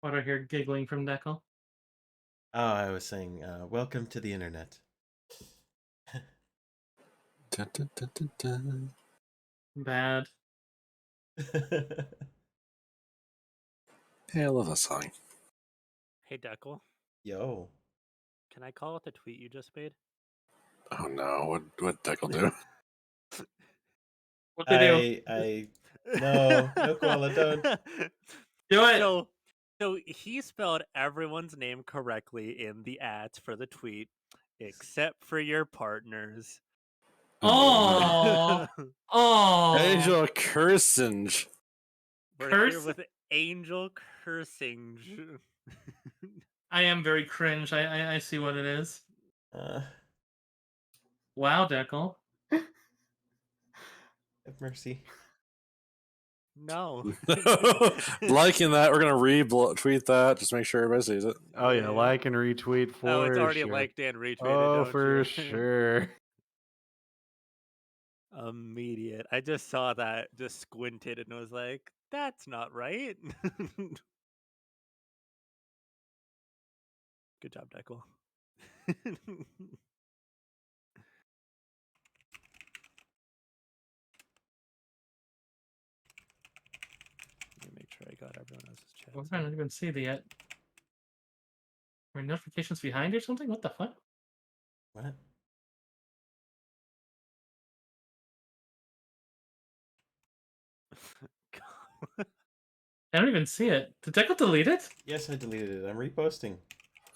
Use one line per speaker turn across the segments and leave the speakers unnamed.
What I hear giggling from Deckle.
Oh, I was saying, welcome to the internet.
Dun, dun, dun, dun, dun.
Bad.
Hey, I love that song.
Hey, Deckle,
Yo.
can I call out the tweet you just made?
Oh no, what Deck'll do?
What they do?
No, Koala, don't.
Do it!
So he spelled everyone's name correctly in the @ for the tweet, except for your partners.
Oh! Oh!
Angel Cursinge.
We're here with Angel Cursing.
I am very cringe. I see what it is.
Uh,
Wow, Deckle.
have mercy.
No.
Liking that, we're gonna retweet that. Just make sure everybody sees it.
Oh yeah, like and retweet for
Oh, it's already
sure.
liked and retweeted.
Oh,
don't
for
you?
sure.
Immediate. I just saw that, just squinted, and was like, "That's not right." Good job, Deckle. Let me make sure I got everyone else's chat.
I don't even see the yet. Are notifications behind or something? What the fuck?
What?
I don't even see it. Did Deckle delete it?
Yes, I deleted it. I'm reposting.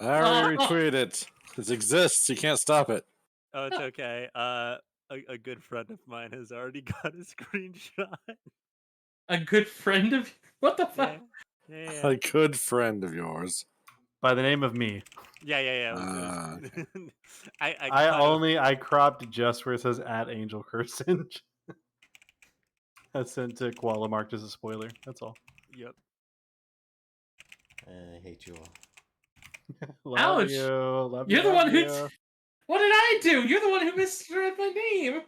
I already retweeted it. It exists. You can't stop it.
Oh, it's okay. A good friend of mine has already got a screenshot.
A good friend of... What the fuck?
Yeah.
A good friend of yours.
By the name of me.
Yeah.
Okay.
I cropped just where it says @Angel Cursinge. That's sent to Koala marked as a spoiler. That's all.
Yep.
I hate you all.
Love
Ouch!
you. Love
You're
you,
the one who...
you.
What did I do? You're the one who misread my name.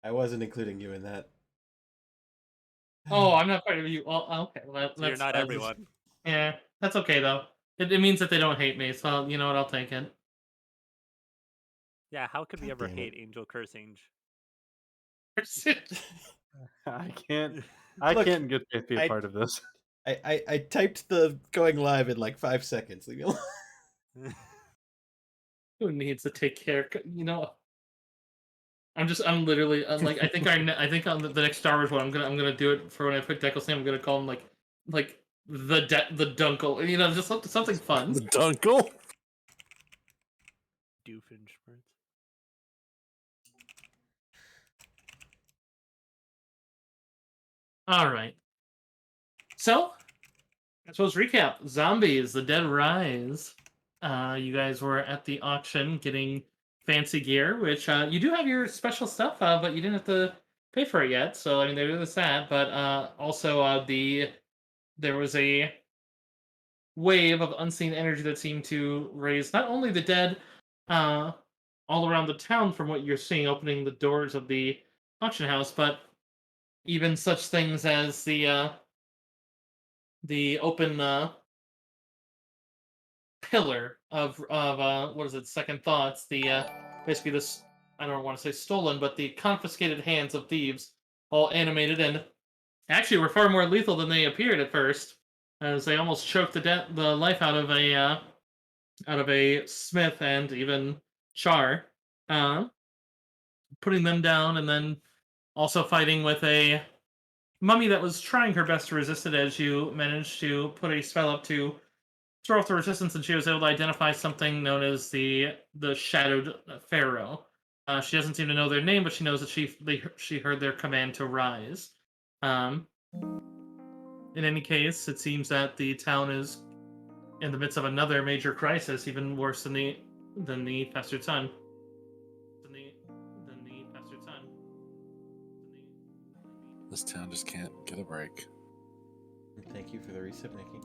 I wasn't including you in that.
Oh, I'm not part of you. Oh, okay. Well,
So you're not everyone.
Yeah, that's okay though. It means that they don't hate me, so you know what? I'll take it.
Yeah, how could we
God
ever
damn
hate Angel Cursing?
I can't
Look,
in good faith be a
I-
part of this.
I typed the going live in like 5 seconds. Leave me alone.
Who needs to take care? You know, I'm literally like I think on the next Star Wars one I'm gonna do it for when I put Deckle's name. I'm gonna call him like the Dunkle. You know, just something fun.
The Dunkle?
Doofenshmirtz.
All right. So, I suppose recap: Zombies: The Dead Rise. You guys were at the auction getting fancy gear, which you do have your special stuff, but you didn't have to pay for it yet. So I mean, there is that. But also, there was a wave of unseen energy that seemed to raise not only the dead, uh, all around the town from what you're seeing, opening the doors of the auction house, but even such things as the open pillar of what is it? Second thoughts. The basically this, I don't want to say stolen, but the confiscated hands of thieves, all animated and actually were far more lethal than they appeared at first, as they almost choked the life out of a smith and even Char, uh, putting them down, and then also fighting with a mummy that was trying her best to resist it as you managed to put a spell up to throw off the resistance, and she was able to identify something known as the Shadowed Pharaoh. She doesn't seem to know their name, but she knows that she heard their command to rise. In any case, it seems that the town is in the midst of another major crisis, even worse than the Festered Sun.
This town just can't get a break.
Thank you for the reset, Nikki.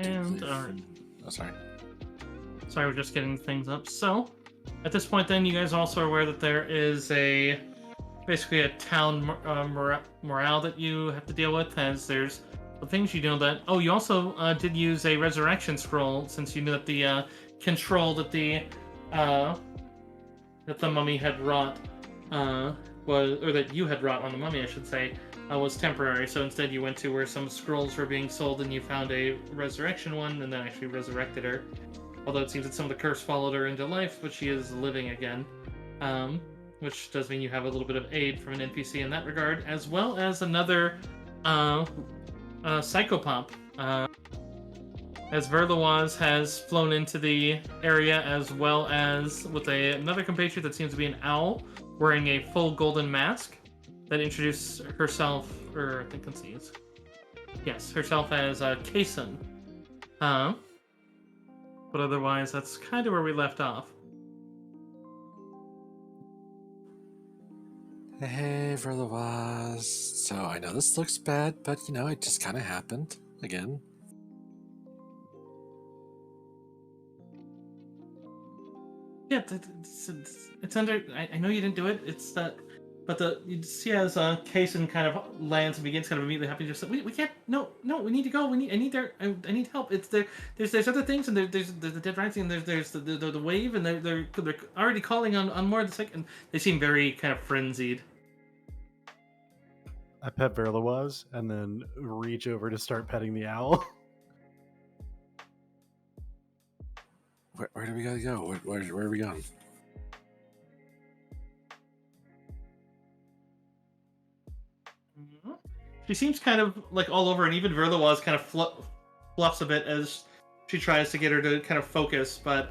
And
Oh, sorry.
sorry, we're just getting things up. So, at this point, then you guys also are aware that there is basically a town morale that you have to deal with. As there's the things you know that. Oh, you also did use a resurrection scroll since you knew that the control that the mummy had wrought that you had wrought on the mummy, I should say, was temporary. So instead, you went to where some scrolls were being sold, and you found a resurrection one, and then actually resurrected her. Although it seems that some of the curse followed her into life, but she is living again. Which does mean you have a little bit of aid from an NPC in that regard, as well as another psychopomp. As Verloise has flown into the area, as well as with another compatriot that seems to be an owl, wearing a full golden mask, that introduced herself, or I think let's see, yes, herself as Kason. But otherwise, that's kind of where we left off.
Hey, Verloise. So I know this looks bad, but you know, it just kind of happened again.
Yeah, it's under. I know you didn't do it. It's that, but you see as Kason kind of lands and begins kind of immediately happy. Just we can't. No, we need to go. I need help. It's there. There's other things, and there's the Dead Rising, and there's the wave, and they're already calling on more of the second. They seem very kind of frenzied.
I pet Verloise and then reach over to start petting the owl.
Where do we gotta go? Where are we going?
She seems kind of like all over, and even Verloise kind of fluffs a bit as she tries to get her to kind of focus. But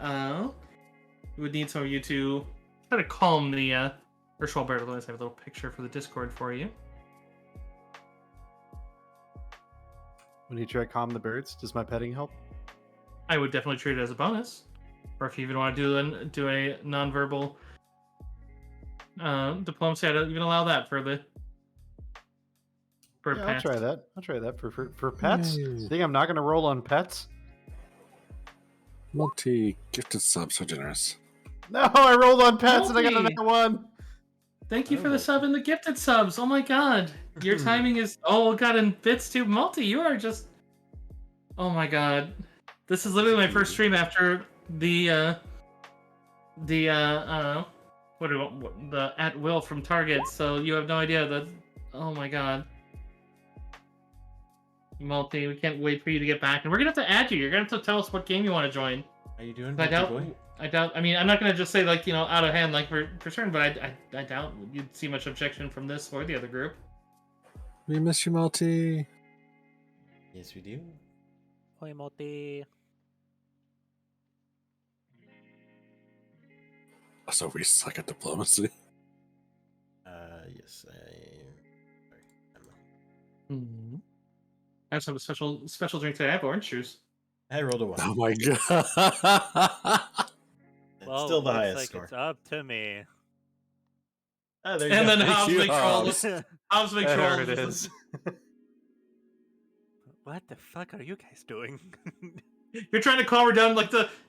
we would need some of you to try to calm the. First of all, Verloise, I have a little picture for the Discord for you.
When you try to calm the birds, does my petting help?
I would definitely treat it as a bonus, or if you even want to do a nonverbal diplomacy, I'd even allow that for the.
Yeah, I'll try that. I'll try that for pets.
Yay.
Think I'm not going to roll on pets?
Multi-gifted sub, so generous.
No, I rolled on pets and I got a
Multi.
net one.
Thank you for the sub and the gifted subs. Oh my god, your timing is. Oh god, and bits too. Multi, you are just. Oh my god, this is literally my first stream after the at will from Target. So you have no idea that. Oh my god. Multi, we can't wait for you to get back, and we're gonna have to add you. You're gonna have to tell us what game you want to join.
How you doing,
I doubt.
boy?
I doubt. I mean, I'm not gonna just say like out of hand like for certain, but I doubt you'd see much objection from this or the other group.
We miss you, Multi.
Yes, we do.
Hoi Moti.
So we suck at diplomacy.
Yes,
Mm-hmm. I have some special drink today. I have orange juice.
I rolled a 1.
Oh my god.
It's
Well,
still the
looks
highest
like
score.
it's up to me.
Oh, there you
And
go.
then Hobbs
you,
makes
Hobbs.
Hobbs makes
There it is.
What the fuck are you guys doing?
You're trying to calm her down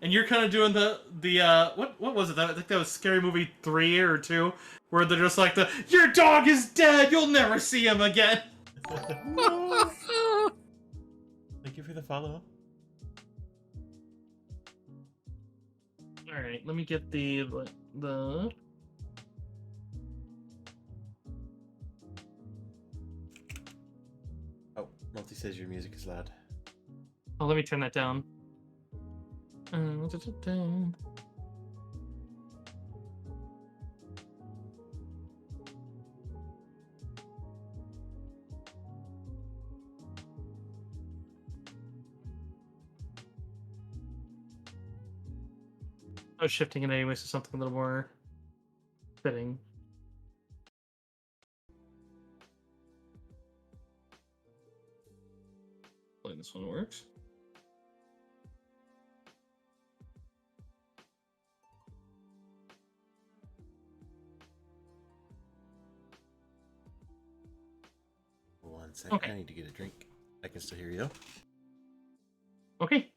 and you're kind of doing the what was it? I think that was Scary Movie 3 or 2, where they're just like your dog is dead. You'll never see him again.
Thank you for the follow.
All right, let me get the.
Oh, Multi says your music is loud.
Oh, let me turn that down. I was shifting it anyways to something a little more fitting. Hopefully this one works.
One second,
Okay.
I need to get a drink. I can still hear you though.
Okay.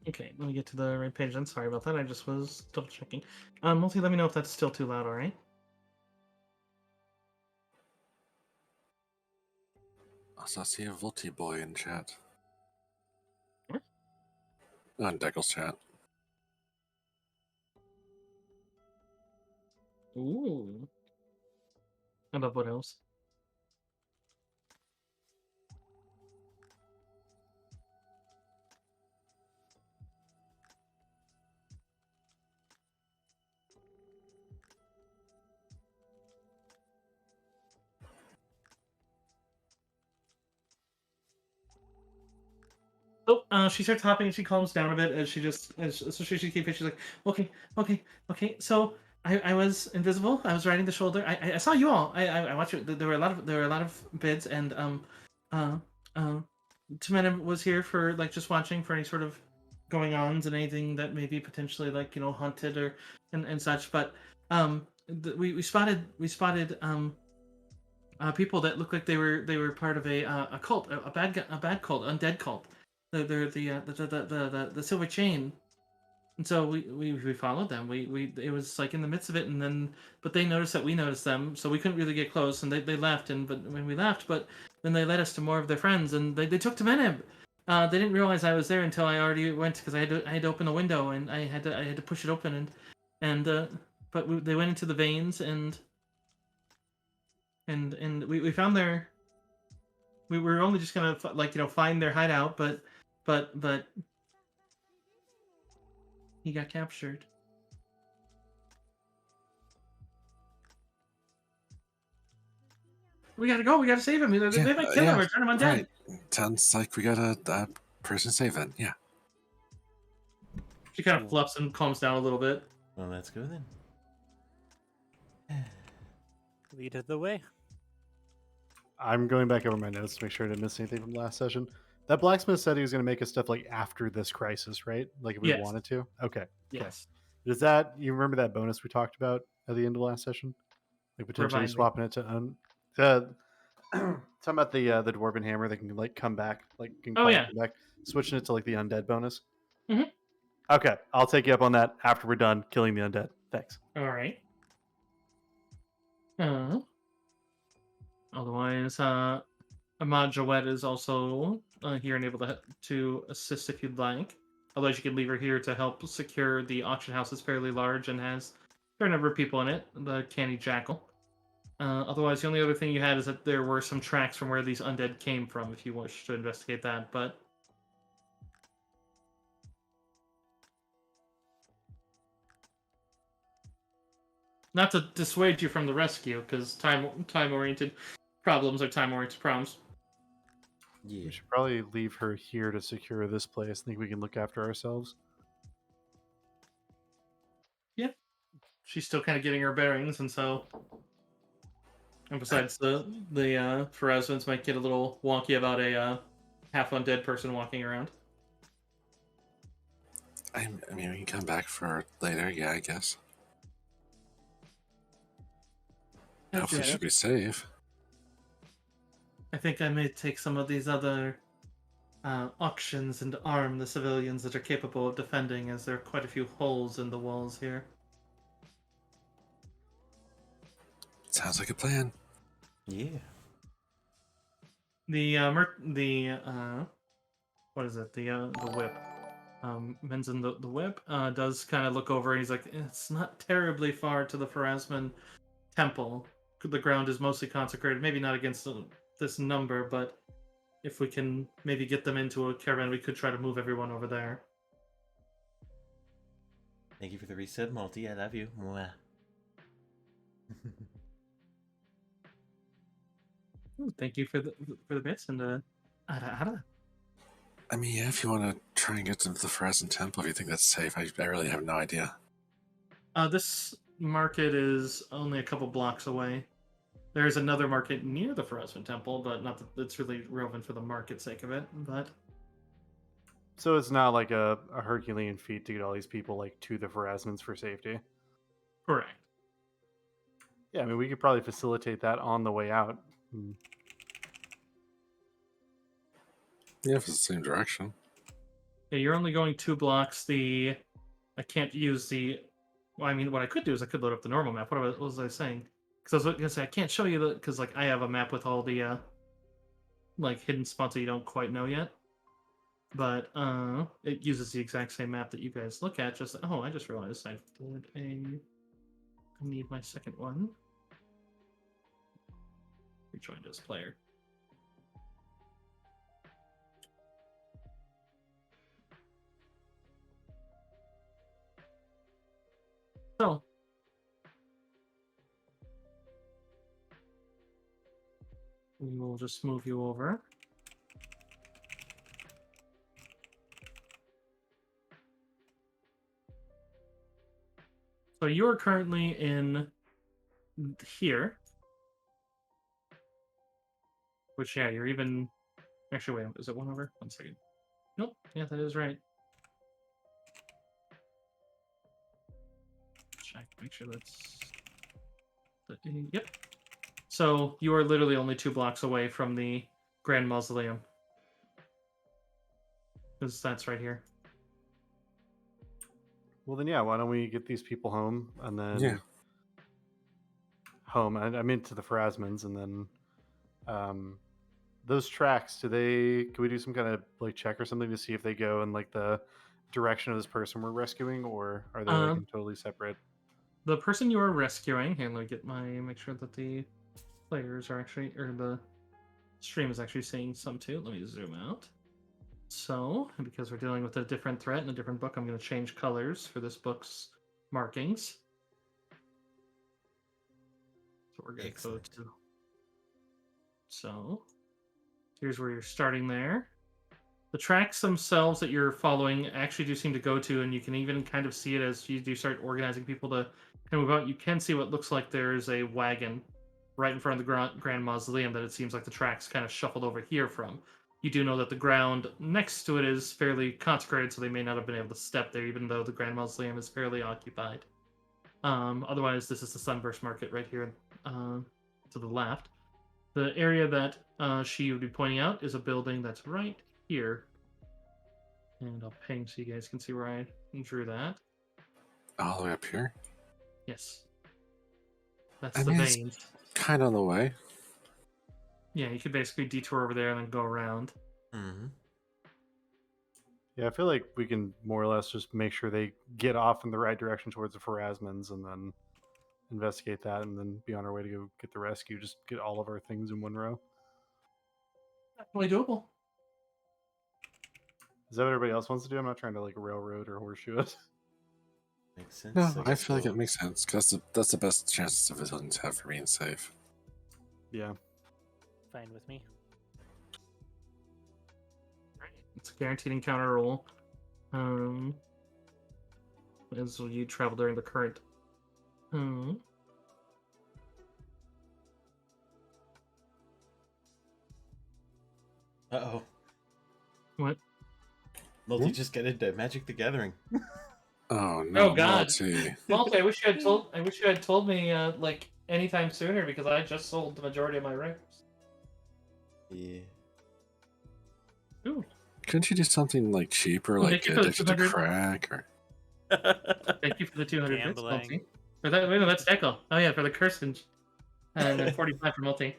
Okay, let me get to the right page then. Sorry about that. I just was double checking. Multi, let me know if that's still too loud, alright?
Also, I see a Volty boy in chat.
What?
On Deckle's chat.
Ooh. I love what else. Oh, she starts hopping and she calms down a bit as she just so she keeps she's like, okay, okay, okay. So I was invisible. I was riding the shoulder. I saw you all. I watched it. There were a lot of bids and uh Tumena was here for like just watching for any sort of going ons and anything that may be potentially like haunted or and such. But we spotted people that looked like they were part of a cult, a bad cult, undead cult. They're the silver chain, and so we followed them. We it was like in the midst of it, and then but they noticed that we noticed them, so we couldn't really get close, and they left. And but when we left, but then they led us to more of their friends, and they took to Meneb. They didn't realize I was there until I already went because I had to open the window and I had to push it open and but they went into the veins and we found their we were only just gonna like find their hideout, but he got captured. We gotta go. We gotta save him. They might kill him or turn him undead.
Right. Sounds like we got a person save then. Yeah.
She kind of fluffs and calms down a little bit.
Well, let's go then.
Lead the way.
I'm going back over my notes to make sure I didn't miss anything from last session. That blacksmith said he was going to make us stuff like after this crisis, right? Like if we
Yes.
wanted to. Okay.
Yes.
Is that you remember that bonus we talked about at the end of last session? Like potentially
Remind me.
swapping it to talking about the dwarven hammer that can like come back, like can
Oh,
call
yeah.
it back, switching it to like the undead bonus.
Mhm.
Okay, I'll take you up on that after we're done killing the undead. Thanks.
All right. Otherwise, Ahmad Jawed is also here and able to assist if you'd like. Otherwise, you can leave her here to help secure the auction house. Is fairly large and has a fair number of people in it. The Canny Jackal. Otherwise, the only other thing you had is that there were some tracks from where these undead came from. If you wish to investigate that, but not to dissuade you from the rescue, because time-oriented problems are time-oriented problems.
Yeah.
We should probably leave her here to secure this place. I think we can look after ourselves.
Yeah, she's still kind of getting her bearings, and so. And besides, the Pharazvins might get a little wonky about a half undead person walking around.
I mean, we can come back for later. Yeah, I guess. Hopefully,
Okay.
she'll be safe.
I think I may take some of these other auctions and arm the civilians that are capable of defending, as there are quite a few holes in the walls here.
Sounds like a plan.
Yeah.
The what is it? The whip. Menzin the whip does kind of look over and he's like, it's not terribly far to the Pharazman temple. The ground is mostly consecrated, maybe not against this number, but if we can maybe get them into a caravan, we could try to move everyone over there.
Thank you for the resub, Multi. I love you. Mwah.
Ooh, thank you for the bits and Ara.
I mean, yeah, if you want to try and get to the Pharazan Temple, if you think that's safe, I really have no idea.
This market is only a couple blocks away. There's another market near the Pharasman Temple, but not that it's really relevant for the market's sake of it. But
So it's not like a Herculean feat to get all these people like to the Pharasmans for safety.
correct.
Yeah, I mean we could probably facilitate that on the way out.
Yeah, if it's the same direction.
Yeah, you're only going 2 blocks. I can't use the. Well, I mean, what I could do is I could load up the normal map. What was I saying? Because I was gonna say I can't show you the because like I have a map with all the like hidden spots that you don't quite know yet. But it uses the exact same map that you guys look at. Just I just realized I need my second one. Rejoin this player. So we will just move you over. So you are currently in here. Which, yeah, you're even... Actually, wait, is it one over? 1 second. Nope, yeah, that is right. Check, make sure that's... Yep. So, you are literally only 2 blocks away from the Grand Mausoleum. Because that's right here.
Well then, yeah. Why don't we get these people home and then
Yeah.
home? I mean to the Pharasmans, and then those tracks. Can we do some kind of like check or something to see if they go in like the direction of this person we're rescuing, or are they like in totally separate?
The person you are rescuing, and let me make sure that the players are actually, or the stream is actually seeing some too. Let me zoom out. So, because we're dealing with a different threat and a different book, I'm going to change colors for this book's markings. So we're going to go to... So, here's where you're starting there. The tracks themselves that you're following actually do seem to go to, and you can even kind of see it as you do start organizing people to kind of move out. You can see what looks like there's a wagon right in front of the Grand Mausoleum that it seems like the tracks kind of shuffled over here from. You do know that the ground next to it is fairly consecrated, so they may not have been able to step there, even though the Grand Mausoleum is fairly occupied. Otherwise, this is the Sunburst Market right here to the left. The area that she would be pointing out is a building that's right here. And I'll ping so you guys can see where I drew that.
All the way up here?
Yes. That's
I
the
mean, it's
veins.
kind of on the way.
Yeah, you could basically detour over there and then go around.
Mm-hmm.
Yeah, I feel like we can more or less just make sure they get off in the right direction towards the Pharasmans, and then investigate that, and then be on our way to go get the rescue. Just get all of our things in one row.
Definitely doable.
Is that what everybody else wants to do? I'm not trying to like railroad or horseshoe it.
Makes sense.
No, I
guess
feel like it
we'll-
makes sense because that's the best chance the civilians have for being safe.
Yeah.
Fine with me.
It's a guaranteed encounter roll. As you travel during the current.
Uh-oh.
What?
Multi just get into Magic the Gathering.
Oh no!
Oh, God.
Multi.
Multi, I wish you had told me like anytime sooner because I just sold the majority of my rares.
Yeah.
Ooh.
Couldn't you do something like cheaper,
Well,
like
thank you for the
addicted to
200.
crack? Or
Thank you for the 200 bits,
Gambling.
Multi. Or that, wait, no, that's Deckle. Oh yeah, for the Kirsten. And then 45 for Multi.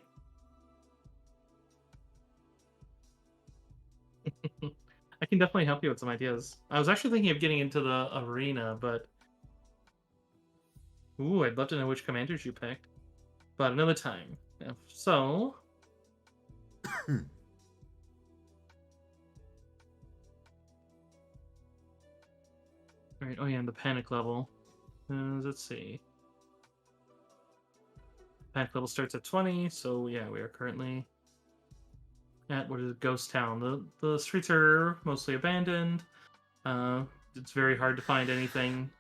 I can definitely help you with some ideas. I was actually thinking of getting into the arena, but... Ooh, I'd love to know which commanders you picked. But another time. Yeah, so... Alright, oh yeah, and the panic level. Let's see. Panic level starts at 20, so yeah, we are currently at what is it, Ghost Town. The streets are mostly abandoned. It's very hard to find anything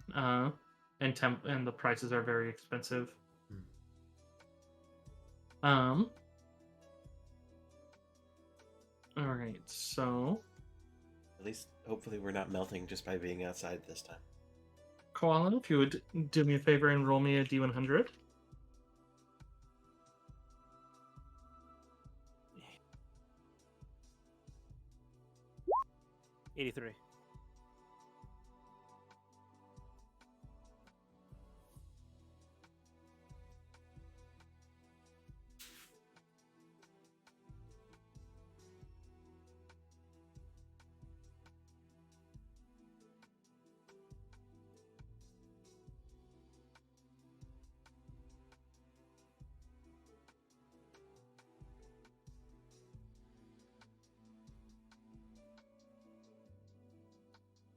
and the prices are very expensive.
Hmm.
All right, so
At least, hopefully, we're not melting just by being outside this time.
Koala, if you would do me a favor and roll me a D100.
83.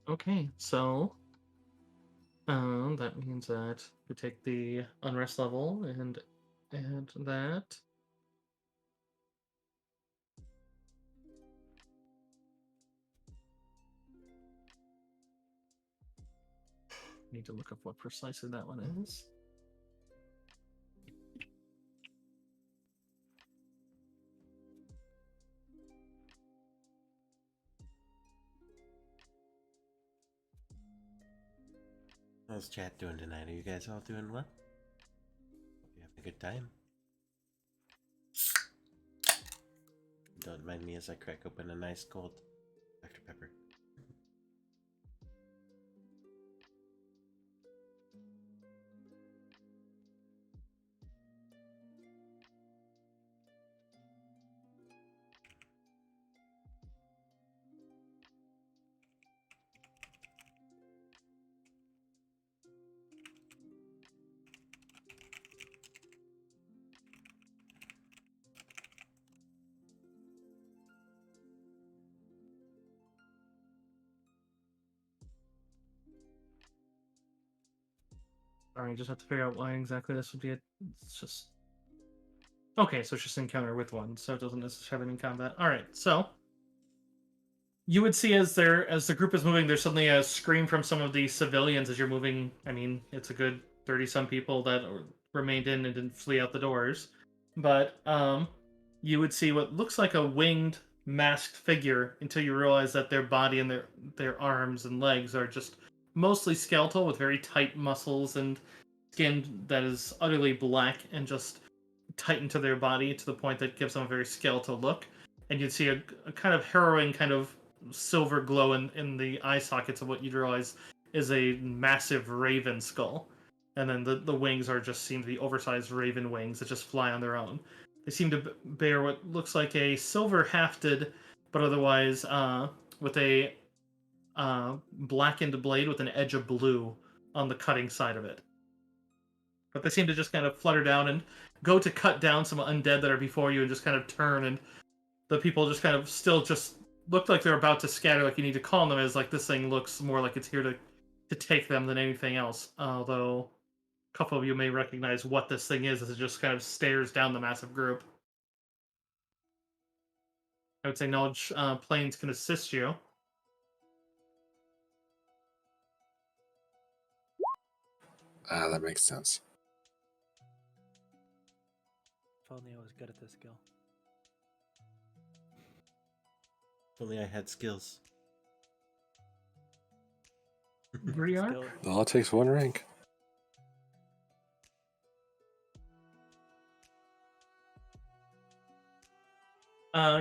Okay, so that means that we take the unrest level and add that. Need to look up what precisely that one is.
How's chat doing tonight? Are you guys all doing well? Hope you having a good time. Don't mind me as I crack open a nice cold Dr. Pepper.
Sorry, I just have to figure out why exactly this would be. It's just okay. So it's just encounter with one, so it doesn't necessarily mean combat. All right, so you would see as the group is moving, there's suddenly a scream from some of the civilians as you're moving. I mean, it's a good 30-some people that remained in and didn't flee out the doors, but you would see what looks like a winged, masked figure until you realize that their body and their arms and legs are just mostly skeletal with very tight muscles and skin that is utterly black and just tightened to their body to the point that gives them a very skeletal look. And you'd see a kind of harrowing kind of silver glow in the eye sockets of what you'd realize is a massive raven skull. And then the wings are just seem to be oversized raven wings that just fly on their own. They seem to bear what looks like a silver hafted, but otherwise with a blackened blade with an edge of blue on the cutting side of it. But they seem to just kind of flutter down and go to cut down some undead that are before you and just kind of turn, and the people just kind of still just look like they're about to scatter, like you need to calm them as like this thing looks more like it's here to take them than anything else. Although a couple of you may recognize what this thing is as it just kind of stares down the massive group. I would say knowledge planes can assist you.
That makes sense.
If only I was good at this skill.
If only I had skills.
Briark?
Skill.
It all takes one rank.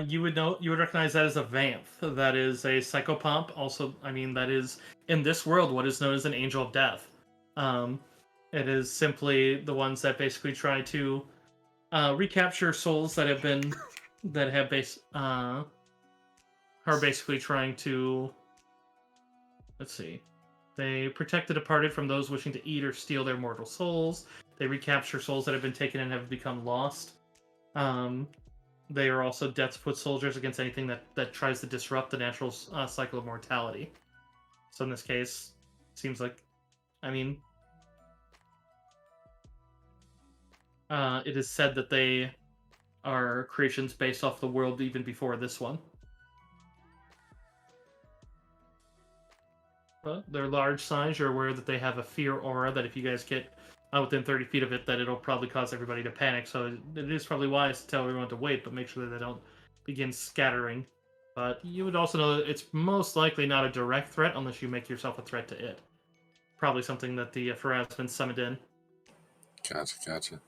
You would recognize that as a Vanth. That is a psychopomp. Also, I mean, that is in this world what is known as an angel of death. It is simply the ones that basically try to recapture souls that have been are basically trying to, let's see, they protect the departed from those wishing to eat or steal their mortal souls. They recapture souls that have been taken and have become lost. They are also death's foot soldiers against anything that tries to disrupt the natural cycle of mortality. So in this case, seems like, I mean, it is said that they are creations based off the world even before this one. They're large size. You're aware that they have a fear aura that if you guys get within 30 feet of it, that it'll probably cause everybody to panic. So it is probably wise to tell everyone to wait, but make sure that they don't begin scattering. But you would also know that it's most likely not a direct threat unless you make yourself a threat to it. Probably something that the Faraz has been summoned in.
Gotcha.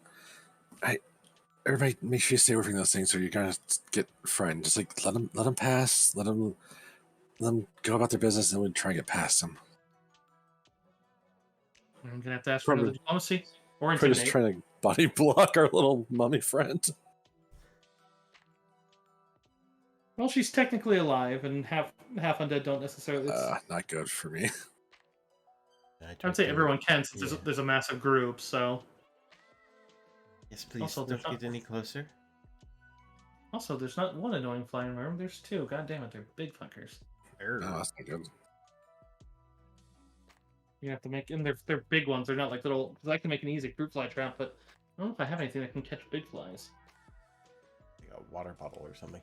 Everybody, make sure you stay away from those things, or you're gonna get frightened. Just like let them pass, let them go about their business, and we'll try and get past them.
I'm gonna have to ask for another diplomacy or
We're just
intimidate.
trying to body block our little mummy friend.
Well, she's technically alive, and half undead don't necessarily.
Not good for me.
I would say everyone can, since there's a massive group. So.
Yes, please
Also,
don't get any closer.
Also, there's not one annoying flying worm. There's two. God damn it, they're big fuckers.
No, that's not good.
You have to make, and they're big ones. They're not like little. Because I can make an easy fruit fly trap, but I don't know if I have anything that can catch big flies.
Like a water bottle or something.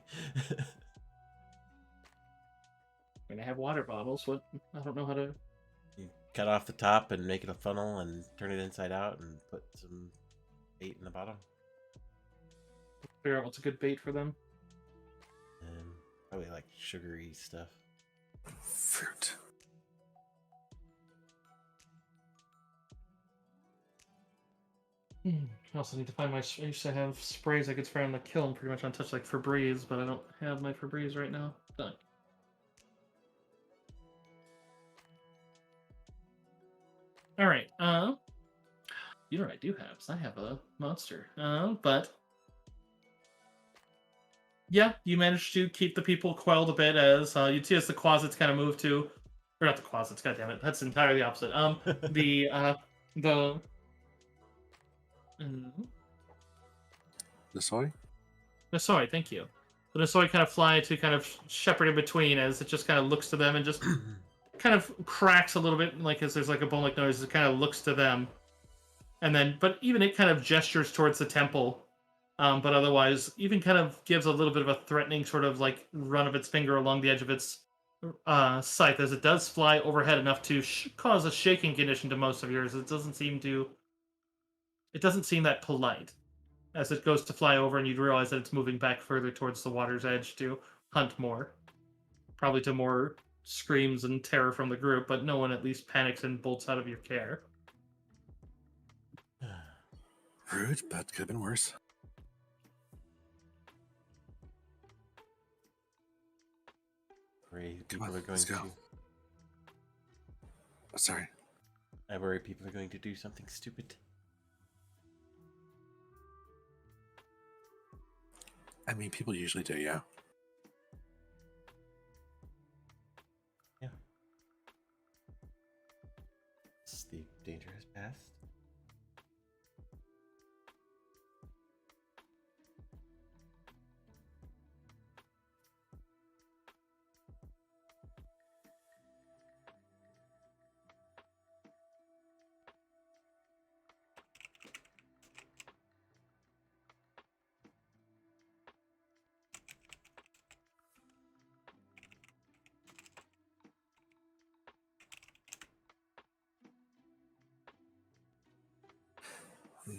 I mean, I have water bottles. What? I don't know how to.
You cut off the top and make it a funnel and turn it inside out and put some bait in the bottom.
Figure out what's a good bait for them.
Probably like sugary stuff.
Fruit.
I also need to find my. I used to have sprays I could spray on the kiln, pretty much untouched, like Febreze, but I don't have my Febreze right now. Done. All right. You know what I do have? Is I have a monster. But yeah, you managed to keep the people quelled a bit as you'd see as the closets kind of move to, or not the closets. God damn it, that's entirely opposite. The
Nasoi?
Nasoi, thank you. The Nasoi kind of fly to kind of shepherd in between as it just kind of looks to them and just kind of cracks a little bit, like as there's like a bone-like noise. It kind of looks to them, and then, but even it kind of gestures towards the temple, but otherwise, even kind of gives a little bit of a threatening sort of like run of its finger along the edge of its scythe as it does fly overhead enough to cause a shaking condition to most of yours. It doesn't seem that polite as it goes to fly over, and you'd realize that it's moving back further towards the water's edge to hunt more. Probably to more screams and terror from the group, but no one at least panics and bolts out of your care.
Rude, but could have been worse.
Worry
Come
people
on,
are going
let's
to.
go. Oh, sorry.
I worry people are going to do something stupid.
I mean, people usually do, yeah.
Yeah. The danger has passed.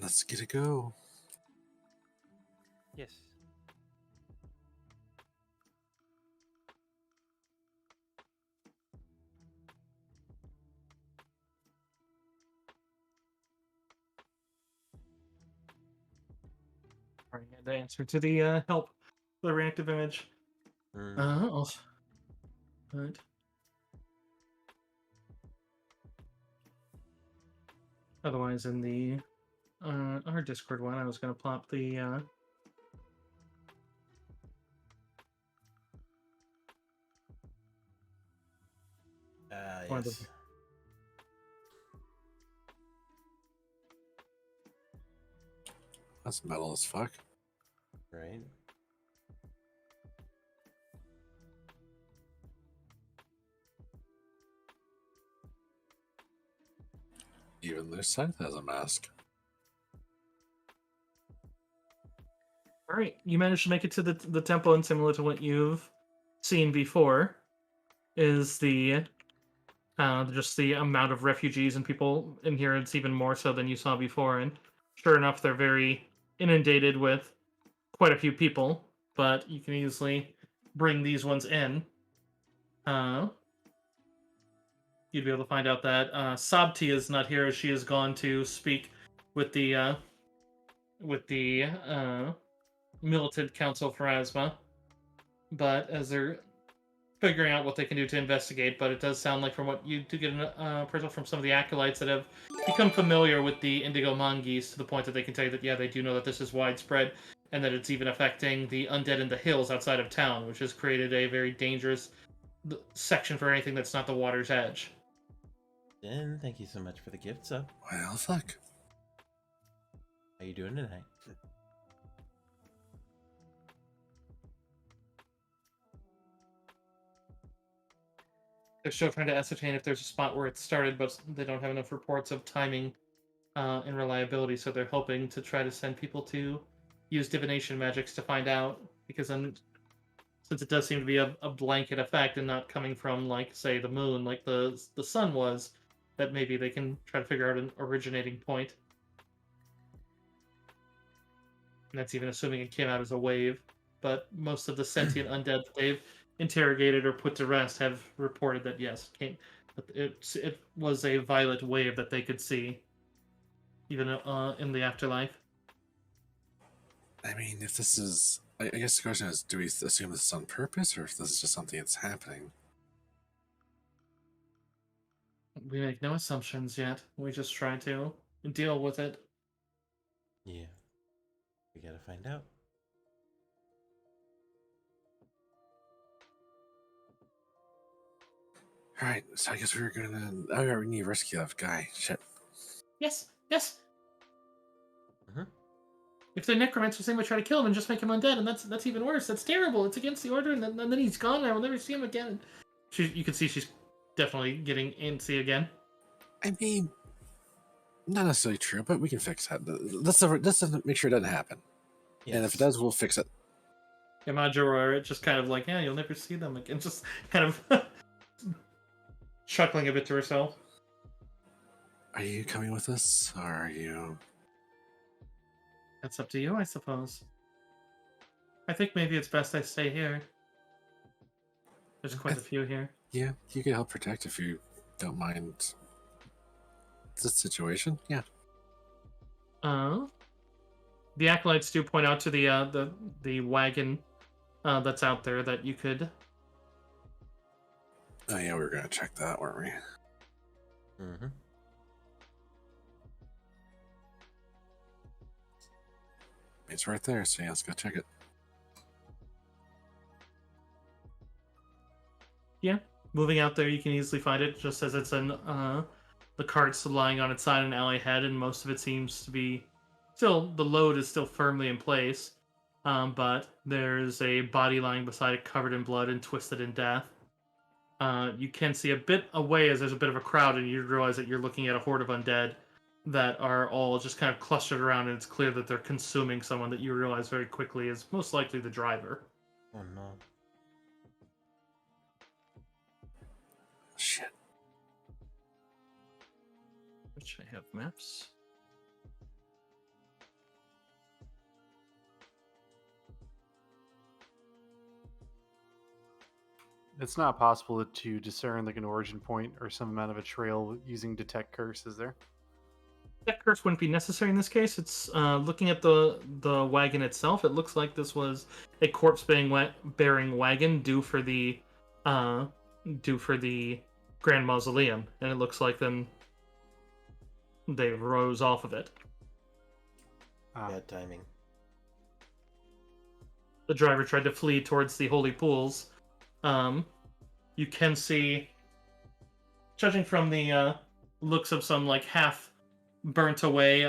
Let's get it go.
Yes.
And the answer to the help, the reactive image. Also, right. Otherwise, in the our Discord one, I was going to plop the one of the-
Yes.
That's metal as fuck.
Right.
Even their scythe has a mask.
All right, you managed to make it to the temple, and similar to what you've seen before, is the Just the amount of refugees and people in here, it's even more so than you saw before. And sure enough, they're very inundated with quite a few people, but you can easily bring these ones in. Uh, you'd be able to find out that Sabti is not here, as she has gone to speak with the militant council for Asma. But as they're figuring out what they can do to investigate, but it does sound like, from what you do get an appraisal from some of the acolytes that have become familiar with the indigo mongoose, to the point that they can tell you that, yeah, they do know that this is widespread, and that it's even affecting the undead in the hills outside of town, which has created a very dangerous section for anything that's not the water's edge.
Jen, thank you so much for the gift sub.
Well, fuck.
How you doing tonight?
They're still trying to ascertain if there's a spot where it started, but they don't have enough reports of timing and reliability, so they're hoping to try to send people to use divination magics to find out, because then, since it does seem to be a blanket effect and not coming from, like, say, the moon, like the sun was, that maybe they can try to figure out an originating point. And that's even assuming it came out as a wave. But most of the sentient undead that they've interrogated or put to rest have reported that, yes, it was a violet wave that they could see, even in the afterlife.
I mean, if this is... I guess the question is, do we assume this is on purpose, or if this is just something that's happening?
We make no assumptions yet. We just try to deal with it.
Yeah. We gotta find out.
Alright, so I guess we were gonna... Oh, yeah, we need to rescue that guy. Shit.
Yes, yes.
Mhm.
If the necromancer's saying we try to kill him and just make him undead, and that's even worse. That's terrible. It's against the order, and then he's gone. And I will never see him again. You can see she's definitely getting antsy again.
I mean, not necessarily true, but we can fix that. Let's make sure it doesn't happen.
Yes.
And if it does, we'll fix it.
Imajura just kind of like, yeah, you'll never see them again. Just kind of chuckling a bit to herself.
Are you coming with us, or are you...
That's up to you, I suppose. I think maybe it's best I stay here. There's quite a few here.
Yeah, you can help protect if you don't mind the situation. Yeah.
The acolytes do point out to the wagon that's out there that you could.
Oh yeah, we were gonna check that, weren't we?
Mm-hmm.
It's right there, so yeah, let's go check it.
Yeah, moving out there, you can easily find it just as it's in the cart's lying on its side in an alley head, and most of it seems to be still, the load is still firmly in place, but there's a body lying beside it covered in blood and twisted in death. You can see a bit away as there's a bit of a crowd, and you realize that you're looking at a horde of undead that are all just kind of clustered around, and it's clear that they're consuming someone that you realize very quickly is most likely the driver.
Oh no.
Shit.
Which I have maps.
It's not possible to discern like an origin point or some amount of a trail using detect curse, is there?
That curse wouldn't be necessary in this case. It's looking at the wagon itself. It looks like this was a corpse-bearing wagon due for the Grand Mausoleum, and it looks like then they rose off of it.
Bad timing.
The driver tried to flee towards the holy pools. You can see, judging from the looks of some like half burnt away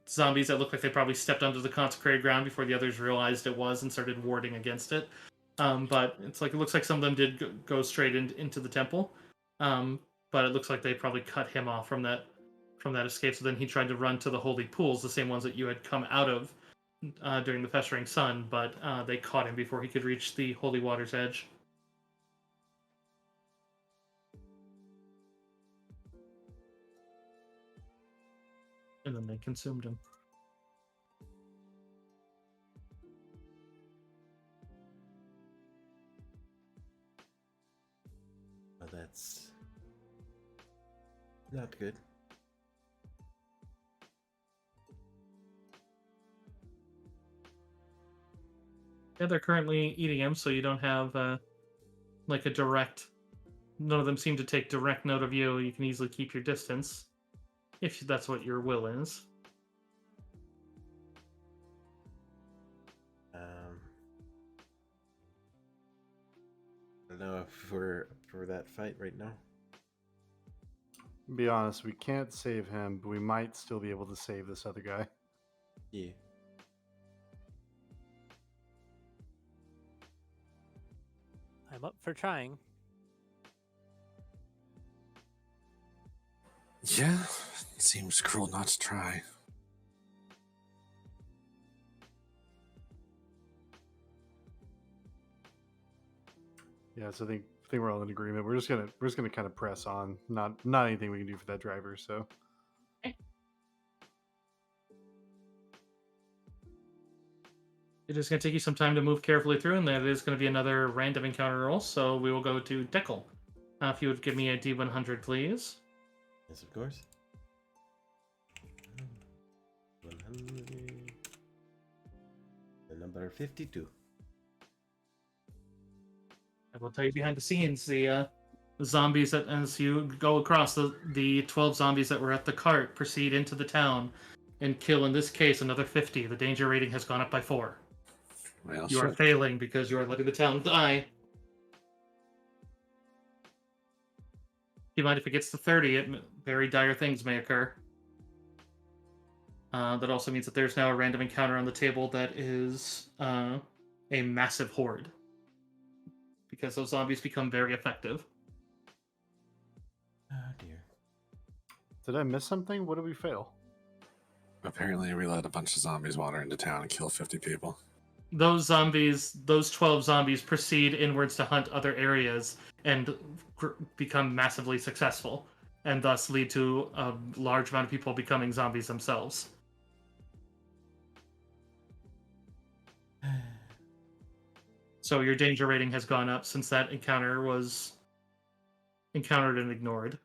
zombies that look like they probably stepped onto the consecrated ground before the others realized it was and started warding against it. But it looks like some of them did go straight into the temple. But it looks like they probably cut him off from that escape. So then he tried to run to the holy pools, the same ones that you had come out of during the festering sun. But they caught him before he could reach the holy water's edge. And then they consumed him.
Well, that's not good.
Yeah, they're currently eating him, so you don't have like a direct. None of them seem to take direct note of you. You can easily keep your distance, if that's what your will is.
I don't know if we're up for that fight right now.
Be honest, we can't save him, but we might still be able to save this other guy.
Yeah.
I'm up for trying.
Yeah, it seems cruel not to try.
Yeah, so I think we're all in agreement. We're just gonna kind of press on. Not anything we can do for that driver. So
It is going to take you some time to move carefully through, and that is going to be another random encounter roll. So we will go to Deckle. If you would give me a D100, please.
Yes, of course. 100. The number 52.
I will tell you behind the scenes, the zombies that, as you go across, the 12 zombies that were at the cart proceed into the town and kill, in this case, another 50. The danger rating has gone up by 4.
Well,
You are
shit.
failing because you are letting the town die. Keep in mind, if it gets to 30, very dire things may occur. That also means that there's now a random encounter on the table that is a massive horde. Because those zombies become very effective.
Oh dear.
did I miss something? What did we fail?
Apparently, we let a bunch of zombies wander into town and kill 50 people.
Those 12 zombies proceed inwards to hunt other areas and become massively successful, and thus lead to a large amount of people becoming zombies themselves. So your danger rating has gone up since that encounter was encountered and ignored.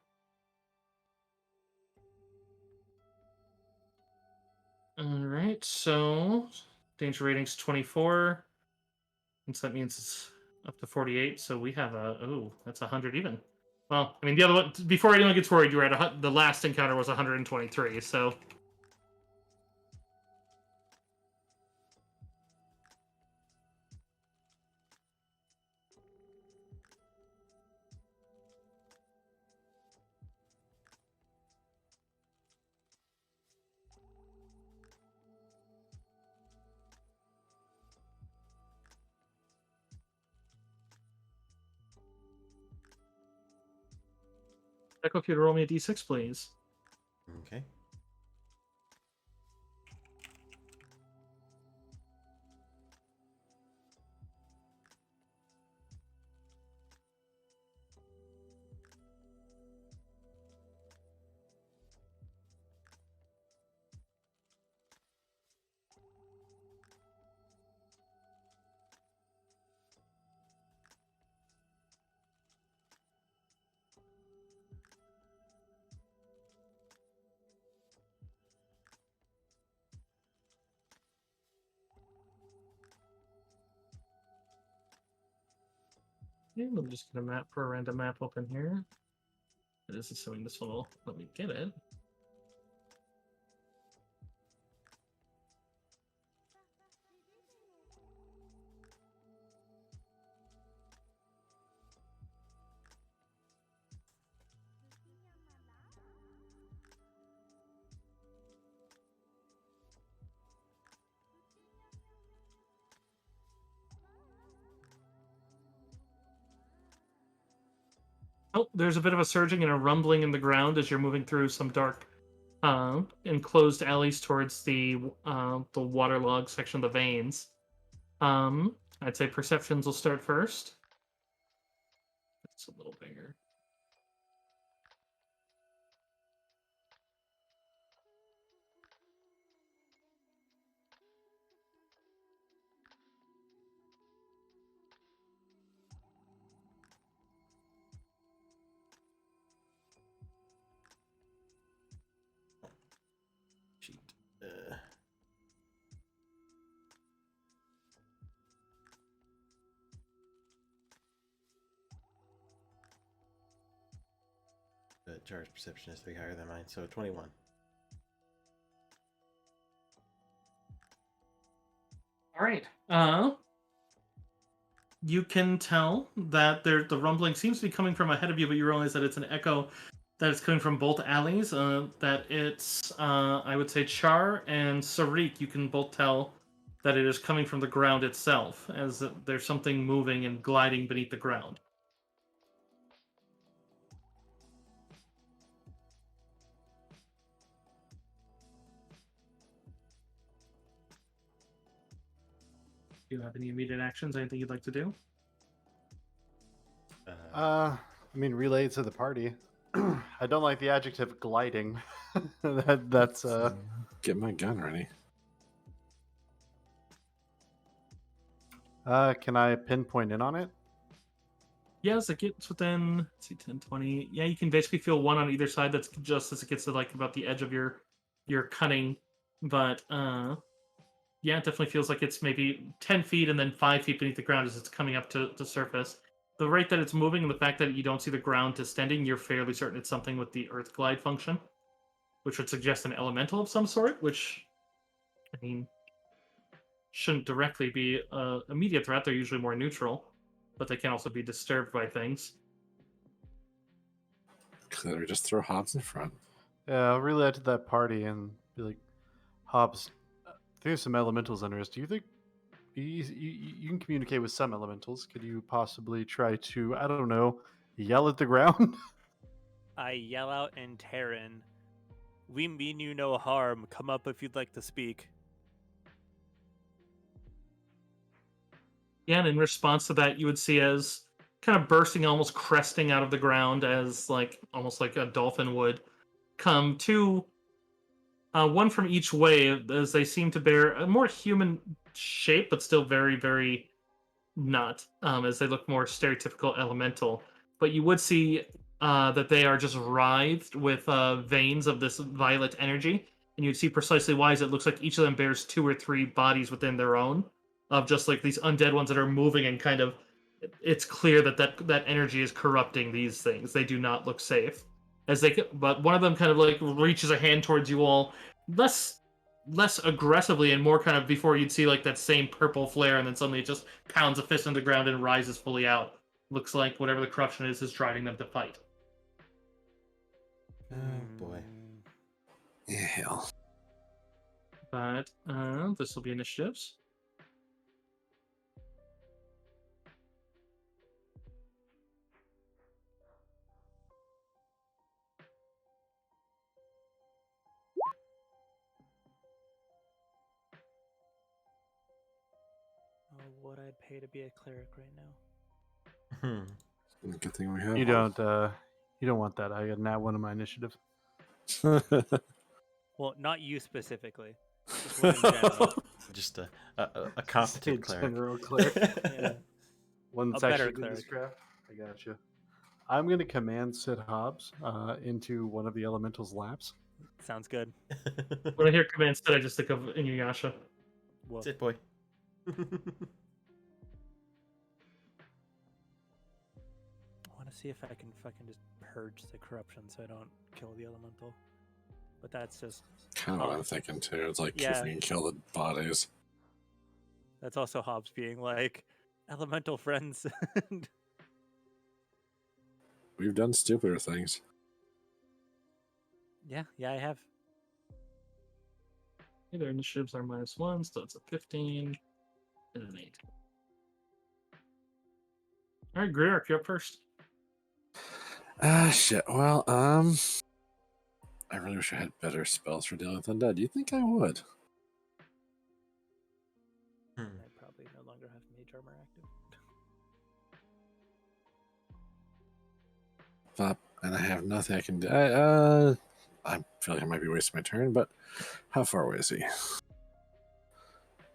Alright, so danger rating's 24. And so that means it's up to 48, so we have that's 100 even. Well, I mean, the other one, before anyone gets worried, you were at the last encounter was 123, so. Echo, if you'd roll me a d6, please.
Okay.
Okay, let me just get a random map open here. It is assuming this one will let me get it. Oh, there's a bit of a surging and a rumbling in the ground as you're moving through some dark, enclosed alleys towards the waterlogged section of the veins. I'd say perceptions will start first. It's a little bigger.
Char's perception is 3 higher than mine, so 21.
All right. You can tell that the rumbling seems to be coming from ahead of you, but you realize that it's an echo that is coming from both alleys. That it's, I would say, Char and Sarik. You can both tell that it is coming from the ground itself, as there's something moving and gliding beneath the ground. Do you have any immediate actions? Anything you'd like to do?
I mean, relay to the party. I don't like the adjective gliding. That's
Get my gun ready.
Can I pinpoint in on it?
Yeah, as it gets within, let's see, 10, 20. Yeah, you can basically feel one on either side. That's just as it gets to like about the edge of your cutting. But yeah, it definitely feels like it's maybe 10 feet and then 5 feet beneath the ground as it's coming up to surface. The rate that it's moving and the fact that you don't see the ground distending, you're fairly certain it's something with the earth glide function, which would suggest an elemental of some sort, which, I mean, shouldn't directly be an immediate threat. They're usually more neutral, but they can also be disturbed by things.
Clearly, just throw Hobbs in front.
Yeah, I'll relay it to that party and be like, Hobbs, there's some elementals under us. Do you think you can communicate with some elementals? Could you possibly try to, I don't know, yell at the ground?
I yell out in Terran, "We mean you no harm. Come up if you'd like to speak."
Yeah, and in response to that, you would see as kind of bursting, almost cresting out of the ground, as like almost like a dolphin would come two, one from each way, as they seem to bear a more human shape, but still very, very not, as they look more stereotypical elemental. But you would see that they are just writhed with veins of this violet energy, and you'd see precisely why. Is it looks like each of them bears 2 or 3 bodies within their own, of just like these undead ones that are moving and kind of. It's clear that that energy is corrupting these things. They do not look safe. But one of them kind of like reaches a hand towards you all, less aggressively and more kind of before you'd see like that same purple flare, and then suddenly it just pounds a fist on the ground and rises fully out. Looks like whatever the corruption is driving them to fight.
Oh boy.
Yeah, hell.
But this will be initiatives.
Oh, what I'd pay to be a cleric right now.
Good thing we have.
You don't want that. I got nat one of my initiatives.
Well, not you specifically. Just one in general.
Just a competent cleric.
General cleric.
Yeah.
One that's
A better
actually good at this
cleric.
craft. I got you. I'm going to command Sid Hobbs into one of the elementals' laps.
Sounds good.
When I hear commands that, I just think of Inuyasha.
Well,
Sit, boy.
I want to see if I can fucking just purge the corruption so I don't kill the elemental. But that's just
Kind of what I'm thinking too. It's like
Yeah.
if we can kill the bodies.
that's also Hobbs being like elemental friends.
We've done stupider things.
yeah, I have.
Okay, their initiatives are -1, so it's a 15 and an 8. All right, Greer, you're up first.
Ah, shit. Well, I really wish I had better spells for dealing with undead. Do you think I would?
I probably no longer have mage armor active.
And I have nothing I can do. I feel like I might be wasting my turn, but how far away is he?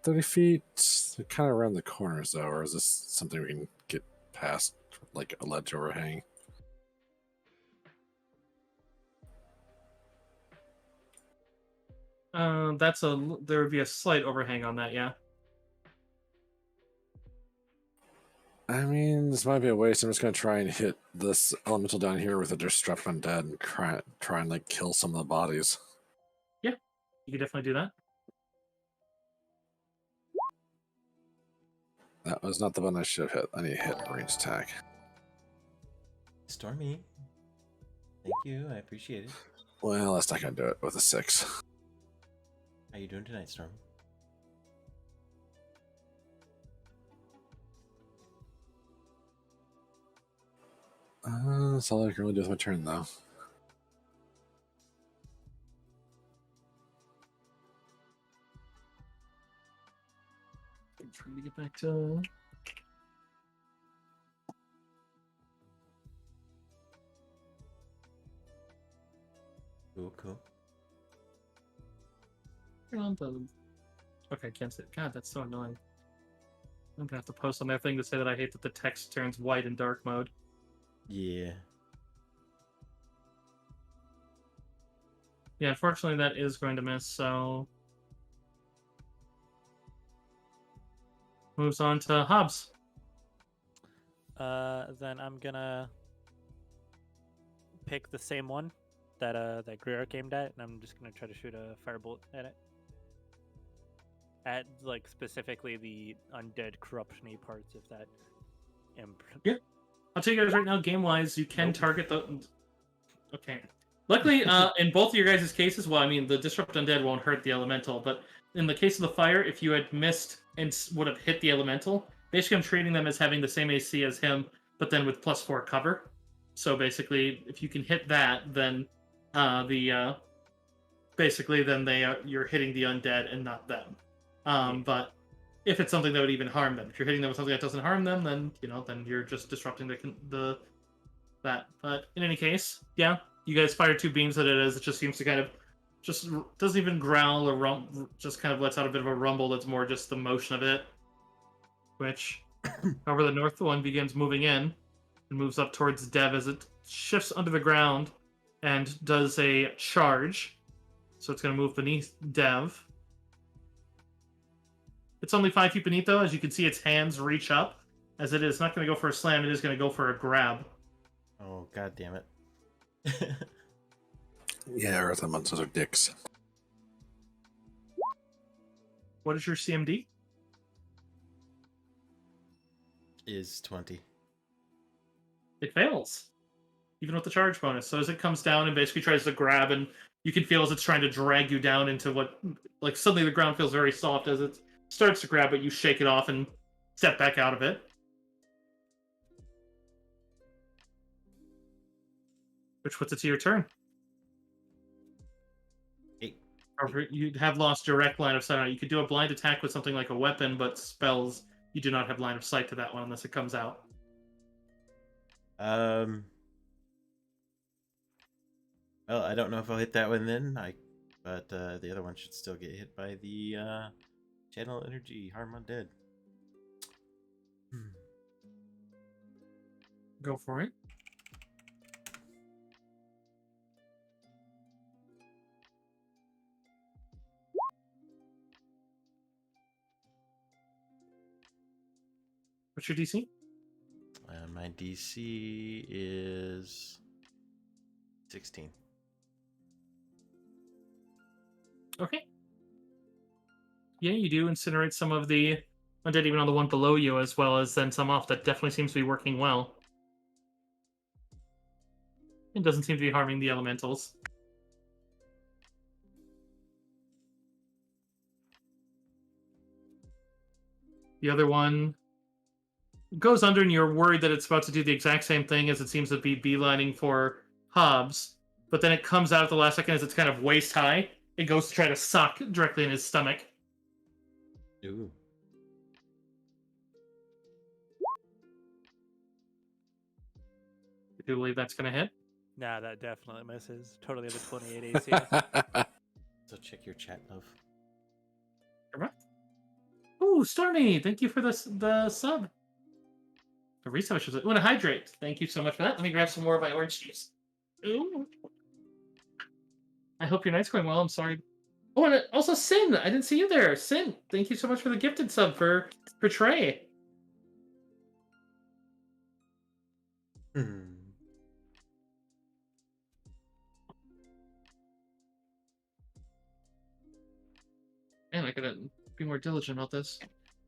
30 feet. They're kind of around the corners, though, or is this something we can get past, like a ledge overhang?
There would be a slight overhang on that, yeah.
I mean, this might be a waste. I'm just gonna try and hit this elemental down here with a disrupt undead and try and like kill some of the bodies.
You could definitely do that.
That was not the one I should have hit. I need to hit a range attack.
Stormy. Thank you. I appreciate it.
Well, that's not gonna do it with a 6.
How you doing tonight, Stormy?
That's all I can really do with my turn, though.
I'm trying to get back to.
Cool.
Okay, I can't say. God, that's so annoying. I'm gonna have to post on their thing to say that I hate that the text turns white in dark mode.
Yeah.
Yeah, unfortunately, that is going to miss. So moves on to Hobbs.
Then I'm gonna pick the same one that Greer aimed at, and I'm just gonna try to shoot a firebolt at it. At like specifically the undead corruption-y parts of that imp.
Yeah. I'll tell you guys right now, game-wise, you can
Nope.
target the. Okay. Luckily, in both of your guys' cases, well, I mean, the Disrupt Undead won't hurt the Elemental, but in the case of the Fire, if you had missed and would have hit the Elemental, basically I'm treating them as having the same AC as him, but then with +4 cover. So basically, if you can hit that, then basically then you're hitting the Undead and not them. But if it's something that would even harm them, if you're hitting them with something that doesn't harm them, then then you're just disrupting that. But in any case, yeah, you guys fire 2 beams at it as it just seems to kind of just doesn't even growl or just kind of lets out a bit of a rumble. That's more just the motion of it. Which, however, the north one begins moving in and moves up towards Dev as it shifts under the ground and does a charge. So it's going to move beneath Dev. It's only 5 feet beneath, though. As you can see, its hands reach up. As it is not going to go for a slam, it is going to go for a grab.
Oh, god damn it.
Yeah, Earth Elementals are dicks.
What is your CMD?
Is 20.
It fails. Even with the charge bonus. So as it comes down and basically tries to grab, and you can feel as it's trying to drag you down into what, like, suddenly the ground feels very soft as it starts to grab, but you shake it off and step back out of it. Which puts it to your turn.
8.
Or you have lost direct line of sight on it. You could do a blind attack with something like a weapon, but spells, you do not have line of sight to that one unless it comes out.
Well, I don't know if I'll hit that one then. But the other one should still get hit by the channel energy harm undead.
Go for it. What's your DC?
My DC is 16.
Okay. Yeah, you do incinerate some of the undead even on the one below you, as well as send some off. That definitely seems to be working well. It doesn't seem to be harming the elementals. The other one goes under, and you're worried that it's about to do the exact same thing as it seems to be beelining for Hobbs. But then it comes out at the last second as it's kind of waist high. It goes to try to suck directly in his stomach.
Ooh.
I do believe that's going to hit.
Nah, that definitely misses. Totally have a 28 AC.
So check your chat, love.
Correct. Ooh, Stormy, thank you for the sub. The resub shows it. Want to hydrate? Thank you so much for that. Let me grab some more of my orange juice. Ooh. I hope your night's going well. I'm sorry. Oh, and also Sin. I didn't see you there. Sin, thank you so much for the gifted sub for Trey.
Hmm.
Man, I gotta be more diligent about this.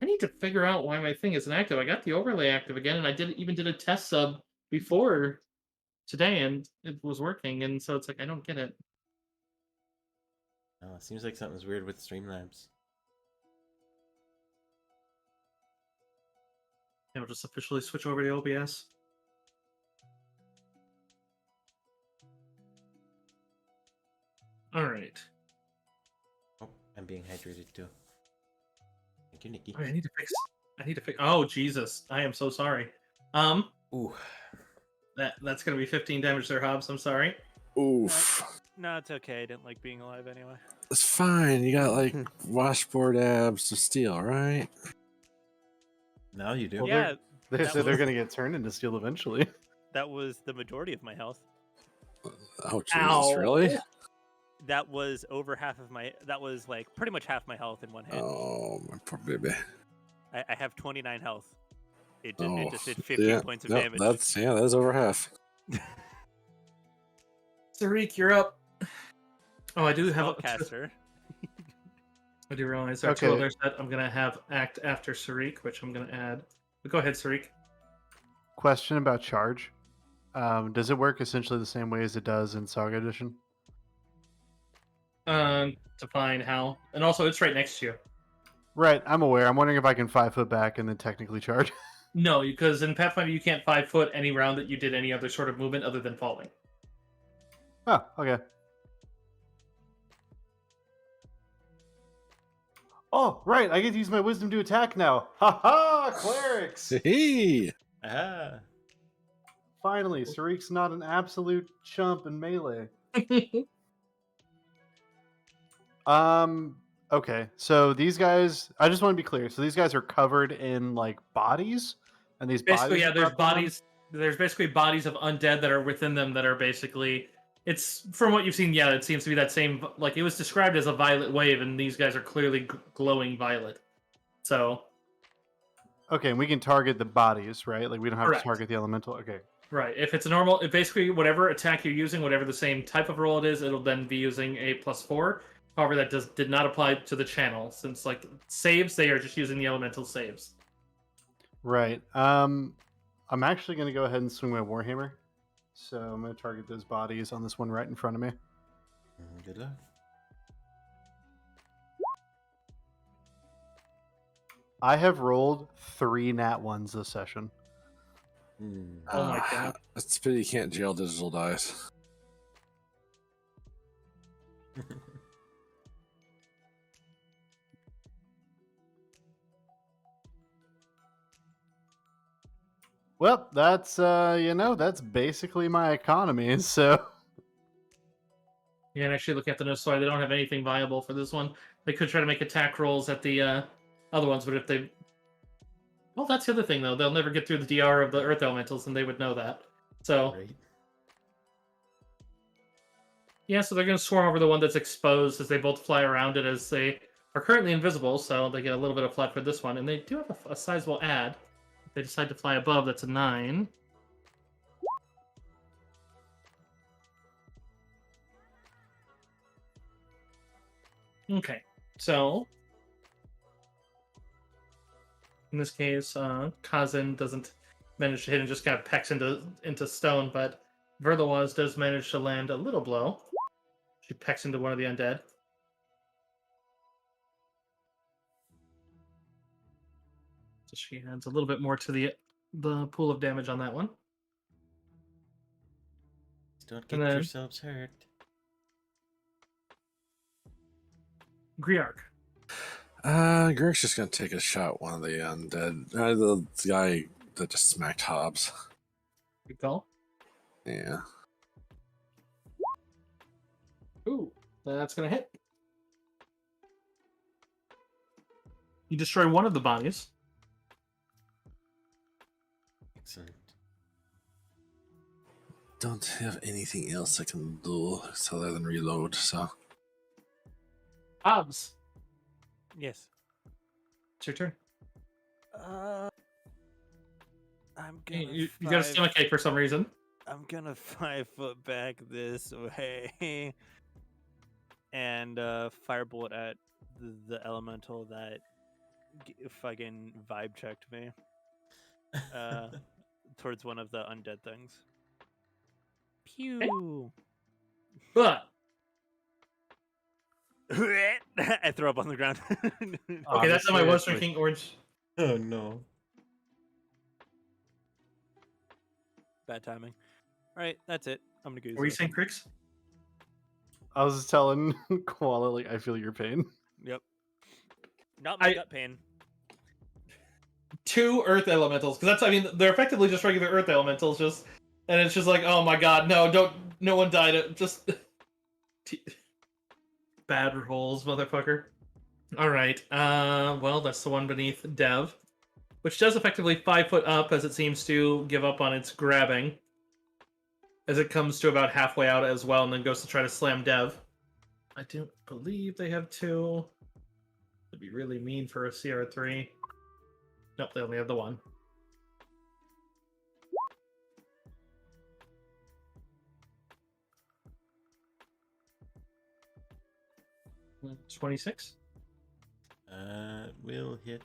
I need to figure out why my thing isn't active. I got the overlay active again, and I even did a test sub before today, and it was working. And so it's like I don't get it.
Oh, it seems like something's weird with Streamlabs.
I'll just officially switch over to OBS. All right.
Oh, I'm being hydrated too. Thank you, Nikki.
I need to fix. I need to fix. Oh Jesus! I am so sorry.
Ooh.
That's gonna be 15 damage there, Hobbs. I'm sorry.
Oof.
No, it's okay. I didn't like being alive anyway.
It's fine. You got like washboard abs of steel, right?
Now you do.
Well,
Yeah,
They
that
said they're
was-
going to get turned into steel eventually.
that was the majority of my health.
Oh, Jesus,
Ow.
really?
That was over half of my. That was like pretty much half my health in one hit.
Oh, my poor baby.
I have 29 health. It
Oh,
just did 15
yeah,
points of
yep,
damage.
That's over half.
Tariq, you're up. Oh, I do have a
Spellcaster.
I do realize there are two
Okay.
others that I'm gonna have act after Sarik, which I'm gonna add. But go ahead, Sarik.
Question about charge. Does it work essentially the same way as it does in Saga Edition?
To find how, and also it's right next to you.
Right, I'm aware. I'm wondering if I can 5 foot back and then technically charge.
No, because in Pathfinder you can't 5 foot any round that you did any other sort of movement other than falling.
Oh, okay. Oh, right. I get to use my wisdom to attack now. Ha ha! Clerics!
Hey,
Ah.
Finally, Sarik's not an absolute chump in melee. Okay. So these guys, I just want to be clear. So these guys are covered in like bodies, and these
Basically,
bodies.
yeah,
are
there's
corrupt on them?
bodies. There's basically bodies of undead that are within them that are basically. It's from what you've seen. Yeah, it seems to be that same. Like it was described as a violet wave, and these guys are clearly glowing violet. So
Okay, and we can target the bodies, right? Like we don't have
Correct.
to target the elemental. Okay.
right, if it's a normal, if basically whatever attack you're using, whatever the same type of roll it is, it'll then be using a +4. However, that did not apply to the channel since like saves, they are just using the elemental saves.
Right. I'm actually going to go ahead and swing my warhammer. So I'm going to target those bodies on this one right in front of me.
Good luck.
I have rolled 3 nat ones this session.
Hmm.
Oh my God.
It's a pity you can't jail digital dice.
Well, that's that's basically my economy. So
Yeah, and actually looking at the notes, sorry, they don't have anything viable for this one. They could try to make attack rolls at the other ones, but if they... Well, that's the other thing, though. They'll never get through the DR of the Earth Elementals, and they would know that. So,
Right.
yeah, so they're going to swarm over the one that's exposed as they both fly around it as they are currently invisible, so they get a little bit of flat for this one. And they do have a sizable add. If they decide to fly above, that's a 9. Okay, so in this case, Kazan doesn't manage to hit and just kind of pecks into stone, but Verloise does manage to land a little blow. She pecks into one of the undead. So she adds a little bit more to the pool of damage on that one.
Don't get
And then-
yourselves hurt.
Griark.
Greg's just gonna take a shot at one of the undead. The guy that just smacked Hobbs.
Good call.
Yeah.
Ooh, that's going to hit. You destroy one of the bodies.
Excellent.
Don't have anything else I can do other than reload, so.
Hobbs,
Yes.
it's your turn.
I'm gonna
You got a stomachache for some reason.
I'm gonna 5 foot back this way and firebolt at the elemental that fucking vibe checked me towards one of the undead things. Pew.
But
I throw up on the ground.
okay, that time I
Obviously,
was
it's like-
drinking orange.
Oh no.
Bad timing. All right, that's it. I'm gonna go.
Were you saying Crix?
I was just telling Koala, like, I feel your pain.
Yep. Not my
I-
gut pain.
2 earth elementals, because they're effectively just regular earth elementals, and it's just like, oh my god, no one died. Just bad rolls, motherfucker. All right. Well, that's the one beneath Dev, which does effectively 5 foot up as it seems to give up on its grabbing, as it comes to about halfway out as well, and then goes to try to slam Dev. I don't believe they have 2. It'd be really mean for a CR3. Nope, they only have the 1. Mm, 26.
Will hit.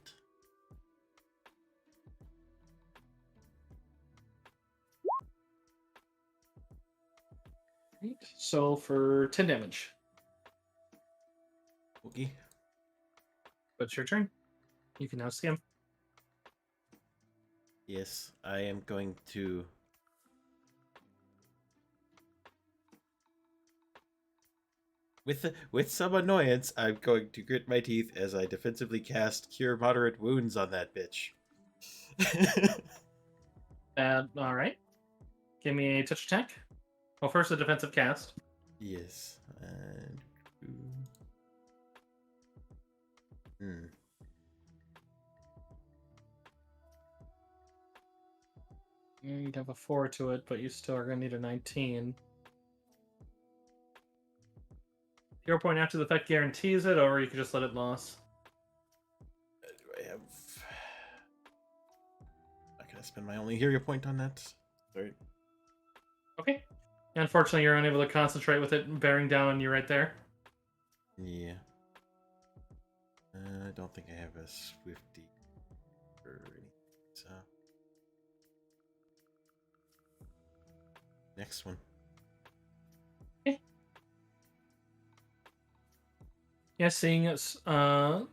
Right. So for 10 damage.
Okay.
But it's your turn. You can now skim.
Yes, I am going to. With some annoyance, I'm going to grit my teeth as I defensively cast Cure Moderate Wounds on that bitch.
All right. Give me a touch attack. Well, first a defensive cast.
Yes. And... Hmm.
You'd have a 4 to it, but you still are going to need a 19. Hero point after the effect guarantees it, or you could just let it loss.
Do I have... I gotta spend my only hero point on that. Sorry.
Okay. Unfortunately, you're unable to concentrate with it bearing down on you right there.
Yeah. I don't think I have a Swifty or anything, so... Next one.
Yeah, seeing us, Hobbs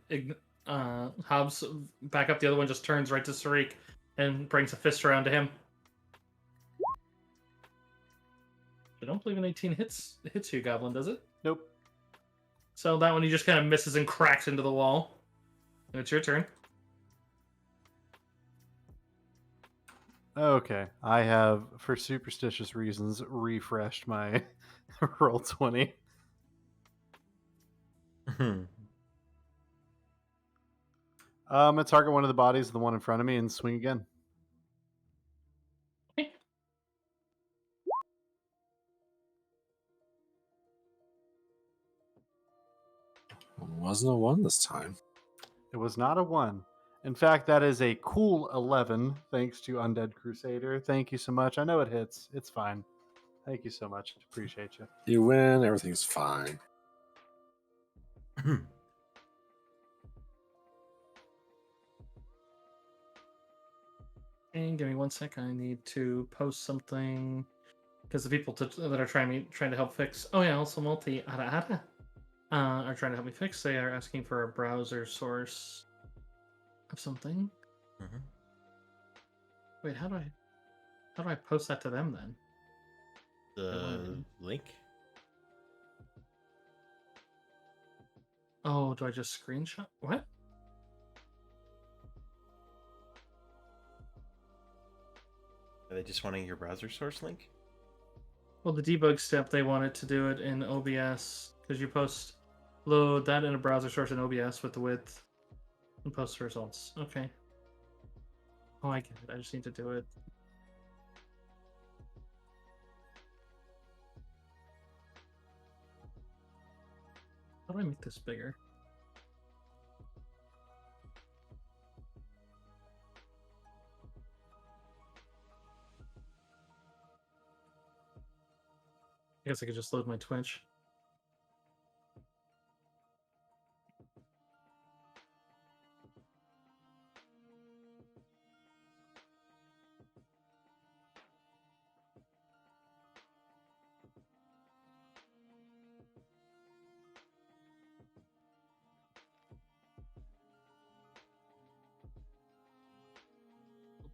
back up, the other one just turns right to Sarik and brings a fist around to him. I don't believe an 18 hits you, Goblin, does it?
Nope.
So that one he just kind of misses and cracks into the wall. And it's your turn.
Okay. I have, for superstitious reasons, refreshed my roll 20. I'm gonna target one of the bodies of the one in front of me and swing again.
Okay.
Wasn't a 1 this time.
It was not a 1. In fact, that is a cool 11, thanks to Undead Crusader. Thank you so much. I know it hits. It's fine. Thank you so much. Appreciate you.
You win, everything's fine.
And give me 1 sec. I need to post something because the people that are trying to help fix. Oh yeah, also multi are trying to help me fix. They are asking for a browser source of something.
Mhm.
Wait, how do I post that to them then?
The link?
Oh, do I just screenshot? What?
Are they just wanting your browser source link?
Well, the debug step, they wanted to do it in OBS because you load that in a browser source in OBS with the width and post the results. Okay. Oh, I get it. I just need to do it. How do I make this bigger? I guess I could just load my Twitch.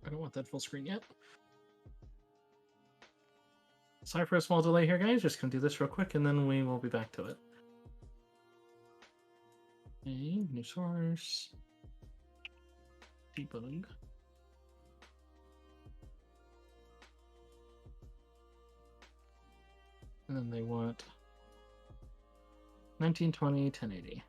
I don't want that full screen yet. Sorry for a small delay here, guys. Just gonna do this real quick, and then we will be back to it. Okay, new source. Debug. And then they want 1920, 1080.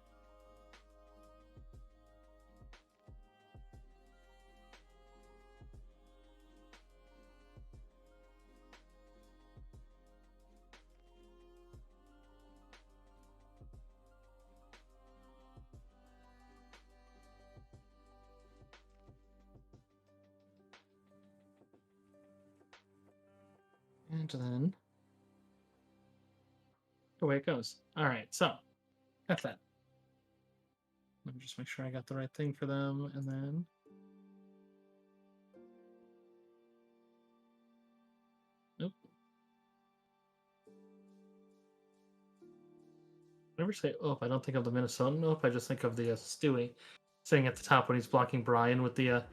And then away it goes. All right, so that's that. Let me just make sure I got the right thing for them, and then nope. Whenever I say oop, I don't think of the Minnesotan oop. I just think of the Stewie sitting at the top when he's blocking Brian with the.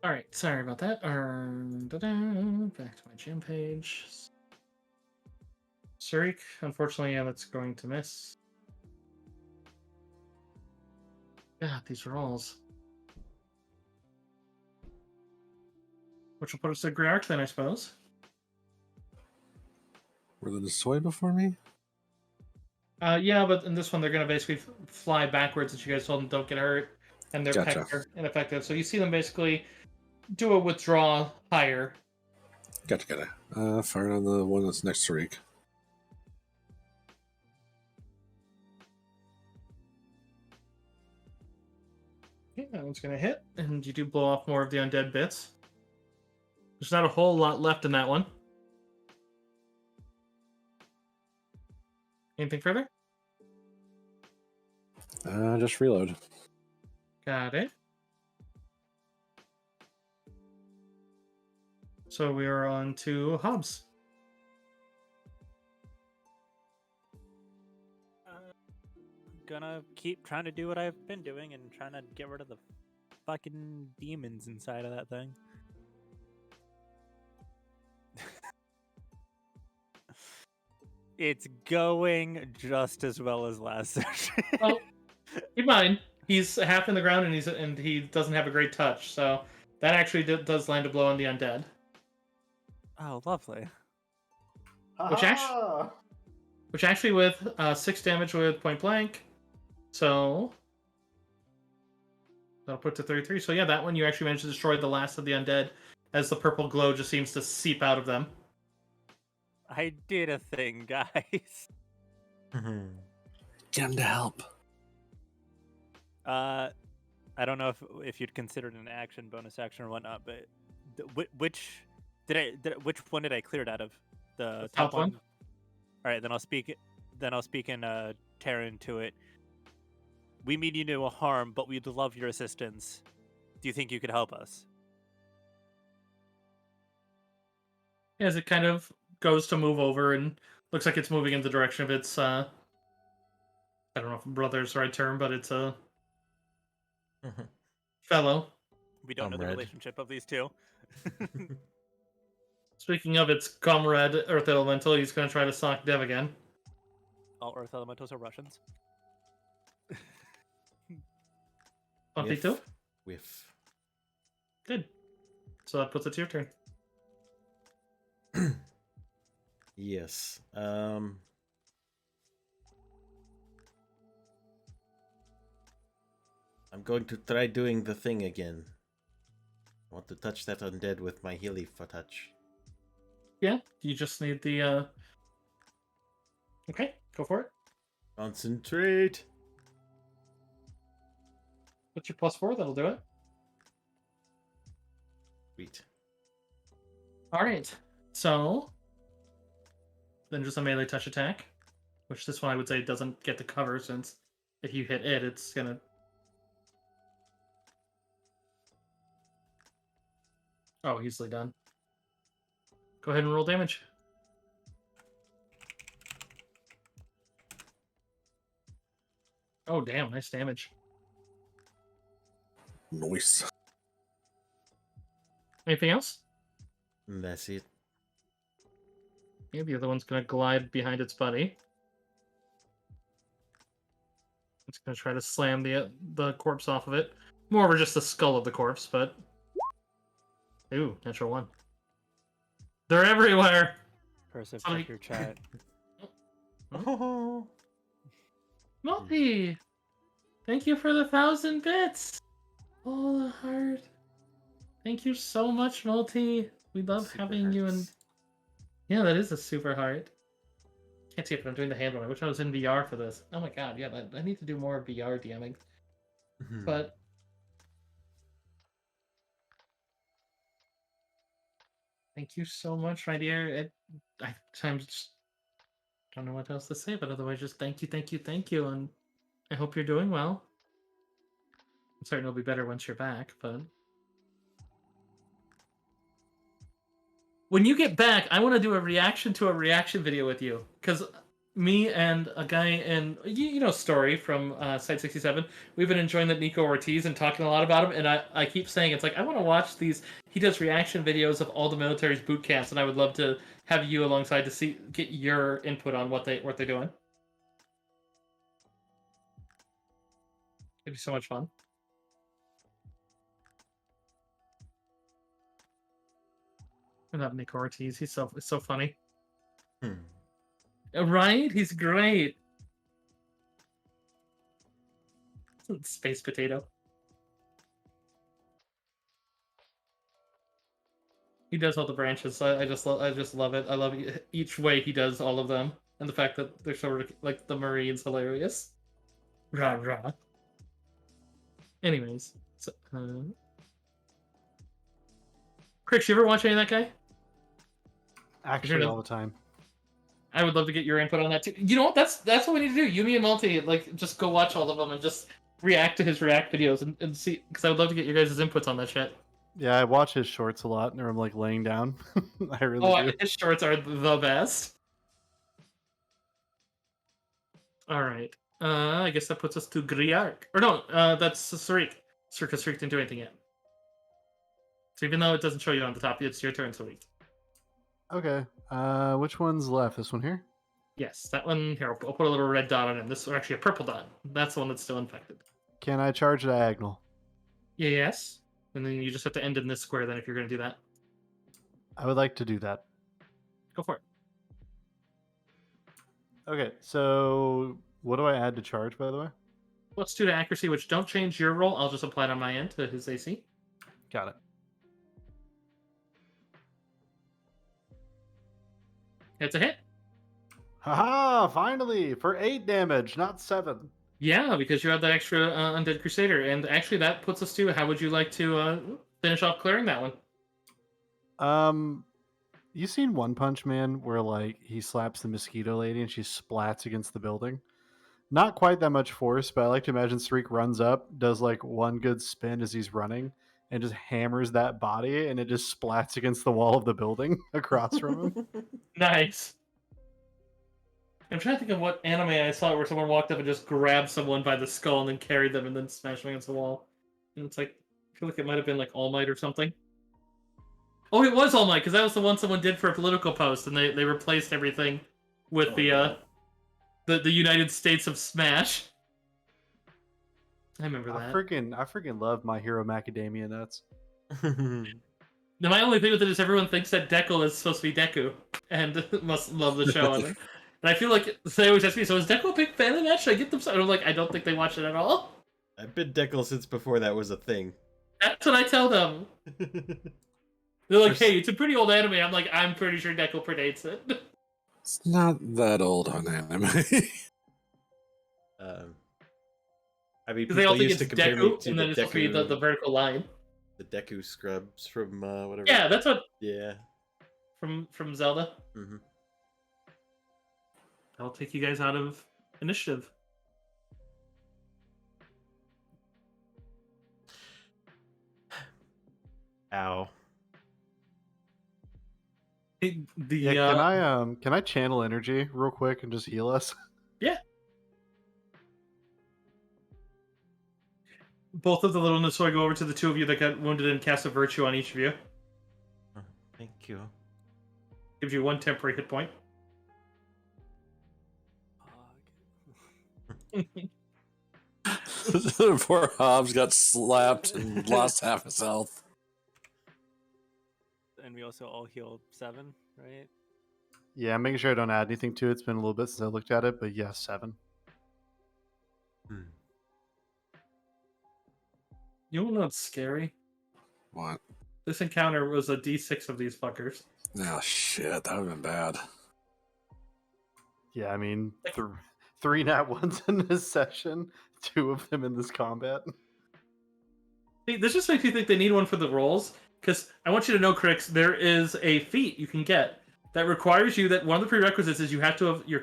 All right, sorry about that. Back to my gym page. Surik, unfortunately, yeah, that's going to miss. God, these rolls. Which will put us at Griarch then, I suppose.
Were they destroyed before me?
Yeah, but in this one, they're going to basically fly backwards, as you guys told them don't get hurt, and their
Gotcha.
pecks are ineffective. So you see them basically do a withdraw higher.
Gotcha. Fire on the one that's next to Reek.
Okay, that one's going to hit, and you do blow off more of the undead bits. There's not a whole lot left in that one. Anything further?
Just reload.
Got it. So we are on to Hobbs.
Gonna keep trying to do what I've been doing and trying to get rid of the fucking demons inside of that thing. It's going just as well as last session.
Well, keep in mind, he's half in the ground and he doesn't have a great touch, so that actually does land a blow on the undead.
Oh, lovely.
Which actually with 6 damage with point blank, so that'll put it to 33. So yeah, that one you actually managed to destroy the last of the undead, as the purple glow just seems to seep out of them.
I did a thing, guys.
Get him to help.
I don't know if you'd consider it an action, bonus action, or whatnot, but which one did I clear it out of? The top one. All right, then I'll speak in Terran to it. We mean you no harm, but we'd love your assistance. Do you think you could help us?
As it kind of goes to move over and looks like it's moving in the direction of its I don't know if brother's the right term, but it's a fellow.
We don't know the
Comrade.
relationship of these two.
Speaking of its comrade, Earth Elemental, he's going to try to sock Dev again.
All Earth Elementals are Russians.
22?
Whiff.
Good. So that puts it to your turn.
Yes. I'm going to try doing the thing again. I want to touch that undead with my Healy for touch.
Yeah, you just need the. Okay, go for it.
Concentrate.
What's your +4? That'll do it.
Sweet.
All right. So then just a melee touch attack, which this one I would say doesn't get to cover since if you hit it, it's gonna. Oh, easily done. Go ahead and roll damage. Oh, damn, nice damage.
Noise.
Anything else?
And that's it.
Yeah, the other one's gonna glide behind its buddy. It's gonna try to slam the corpse off of it. More over just the skull of the corpse, but. Ooh, natural 1. They're everywhere!
Cursive,
Somebody-
check your chat.
Oh.
Multi! Thank you for the 1,000 bits! Oh, the heart. Thank you so much, Multi. We love
Super
having you in.
hearts.
Yeah, that is a super heart. Can't see it, but I'm doing the hand one. I wish I was in VR for this. Oh my god, yeah, I need to do more VR DMing. But. Thank you so much, my dear. I just don't know what else to say, but otherwise, just thank you, and I hope you're doing well. I'm certain it'll be better once you're back, but when you get back, I want to do a reaction to a reaction video with you, because me and a guy in you know Story from Site 67, we've been enjoying that Nico Ortiz and talking a lot about him, and I keep saying it's like I want to watch these. He does reaction videos of all the military's boot camps, and I would love to have you alongside to get your input on what they're doing. It'd be so much fun. I love Nick Ortiz. He's so funny. Right? He's great. Space potato. He does all the branches. I just love it. I love each way he does all of them, and the fact that they're sort of like the Marines hilarious. Rah rah. Anyways, so, Chris, you ever watch any of that guy?
Actually, all the time.
I would love to get your input on that too. You know what? That's what we need to do. You, me, and Multi, like, just go watch all of them and just react to his react videos and see, because I would love to get your guys' inputs on that shit.
Yeah, I watch his shorts a lot, or I'm like laying down. I really do.
His shorts are the best. All right. I guess that puts us to Griark. Or no, that's Sarik. Sarik didn't do anything yet. So even though it doesn't show you on the top, it's your turn, Sarik.
Okay. Which one's left? This one here?
Yes, that one. Here, I'll put a little red dot on it. This is actually a purple dot. That's the one that's still infected.
Can I charge diagonal?
Yeah, yes. And then you just have to end in this square then if you're going to do that.
I would like to do that.
Go for it.
Okay, so what do I add to charge, by the way?
+2 to accuracy, which don't change your roll. I'll just apply it on my end to his AC.
Got it.
It's a hit.
Haha! Finally! For 8 damage, not 7.
Yeah, because you have that extra Undead Crusader. And actually, that puts us to how would you like to finish off clearing that one?
You seen One Punch Man where like he slaps the mosquito lady and she splats against the building? Not quite that much force, but I like to imagine Sreek runs up, does like one good spin as he's running, and just hammers that body, and it just splats against the wall of the building across from him.
Nice. I'm trying to think of what anime I saw where someone walked up and just grabbed someone by the skull and then carried them and then smashed them against the wall. And it's like, I feel like it might have been like All Might or something. Oh, it was All Might, because that was the one someone did for a political post, and they replaced everything with the United States of Smash. I remember that.
I freaking love My Hero Macadamia Nuts.
Now, my only thing with it is everyone thinks that Deku is supposed to be Deku, and must love the show. And I feel like they always ask me, so is Deku a big fan of that? Should I get them? And I'm like, I don't think they watch it at all.
I've been Deckle since before that was a thing.
That's what I tell them. They're like, hey, it's a pretty old anime. I'm like, I'm pretty sure Deco predates it.
It's not that old on anime.
I mean,
Because they all
people
think
used
it's
to compare me
Deku,
to
and
the
then it's supposed to be the
Deku,
vertical line.
the Deku scrubs from whatever.
Yeah, that's what
Yeah.
from Zelda.
Mm-hmm.
I'll take you guys out of initiative.
Ow.
Can I channel energy real quick and just heal us?
Yeah. Both of the little Nisoi go over to the two of you that got wounded and cast a virtue on each of you.
Thank you.
Gives you 1 temporary hit point.
Poor Hobbs got slapped and lost half his health.
And we also all healed 7, right?
Yeah, I'm making sure I don't add anything to it. It's been a little bit since I looked at it, but yeah, 7.
You know what's scary?
What?
This encounter was a D6 of these fuckers.
Oh shit, that would have been bad.
Yeah, I mean, 3 nat ones in this session, 2 of them in this combat.
See, this just makes me think they need one for the rolls. Because I want you to know, Crix, there is a feat you can get that requires you that one of the prerequisites is you have to have the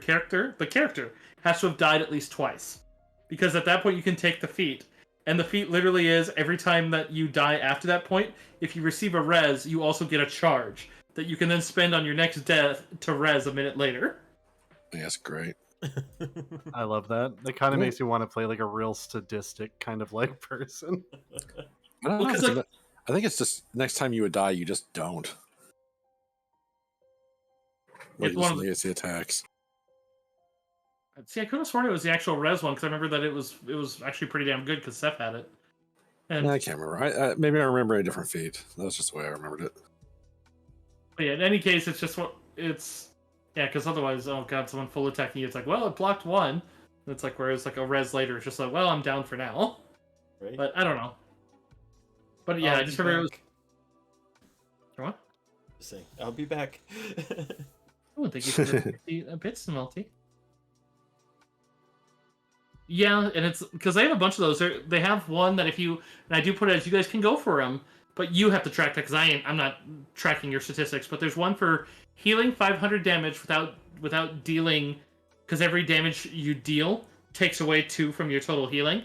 character has to have died at least twice. Because at that point you can take the feat. And the feat literally is every time that you die after that point, if you receive a res, you also get a charge that you can then spend on your next death to res a minute later.
Yeah, that's great.
I love that. It kind of
Yeah.
makes me want to play like a real sadistic kind of like person.
I don't
Well,
know.
'cause, like-
I think it's just next time you would die, you just don't. Like,
It's
you
one
just
of the-
legacy attacks.
See, I could have sworn it was the actual res one because I remember that it was actually pretty damn good because Seth had it. And
I can't remember. Maybe I remember a different feat. That's just the way I remembered it.
but yeah, in any case, it's just what it's. Yeah, because otherwise, oh god, someone full attacking you. It's like, well, it blocked 1. And it's like, whereas like a res later, it's just like, well, I'm down for now.
Right?
But I don't know. But yeah,
I'll
I just
be
remember it was.
back.
What?
Just saying, I'll be back.
Oh, thank you for the bits, Melty. Yeah, and it's because they have a bunch of those. They have one that if you and I do put it as you guys can go for them, but you have to track that because I'm not tracking your statistics. But there's one for healing 500 damage without dealing, because every damage you deal takes away 2 from your total healing,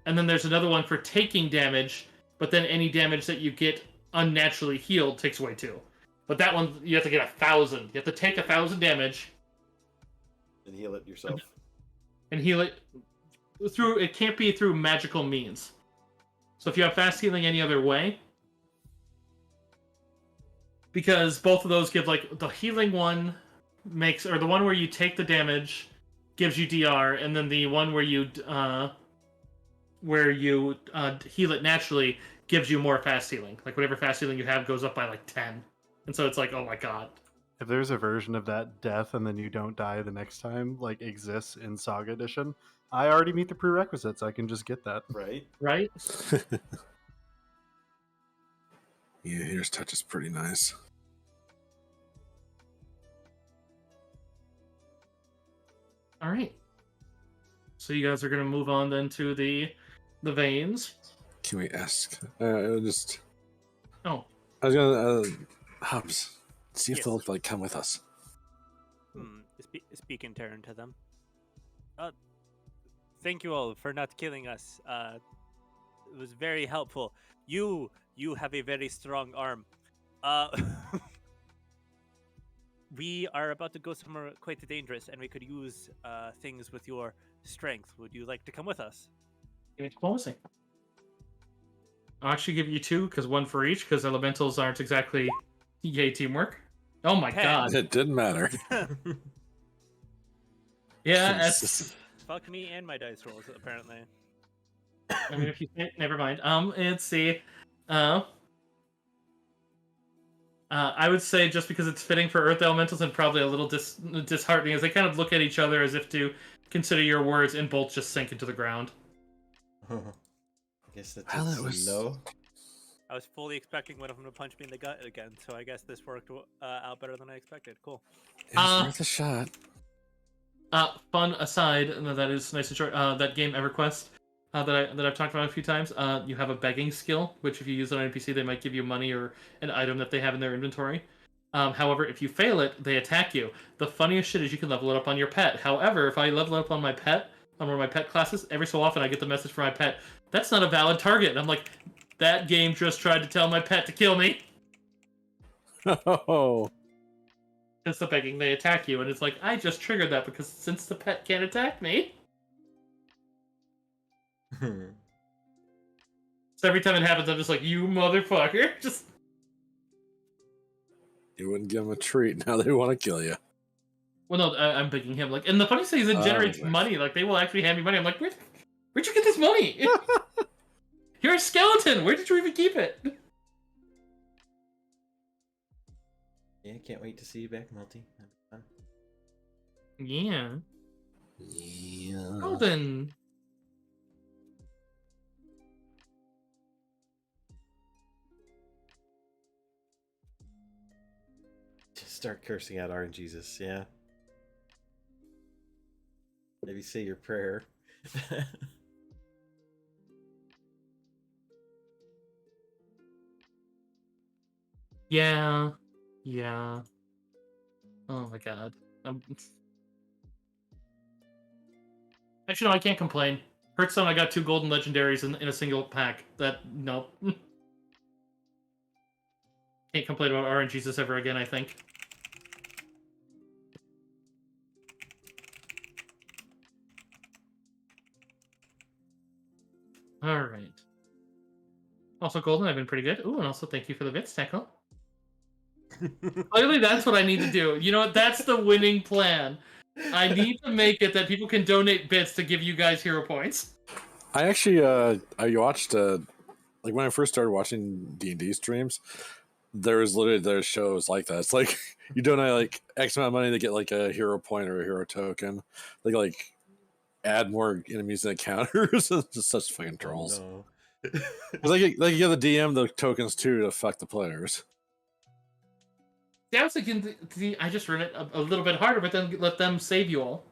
and then there's another one for taking damage, but then any damage that you get unnaturally healed takes away 2. But that one you have to get 1,000. You have to take 1,000 damage
And heal it yourself.
and heal it through. It can't be through magical means. So if you have fast healing any other way, because both of those give like the healing one makes, or the one where you take the damage gives you DR, and then the one where you heal it naturally gives you more fast healing. Like whatever fast healing you have goes up by like 10, and so it's like, oh my god.
If there's a version of that death and then you don't die the next time, like exists in Saga Edition, I already meet the prerequisites. I can just get that.
Right?
Right?
Yeah, here's touch is pretty nice.
All right. So you guys are gonna move on then to the veins.
Can we ask? Just.
Oh,
I was gonna Hobbs, see if
Yes.
they'll like come with us.
Speak in turn to them. Thank you all for not killing us. It was very helpful. You have a very strong arm. We are about to go somewhere quite dangerous, and we could use things with your strength. Would you like to come with us?
give me diplomacy. I'll actually give you 2 because 1 for each because elementals aren't exactly yay teamwork. Oh my
10.
god.
It didn't matter.
Yeah,
Jesus.
Fuck me and my dice rolls, apparently.
I mean, if you never mind. Let's see. I would say just because it's fitting for Earth Elementals and probably a little disheartening, as they kind of look at each other as if to consider your words and both just sink into the ground.
I guess that's
Well,
just
it was-
no.
I was fully expecting one of them to punch me in the gut again, so I guess this worked out better than I expected. Cool.
It was
Uh,
worth a shot.
Fun aside, that is nice and short. That game EverQuest that I've talked about a few times. You have a begging skill, which if you use it on NPC, they might give you money or an item that they have in their inventory. However, if you fail it, they attack you. The funniest shit is you can level it up on your pet. However, if I level it up on my pet, on one of my pet classes, every so often I get the message from my pet, "That's not a valid target." And I'm like, that game just tried to tell my pet to kill me.
Oh,
It's the begging, they attack you, and it's like, I just triggered that because since the pet can't attack me. So every time it happens, I'm just like, you motherfucker. Just
you wouldn't give them a treat. Now they want to kill you.
well, no, I'm begging him. Like, and the funny thing is, it generates
okay.
money. Like, they will actually hand me money. I'm like, where'd you get this money? You're a skeleton. Where did you even keep it?
Yeah, can't wait to see you back, Multi. That'd be fun.
Yeah.
Yeah.
Well then.
Just start cursing out RNGesus, yeah. Maybe say your prayer.
Yeah. Yeah. Oh my god. Actually, no, I can't complain. Hearthstone, I got 2 golden legendaries in a single pack. That, no. Can't complain about RNGesus ever again, I think. Alright. Also, Golden, I've been pretty good. Ooh, and also thank you for the bits, Techo. Clearly, that's what I need to do. You know what? That's the winning plan. I need to make it that people can donate bits to give you guys hero points.
I actually, I watched, like when I first started watching D&D streams, there was literally there's shows like that. It's like you donate like X amount of money to get like a hero point or a hero token. They like add more enemies and encounters. It's just such fucking trolls.
Oh, no.
'Cause, like you give the DM the tokens too to fuck the players.
See, I was thinking, I just run it a little bit harder, but then let them save you all.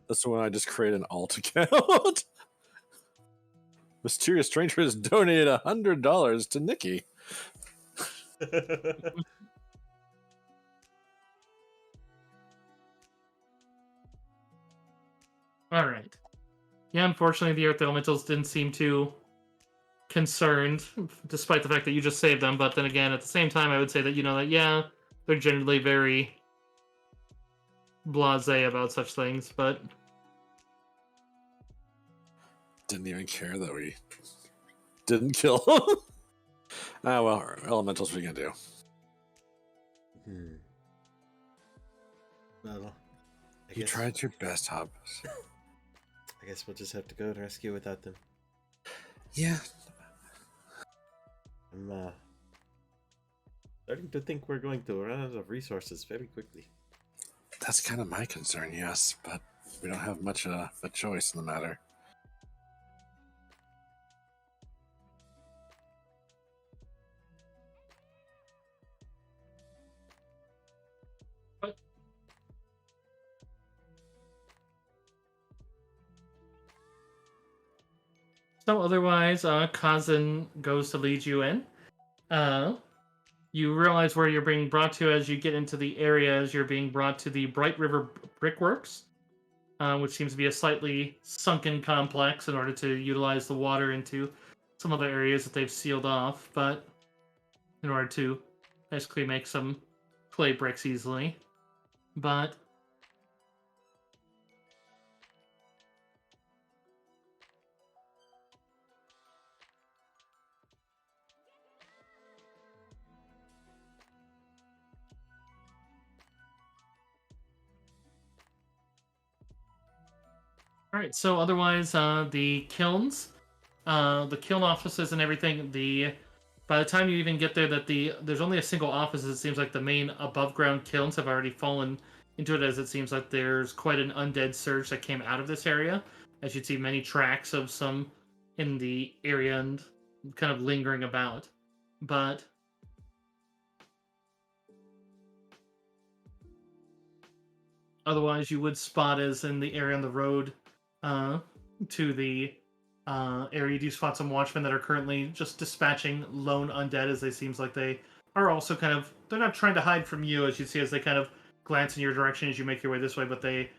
That's when I just create an alt account. Mysterious stranger has donated $100 to Nikki.
Alright. Yeah, unfortunately, the Earth Elementals didn't seem too concerned, despite the fact that you just saved them. But then again, at the same time, I would say that, that, yeah, they're generally very blasé about such things, but
Didn't even care that we didn't kill him. Ah, well, elementals, what are you gonna do?
Well,
You tried your best, Hobbs.
I guess we'll just have to go and rescue without them.
Yeah.
I'm starting to think we're going to run out of resources very quickly.
That's kind of my concern, yes, but we don't have much of a choice in the matter.
so otherwise, Kazan goes to lead you in. You realize where you're being brought to as you get into the areas. You're being brought to the Bright River Brickworks, which seems to be a slightly sunken complex in order to utilize the water into some other areas that they've sealed off, but in order to basically make some clay bricks easily. But all right, so otherwise, the kilns, the kiln offices and everything, by the time you even get there, there's only a single office. It seems like the main above ground kilns have already fallen into it, as it seems like there's quite an undead surge that came out of this area. as you'd see many tracks of some in the area and kind of lingering about. But otherwise, you would spot as in the area on the road to the area, you do spot some watchmen that are currently just dispatching lone undead, as they seems like they are also kind of, they're not trying to hide from you, as you see as they kind of glance in your direction as you make your way this way, but they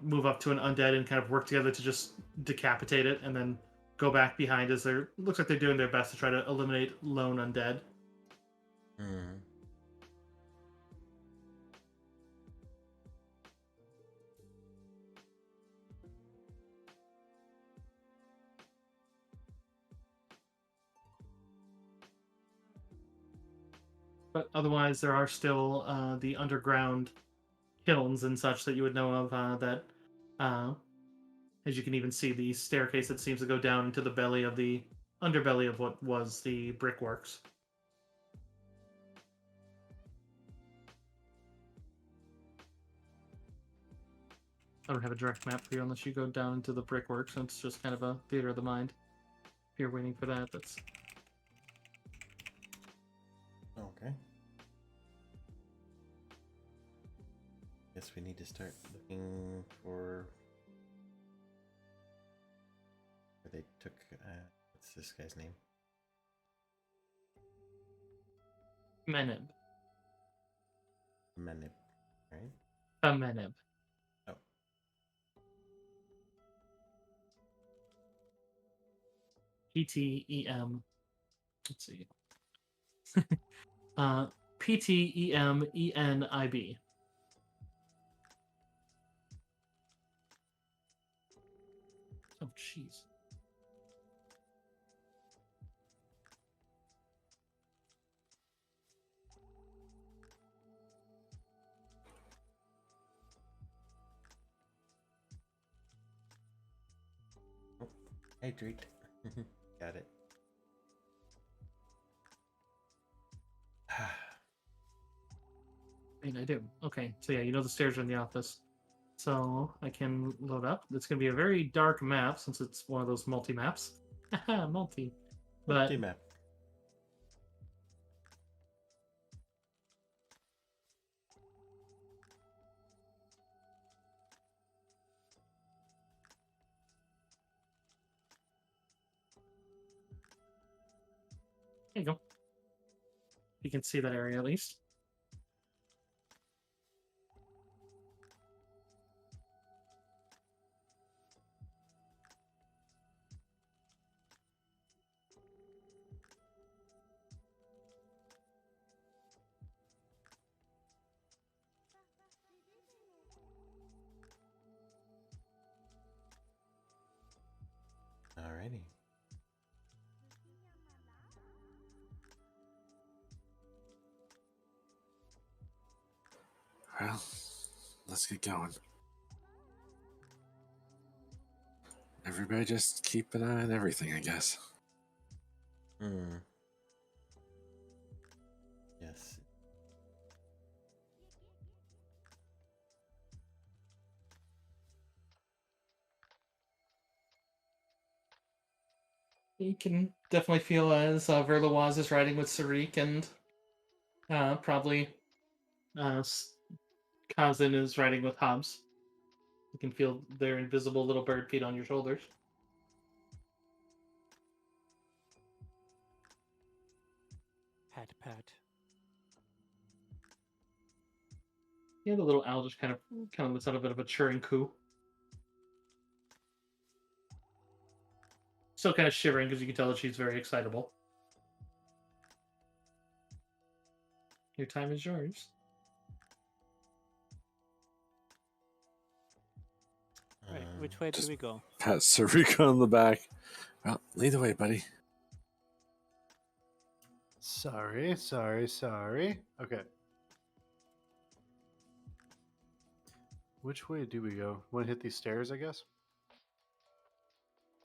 move up to an undead and kind of work together to just decapitate it, and then go back behind as they're, looks like they're doing their best to try to eliminate lone undead.
Hmm.
But otherwise, there are still the underground kilns and such that you would know of that, uh, as you can even see the staircase that seems to go down into the belly of the underbelly of what was the brickworks. I don't have a direct map for you unless you go down into the brickworks, and it's just kind of a theater of the mind. If you're waiting for that, that's...
Okay. Guess we need to start looking for where they took. What's this guy's name?
Menib.
Menib, right?
Menib.
Oh.
PTEM. Let's see. PTEMENIB. Oh, jeez.
Hey, treat. Got it.
I mean, I do. Okay, so yeah, you know the stairs are in the office. So I can load up. It's going to be a very dark map since it's one of those multi-maps. Multi. But
Multi-map.
there you go. You can see that area at least.
Alrighty.
Well, let's get going. Everybody just keep an eye on everything, I guess.
Hmm. Yes.
You can definitely feel as Verloise is riding with Sarik, and probably Kazan is riding with Hobbs. You can feel their invisible little bird feet on your shoulders.
Pat, pat.
Yeah, the little owl just kind of lets out a bit of a churring coo. Still kind of shivering because you can tell that she's very excitable. Your time is yours.
Right, which way do
just-
we go?
Pat Sarika on the back. Well, lead the way, buddy.
Sorry. Okay. Which way do we go? Want to hit these stairs, I guess?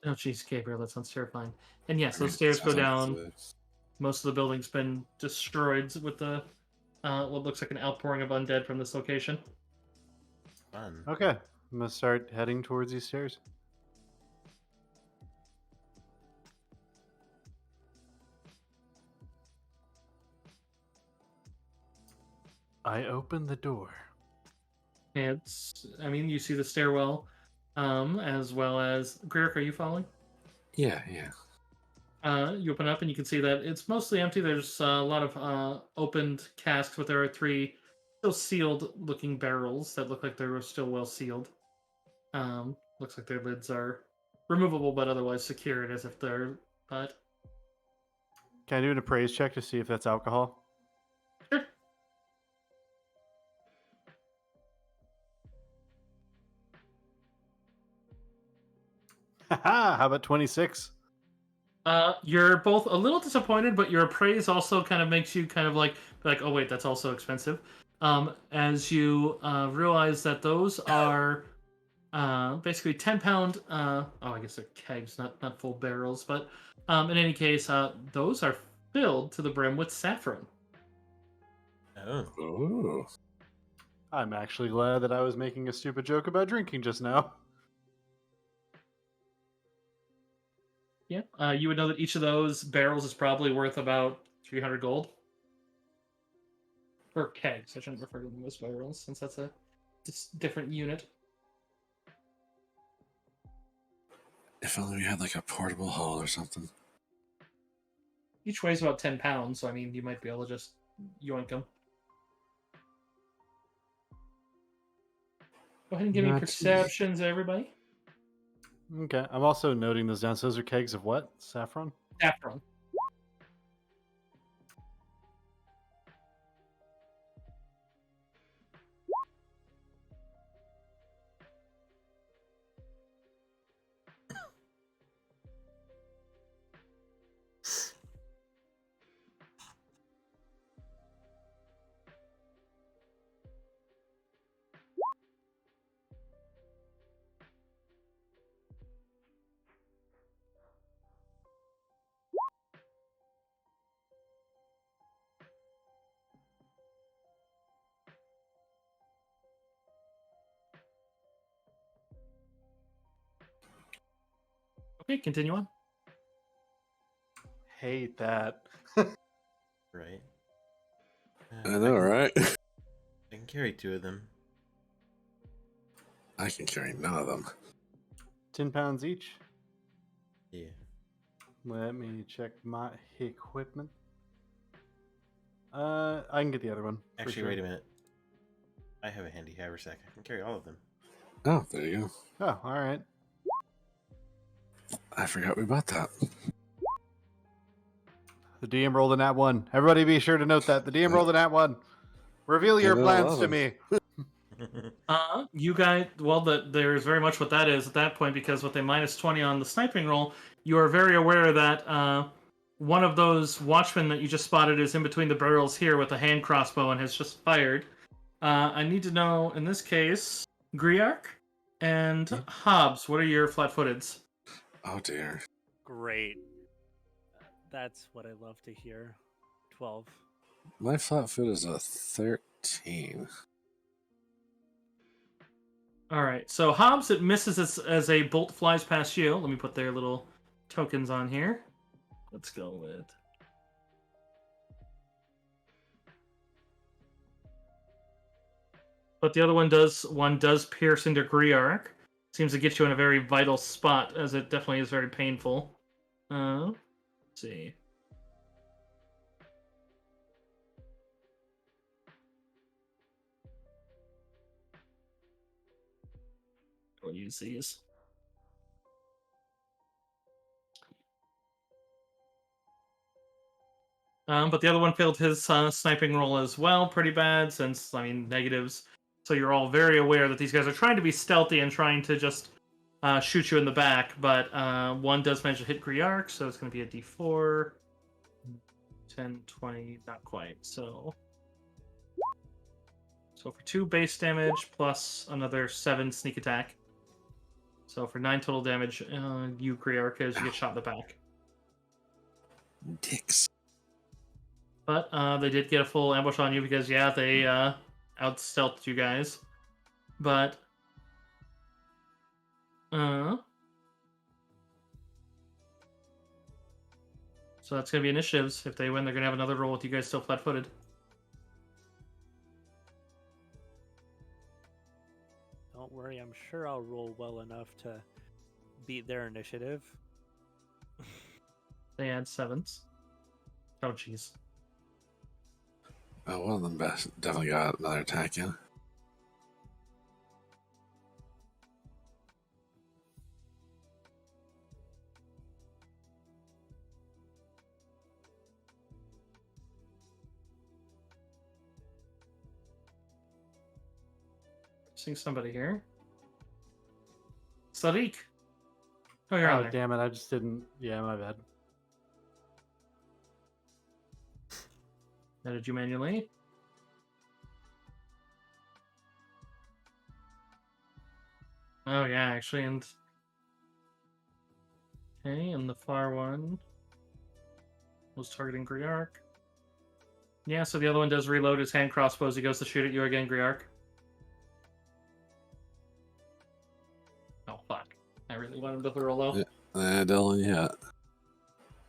Oh, jeez, Gabriel, that sounds terrifying. And yes,
I mean,
those stairs go
sounds like
down.
the-
Most of the building's been destroyed with the what looks like an outpouring of undead from this location.
Fun.
Okay. I'm going to start heading towards these stairs. I open the door.
I mean, you see the stairwell, as well as Gririk. Are you following?
Yeah.
You open up and you can see that it's mostly empty. There's a lot of opened casks, but there are 3 still sealed-looking barrels that look like they were still well sealed. Looks like their lids are removable, but otherwise secured, as if they're. But
Can I do an appraise check to see if that's alcohol?
sure.
Haha, how about 26?
You're both a little disappointed, but your appraise also kind of makes you kind of like, oh wait, that's also expensive. As you realize that those are basically 10-pound. I guess they're kegs, not full barrels, but in any case, those are filled to the brim with saffron.
Oh.
Ooh.
I'm actually glad that I was making a stupid joke about drinking just now.
Yeah, you would know that each of those barrels is probably worth about 300 gold. Or kegs. I shouldn't refer to them as barrels, since that's a different unit.
If only we had like a portable haul or something.
Each weighs about 10 pounds, so I mean, you might be able to just yoink them. Go ahead and give me
Not-
perceptions, everybody.
Okay, I'm also noting those down. So those are kegs of what? Saffron?
Saffron. Okay, continue on.
Hate that.
Right.
I know, right?
I can carry 2 of them.
I can carry none of them.
10 pounds each.
Yeah.
Let me check my equipment. I can get the other one. for
Actually,
sure.
wait a minute. I have a handy haversack. I can carry all of them.
Oh, there you go.
Oh, all right.
I forgot we bought that.
The DM rolled a nat 1. Everybody be sure to note that. The DM rolled a nat 1. Reveal your
I know,
plans
love
to
it.
me.
You guys, well, there's very much what that is at that point, because with a minus 20 on the sniping roll, you are very aware that one of those watchmen that you just spotted is in between the barrels here with a hand crossbow and has just fired. I need to know, in this case, Griark and
Yeah.
Hobbs, what are your flat-footeds?
Oh dear.
Great. That's what I love to hear. 12.
My flat foot is a 13.
All right, so Hobbs, it misses as a bolt flies past you. Let me put their little tokens on here. Let's go with... But the other one does pierce into Griark. Seems to get you in a very vital spot, as it definitely is very painful. Let's see. We'll use these. But the other one failed his sniping roll as well, pretty bad, since, I mean, negatives. So you're all very aware that these guys are trying to be stealthy and trying to just shoot you in the back, but one does manage to hit Griark, so it's going to be a d4. 10, 20, not quite. So for 2 base damage plus another 7 sneak attack. So for 9 total damage, you, Griark, as you get shot in the back.
Dicks.
But they did get a full ambush on you because, yeah, they out-stealthed you guys. But, so that's going to be initiatives. If they win, they're going to have another roll with you guys still flat-footed.
don't worry, I'm sure I'll roll well enough to beat their initiative.
They add 7s. Oh, jeez.
Oh, one of them definitely got another attack, yeah.
Seeing somebody here. Sadiq. Oh, you're on
Oh,
there.
damn it. I just didn't. Yeah, my bad.
Added you manually. Oh, yeah, actually, and... Okay, and the far one was targeting Griark. Yeah, so the other one does reload his hand crossbows. He goes to shoot at you again, Griark. Oh, fuck. I really wanted to throw low.
Yeah. Dylan, yeah.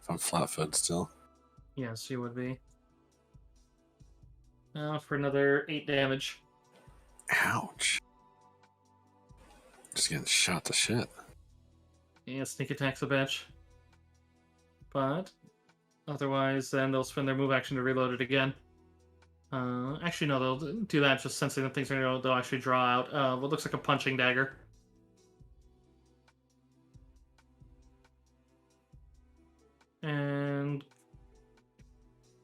If I'm flat-footed still.
Yes, you would be. For another 8 damage.
Ouch. Just getting shot to shit.
Yeah, sneak attack's a bitch. But otherwise, then they'll spend their move action to reload it again. Actually, no, they'll do that just sensing that things are going to they'll actually draw out what looks like a punching dagger. And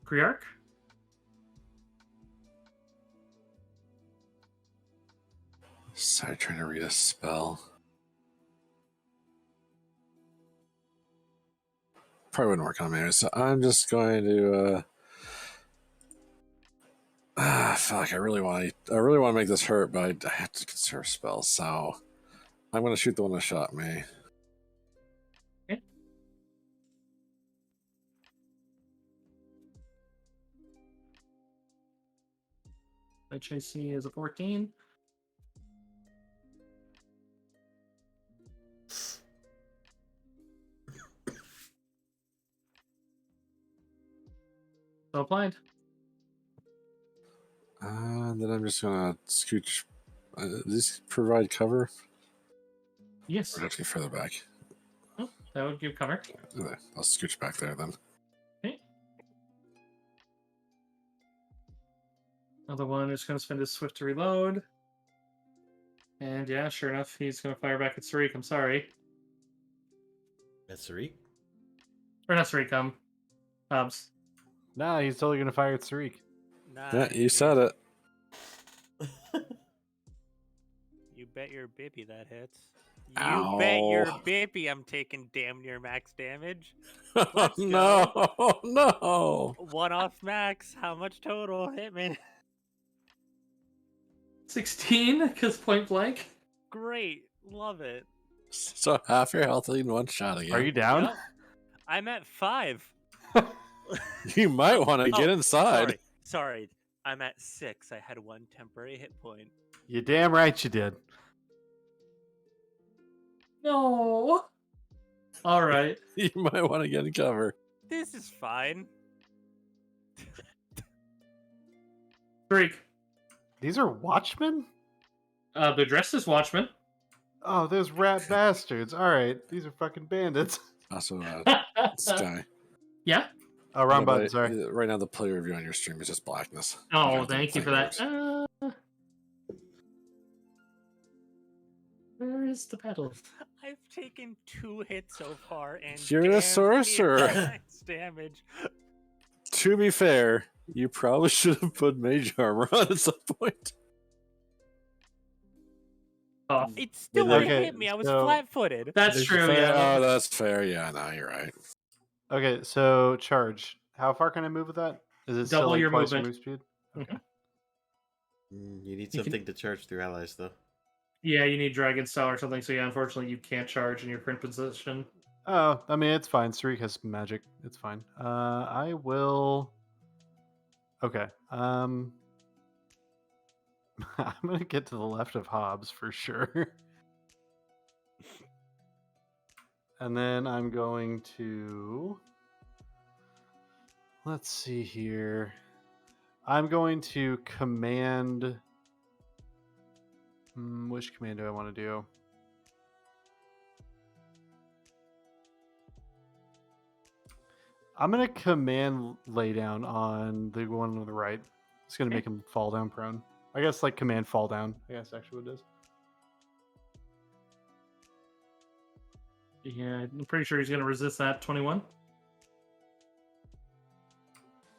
Griark?
Sorry, trying to read a spell. Probably wouldn't work on me, so I'm just going to. Fuck! I really want to make this hurt, but I have to conserve spells, so I'm going to shoot the one that shot me.
Okay. HAC is a 14. So applied.
Then I'm just going to scooch. Does this provide cover?
Yes.
Or do I have to get further back?
Oh, that would give cover.
Okay, I'll scooch back there then.
Okay. Another one is going to spend his swift to reload. And yeah, sure enough, he's going to fire back at Sarik. I'm sorry.
That's Sarik?
Or not Sarik, Hobbs.
Nah, he's totally going to fire at Sarik.
Yeah, you said it.
You bet your bippy that hits. You bet your bippy I'm taking damn near max damage. Let's
No.
One off max. How much total? Hit me.
16, because point blank.
Great. Love it.
So half your health in one shot again.
Are you down?
Yep. I'm at 5.
You might want to get inside.
Sorry. I'm at 6. I had 1 temporary hit point.
You damn right you did.
No. All right.
You might want to get in cover.
This is fine.
Sarik.
These are watchmen?
They're dressed as watchmen.
Oh, those rat bastards. All right, these are fucking bandits.
Also, this guy.
Yeah.
Oh, wrong
Yeah,
button,
but
sorry.
Right now, the player review on your stream is just blackness.
Oh,
I don't
thank you
think
for
it
that.
works.
Where is the battle?
I've taken 2 hits so far, and
You're a
damn
sorcerer.
near max damage.
To be fair, you probably should have put mage armor on at some point.
Off.
It still
Okay,
would have hit me. I was
so-
flat-footed.
That's
There's
true.
the
Yeah.
Oh, that's fair. Yeah, no, you're right.
Okay, so charge. How far can I move with that? Is it still
Double
like
your
twice
movement.
your move speed? Okay.
You need
You can-
something to charge through allies, though.
Yeah, you need Dragon Style or something. So yeah, unfortunately, you can't charge in your print position.
Oh, I mean, it's fine. Sarik has magic. It's fine. I will. Okay. I'm gonna get to the left of Hobbs for sure. And then I'm going to. Let's see here. I'm going to command Which command do I want to do? I'm gonna command lay down on the one on the right. It's gonna make him fall down prone. I guess like command fall down. I guess actually what it is.
Yeah, I'm pretty sure he's going to resist that 21.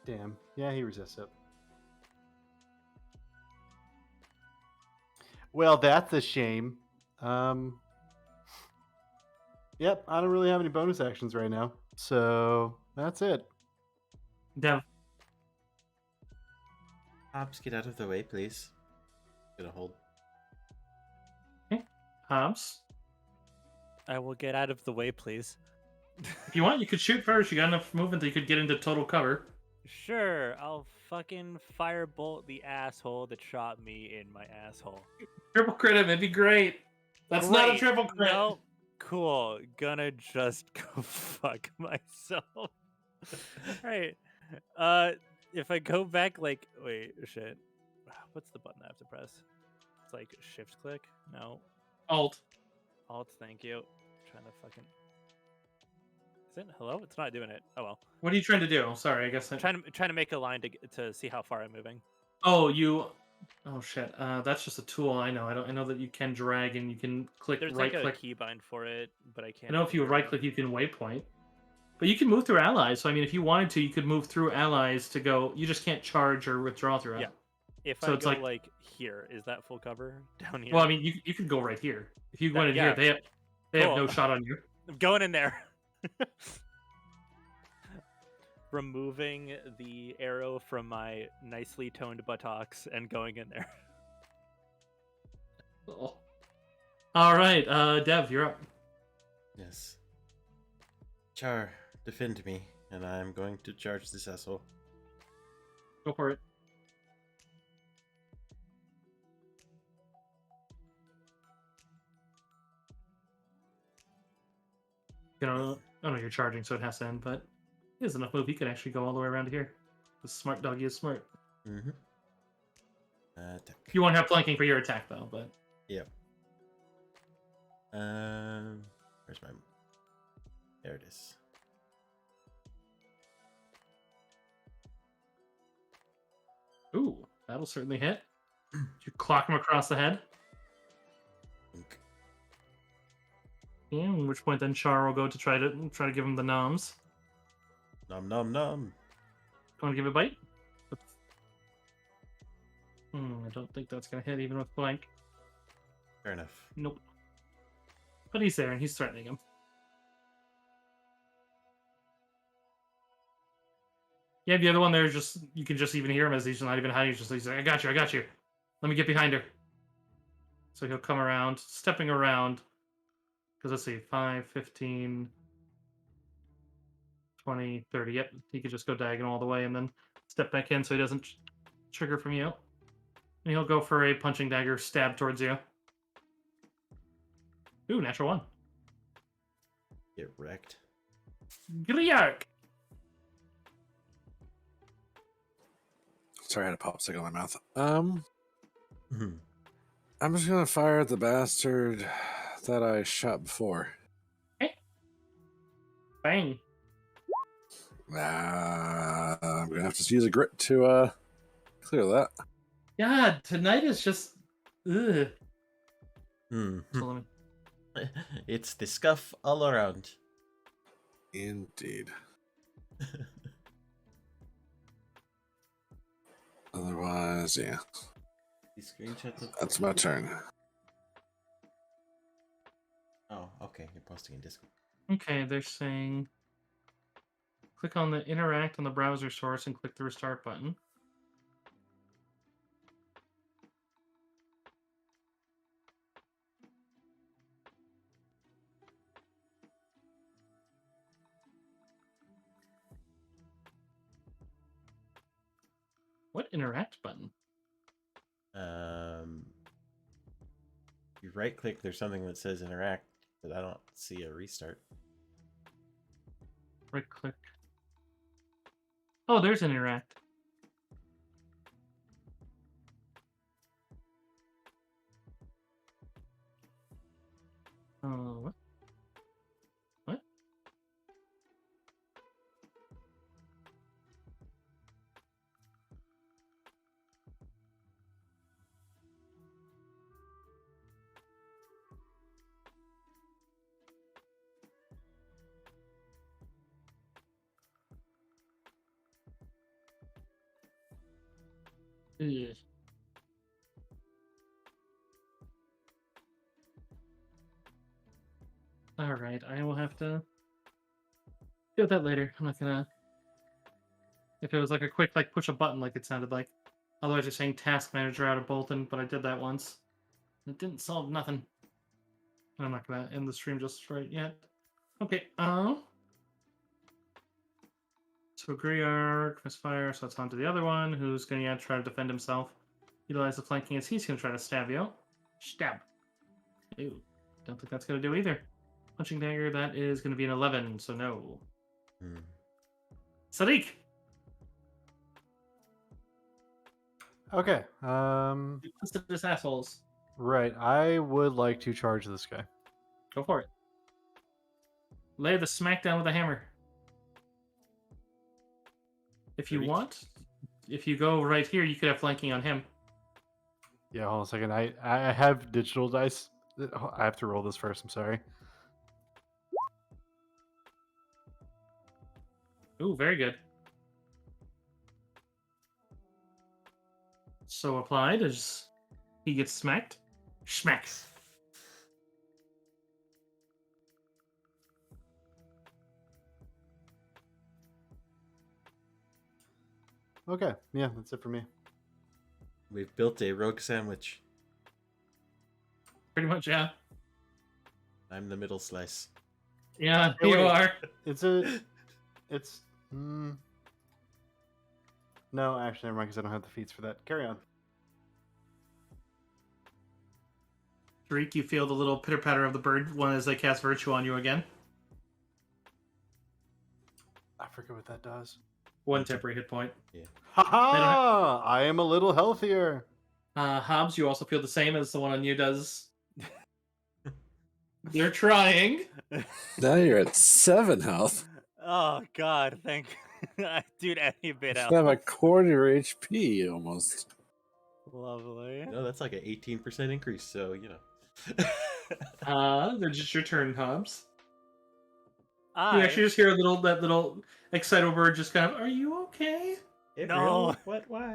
Damn. Yeah, he resists it. Well, that's a shame. Yep, I don't really have any bonus actions right now. So that's it.
Dev,
Hobbs, get out of the way, please. Gonna hold.
Hobbs.
I will get out of the way, please.
If you want, you could shoot first. You got enough movement that you could get into total cover.
Sure, I'll fucking firebolt the asshole that shot me in my asshole.
Triple crit him, it'd be great. That's not a
Great.
triple crit.
No, cool. Gonna just go fuck myself. Right. If I go back, like, wait, shit. What's the button I have to press? It's like shift click. No,
Alt.
alt. Thank you. Trying to fucking. Is it hello? It's not doing it. Oh well.
What are you trying to do? Sorry, I guess.
Trying to make a line to see how far I'm moving.
Oh, you. Oh shit. That's just a tool. I know. I know that you can drag and you can click
There's
right
like a
click.
keybind for it, but I
I
can't.
know if you
figure it
right
out.
click, you can waypoint. But you can move through allies. So I mean, if you wanted to, you could move through allies to go. You just can't charge or withdraw through.
Yeah. If
So
I
it's
go
like-
like here, is that full cover down here?
Well, I mean, you can go right here. If you went in
yeah.
here, they have
Cool.
no shot on you.
I'm going in there. Removing the arrow from my nicely toned buttocks and going in there.
Oh. All right, Dev, you're up.
Yes. Char, defend me, and I'm going to charge this asshole.
Go for it. You know, oh no, you're charging, so it has to end. But he has enough move. He could actually go all the way around here. The smart doggy is smart.
Mm-hmm. Attack.
You won't have flanking for your attack though. But
Yep. Where's my... There it is.
ooh, that'll certainly hit. You clock him across the head.
Ink.
Yeah, at which point then Char will go to try to give him the noms.
Nom nom nom.
Want to give it a bite? I don't think that's gonna hit even with blank.
Fair enough.
Nope. But he's there and he's threatening him. Yeah, the other one there is just you can just even hear him as he's not even hiding. He's like, I got you. Let me get behind her. So he'll come around, stepping around. Because let's see, 5, 15, 20, 30. Yep, he could just go diagonal all the way and then step back in so he doesn't trigger from you. And he'll go for a punching dagger stab towards you. Ooh, natural 1.
Get wrecked.
Giliark!
Sorry, I had a popsicle in my mouth.
Mhm.
I'm just gonna fire at the bastard that I shot before.
Bang.
I'm gonna have to use a grit to clear that.
God, tonight is just. Ugh.
Hmm.
So let me-
It's the scuff all around.
Indeed. Otherwise, yeah,
The screenshots of...
that's my turn.
Oh, okay. You're posting in Discord.
Okay, they're saying. Click on the interact on the browser source and click the restart button. What interact button?
You right click, there's something that says interact, but I don't see a restart.
Right click. Oh, there's an interact. Ugh. All right, I will have to deal with that later. I'm not gonna. If it was like a quick, like push a button, like it sounded like. Otherwise, you're saying task manager out of Bolton, but I did that once. It didn't solve nothing. I'm not gonna end the stream just right yet. Okay. So Griark, misfire. So it's on to the other one, who's gonna try to defend himself. Utilize the flanking as he's gonna try to stab you. Stab. Ew. Don't think that's gonna do either. Punching dagger. That is gonna be an 11. So no.
Hmm.
Sadiq.
Okay.
You this assholes.
Right. I would like to charge this guy.
Go for it. Lay the smack down with a hammer. If you
Sadiq.
want, if you go right here, you could have flanking on him.
Yeah, hold on a second. I have digital dice. I have to roll this first. I'm sorry.
Ooh, very good. So applied as he gets smacked. Schmack.
Okay. Yeah, that's it for me.
We've built a rogue sandwich.
Pretty much, yeah.
I'm the middle slice.
Yeah,
Hey,
you
wait.
are.
It's a. It's. No, actually, never mind, because I don't have the feats for that. Carry on.
Tariq, you feel the little pitter patter of the bird one as they cast Virtue on you again.
I forget what that does.
One temporary hit point.
Ha ha! I am a little healthier.
Hobbs, you also feel the same as the one on you does. They're trying.
Now you're at 7 health.
Oh God, thank dude, any bit
You
else.
should have a quarter HP almost.
Lovely.
No, that's like an 18% increase, so, you know.
They're just your turn, Hobbs. You
I
actually just hear that little excitable bird just kind of, "Are you okay?"
April?
No.
What? Why?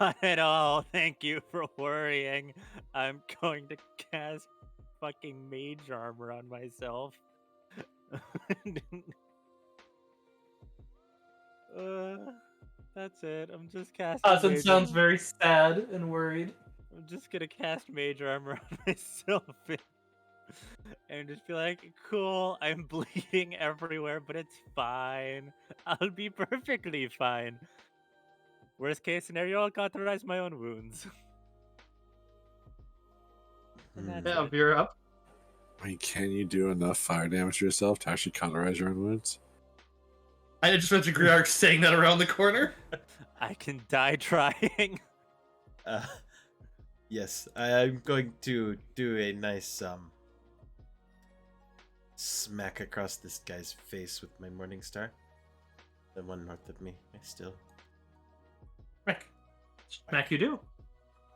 not at all. Thank you for worrying. I'm going to cast fucking mage armor on myself. That's it. I'm just casting.
Hassan
mage
sounds
armor.
very sad and worried.
I'm just gonna cast mage armor on myself and just be like, cool, I'm bleeding everywhere, but it's fine. I'll be perfectly fine. Worst case scenario, I'll cauterize my own wounds. And that's
Yeah,
it.
you're up.
I mean, can you do enough fire damage to yourself to actually cauterize your own wounds?
I just read Griark saying that around the corner.
I can die trying.
Yes, I'm going to do a nice smack across this guy's face with my Morning Star. The one north of me. I still.
Smack you do.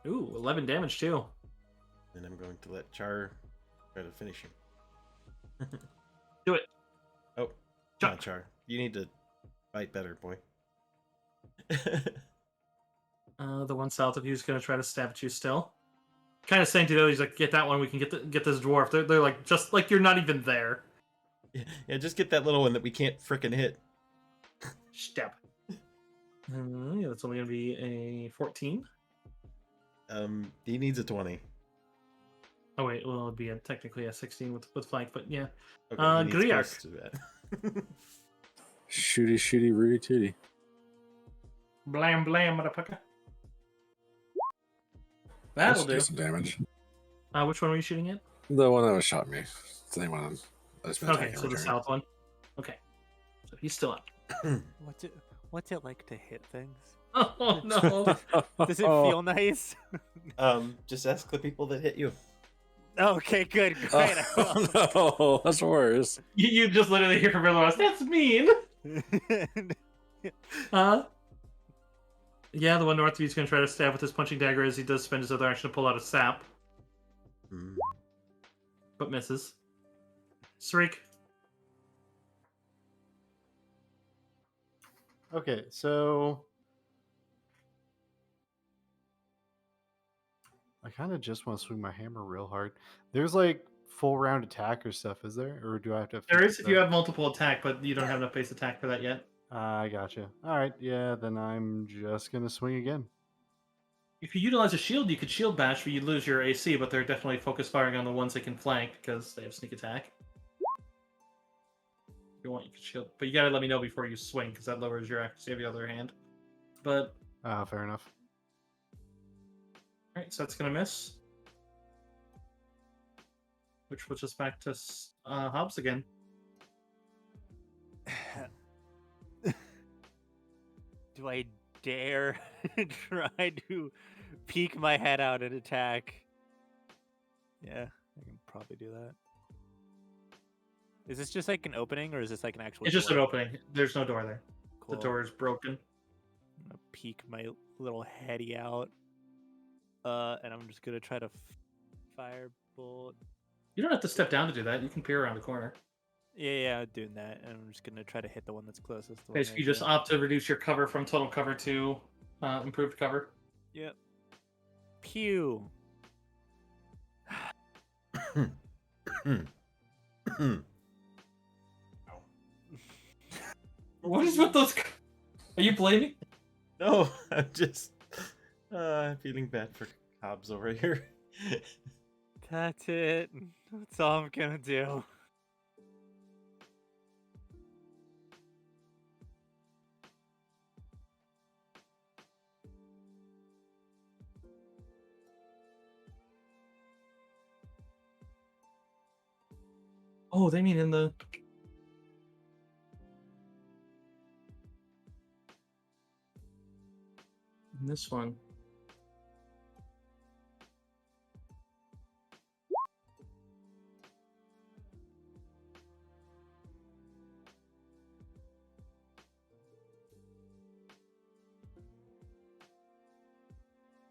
Ooh, 11 damage too.
Then I'm going to let Char try to finish him.
Do it.
Oh, come on, Char. You need to fight better, boy.
The one south of you is going to try to stab at you still. Kind of saying to the others, like, get that one, we can get this dwarf. They're like, just like you're not even there.
Yeah, just get that little one that we can't frickin' hit.
Stab. Yeah, that's only going to be a 14.
He needs a 20.
Oh, wait, well, it would be technically a 16 with flank, but yeah.
Okay, he needs
Griark.
close to that.
Shooty, shooty, Rudy Tooty.
Blam, blam, motherfucker.
That
That'll do.
some damage.
Which one were you shooting at?
The one that was shot me. It's the one that's been
Okay,
attacking
so the
return.
south one. Okay. So he's still up.
What's it like to hit things?
Oh, no.
Does it feel nice?
Just ask the people that hit you.
Okay, good, great.
Oh, no, that's worse.
You just literally hear from everyone else, that's mean. Yeah, the one north of you is going to try to stab with his punching dagger as he does spend his other action to pull out a sap, but misses. Sreek.
Okay, so kind of just want to swing my hammer real hard. There's like full round attack or stuff, is there? Or do I have to?
There
fix
is if
that?
you have multiple attack, but you don't have enough base attack for that yet.
I gotcha. All right, yeah, then I'm just gonna swing again.
If you utilize a shield, you could shield bash, but you lose your AC. But they're definitely focus firing on the ones that can flank because they have sneak attack. If you want, you can shield, but you gotta let me know before you swing because that lowers your accuracy of the other hand. But
Fair enough.
all right, so that's gonna miss, which puts us back to Hobbs again.
Do I dare try to peek my head out and attack? Yeah, I can probably do that. Is this just like an opening, or is this like an actual?
It's just an
door?
opening. There's no door there.
Cool.
The door is broken.
I'm gonna peek my little heady out, and I'm just gonna try to firebolt.
You don't have to step down to do that. You can peer around the corner.
Yeah, doing that, and I'm just gonna try to hit the one that's closest. The one
Basically, you
right
just
there.
opt to reduce your cover from total cover to improved cover.
Yep. Pew.
What is with those? Are you blaming?
No, I'm just feeling bad for Hobbs over here.
That's it. That's all I'm gonna do.
Oh, they mean in the. In this one.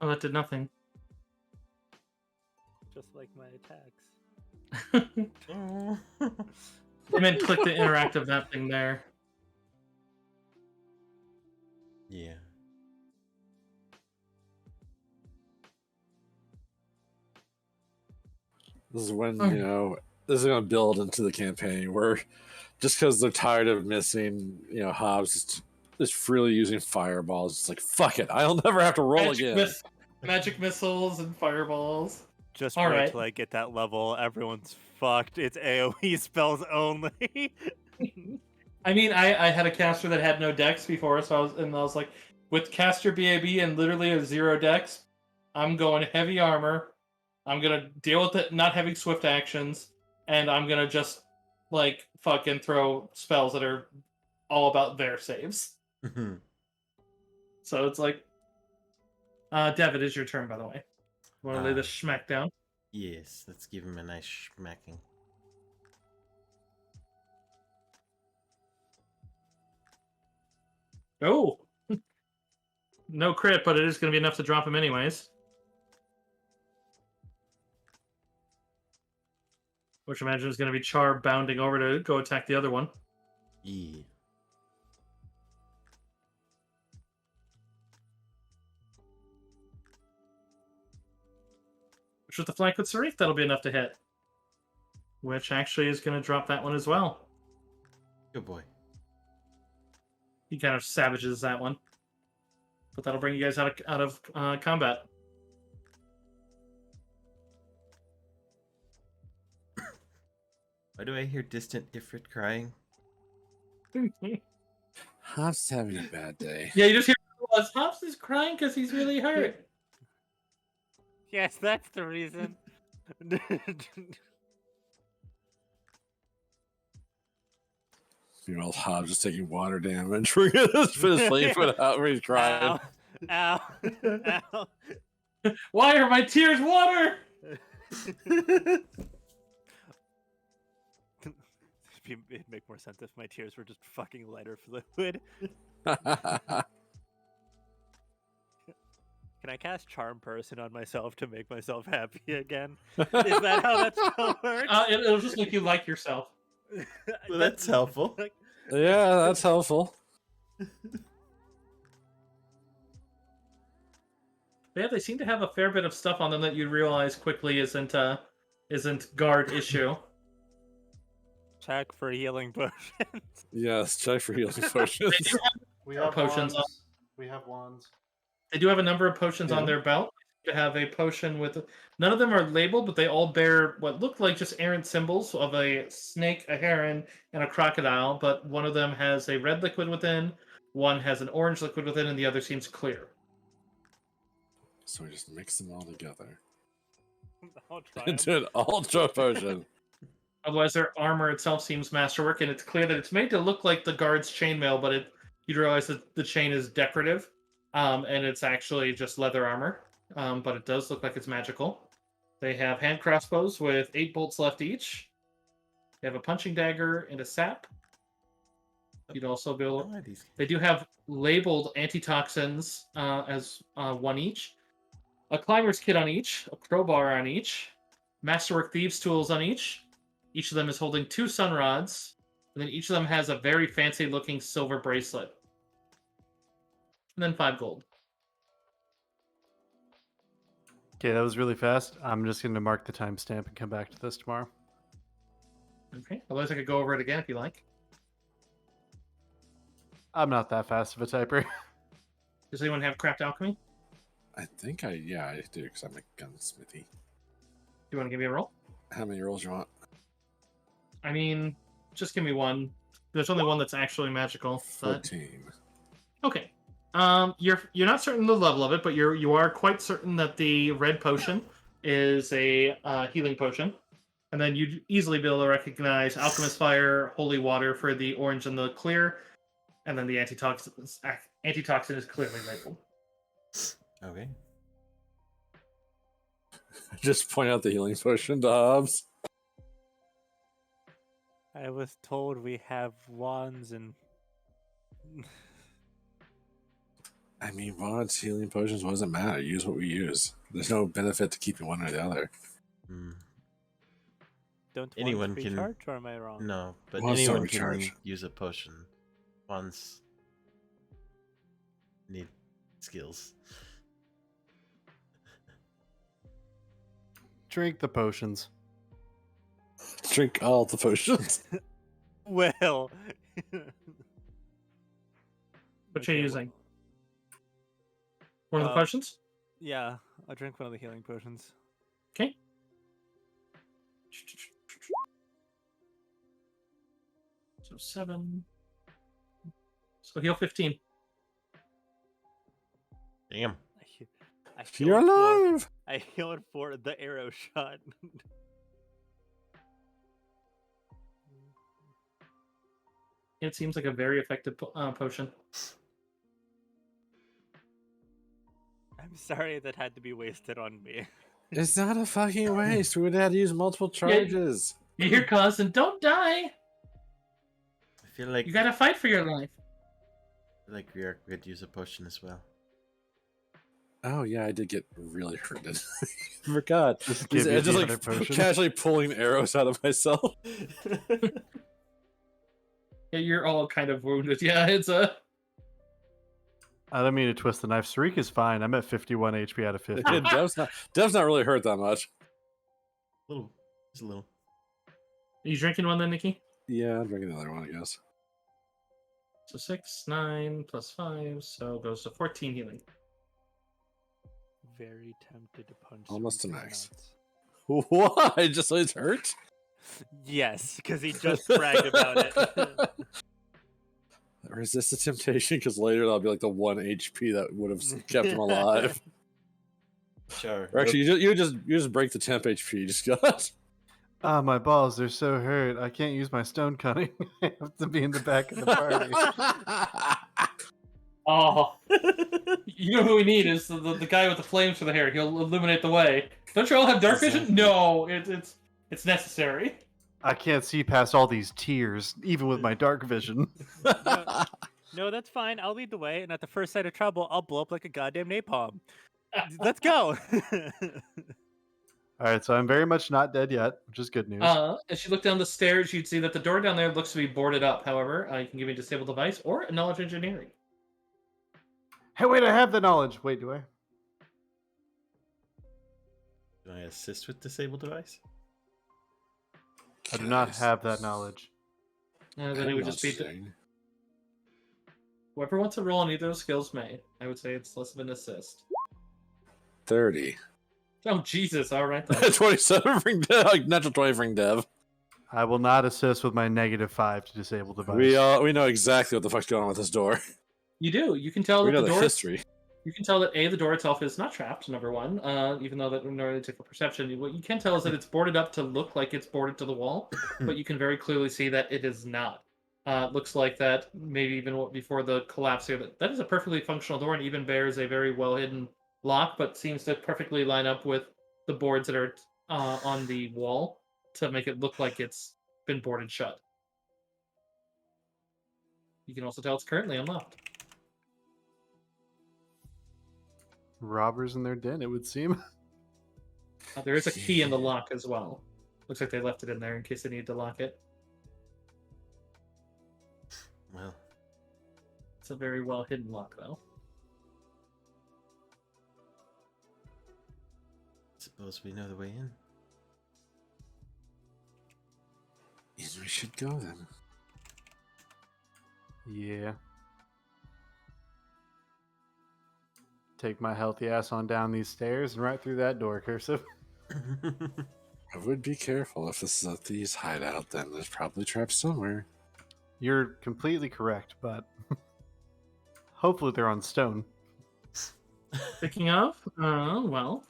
Oh, that did nothing.
Just like my attacks.
Oh.
I meant click to interact of that thing there.
Yeah.
This is when,
Oh.
you know, this is going to build into the campaign where just because they're tired of missing, you know, Hobbs is freely using fireballs. It's like, fuck it. I'll never have to roll again.
Magic missiles and fireballs.
Just
All
wait
right.
till I get that level. Everyone's fucked. It's AoE spells only.
I mean, I had a caster that had no dex before, so I was like, with caster BAB and literally a 0 dex, I'm going heavy armor. I'm gonna deal with it not having swift actions, and I'm gonna just like fucking throw spells that are all about their saves. So it's like, Dev, it is your turn, by the way. Want to lay the schmack down?
Yes, let's give him a nice smacking.
Oh, no crit, but it is going to be enough to drop him anyways. Which I imagine is going to be Char bounding over to go attack the other one.
Yeah.
Which with the flank with Sarif, that'll be enough to hit. Which actually is going to drop that one as well.
Good boy.
He kind of savages that one. But that'll bring you guys out of combat.
Why do I hear distant Ifrit crying?
Hobbs is having a bad day.
Yeah, you just hear Hobbs is crying because he's really hurt.
Yes, that's the reason.
Meanwhile, Hobbs is taking water damage. We're going to spin his flame foot out where he's crying.
Ow. Ow.
Why are my tears water?
It'd make more sense if my tears were just fucking lighter fluid. Can I cast Charm Person on myself to make myself happy again? Is that how that spell works?
It'll just make you like yourself.
Well, that's helpful.
Like,
Yeah, that's helpful.
They seem to have a fair bit of stuff on them that you realize quickly isn't guard issue.
Check for healing potions.
Yes, check for healing potions.
They do
We
have potions.
We have wands.
They do have a number of potions on
Yeah.
their belt. They have a potion with none of them are labeled, but they all bear what look like just errant symbols of a snake, a heron, and a crocodile. But one of them has a red liquid within, one has an orange liquid within, and the other seems clear.
So we just mix them all together
I'll try 'em.
into an ultra potion.
Otherwise, their armor itself seems masterwork, and it's clear that it's made to look like the guard's chainmail, but you'd realize that the chain is decorative, and it's actually just leather armor. But it does look like it's magical. They have hand crossbows with 8 bolts left each. They have a punching dagger and a sap. You'd also be able.
How are these?
They do have labeled antitoxins as 1 each. A climber's kit on each, a crowbar on each, masterwork thieves' tools on each. Each of them is holding 2 sun rods, and then each of them has a very fancy-looking silver bracelet. And then 5 gold.
Okay, that was really fast. I'm just going to mark the timestamp and come back to this tomorrow.
Okay. Otherwise, I could go over it again if you like.
I'm not that fast of a typer.
Does anyone have craft alchemy?
I think I do because I'm a gunsmithy.
Do you want to give me a roll?
How many rolls you want?
I mean, just give me one. There's only one that's actually magical. But...
14.
Okay. You're not certain the level of it, but you are quite certain that the red potion is a healing potion, and then you'd easily be able to recognize alchemist fire, holy water for the orange and the clear, and then the antitoxin is clearly labeled.
Okay.
Just point out the healing potion to Hobbs.
I was told we have wands and.
I mean, wands, healing potions, what does it matter? Use what we use. There's no benefit to keeping one or the other.
Hmm.
Don't
Anyone
wands
can-
recharge, or am I wrong?
No, but
Wands don't
anyone can
recharge.
use a potion. Once need skills.
Drink the potions.
Drink all the potions.
Well.
What you're
Okay,
using? One of the
Uh,
potions?
Yeah, I'll drink one of the healing potions.
Okay. So 7. So heal 15.
Damn.
I
You're
healed
alive!
I healed for the arrow shot.
It seems like a very effective potion.
I'm sorry that had to be wasted on me.
It's not a fucking waste. We would have to use multiple charges.
You hear cause and don't die.
I feel like
You gotta fight for your life.
we could use a potion as well.
Oh yeah, I did get really hurted. Forgot.
Just give you
I just
the
like
other potion.
casually pulling arrows out of myself.
Yeah, you're all kind of wounded. Yeah, it's a.
I don't mean to twist the knife. Sarik is fine. I'm at 51 HP out of 50.
Dev's not really hurt that much.
Little, just a little.
Are you drinking one then, Nikki?
Yeah, I'm drinking another one, I guess.
So 6, 9 plus 5, so it goes to 14 healing.
Very tempted to punch.
Almost
Sarik
to
in the
max.
nuts.
Why? Just so it's hurt?
Yes, because he just bragged about it.
Resist the temptation, because later that'll be like the 1 HP that would have kept him alive.
Sure.
Or actually, you just break the temp HP. You just got.
Ah, my balls, they're so hurt. I can't use my stone cutting. I have to be in the back of the party.
Oh, you know who we need is the guy with the flames for the hair. He'll illuminate the way. Don't you all have dark vision?
Exactly.
No, it's necessary.
I can't see past all these tears, even with my dark vision.
No, that's fine. I'll lead the way, and at the first sight of trouble, I'll blow up like a goddamn napalm. Let's go.
All right, so I'm very much not dead yet, which is good news.
As you look down the stairs, you'd see that the door down there looks to be boarded up. However, you can give me a disable device or a knowledge engineering.
Hey, wait, I have the knowledge. Wait, do I?
assist with disable device?
I do not
Guys,
have that knowledge.
Then it would just be whoever wants to roll on either of those skills may. I would say it's less of an assist.
30.
Oh Jesus! All right then.
27 for like natural 20 for Dev.
I will not assist with my -5 to disable device.
We know exactly what the fuck's going on with this door.
You do. You can tell
We
that
know
the
the
door.
history.
You can tell that the door itself is not trapped. Number one, even though that would normally take a perception. What you can tell is that it's boarded up to look like it's boarded to the wall, but you can very clearly see that it is not. It looks like that maybe even before the collapse here. That is a perfectly functional door and even bears a very well hidden lock, but seems to perfectly line up with the boards that are on the wall to make it look like it's been boarded shut. You can also tell it's currently unlocked.
Robbers in their den, it would seem.
There is a key in the lock as well. Looks like they left it in there in case they need to lock it.
Well,
It's a very well hidden lock, though.
suppose we know the way in.
Yes, we should go then.
Yeah. Take my healthy ass on down these stairs and right through that door, Cursive.
I would be careful. If this is a thieves' hideout, then there's probably traps somewhere.
You're completely correct, but hopefully they're on stone.
Speaking of, well,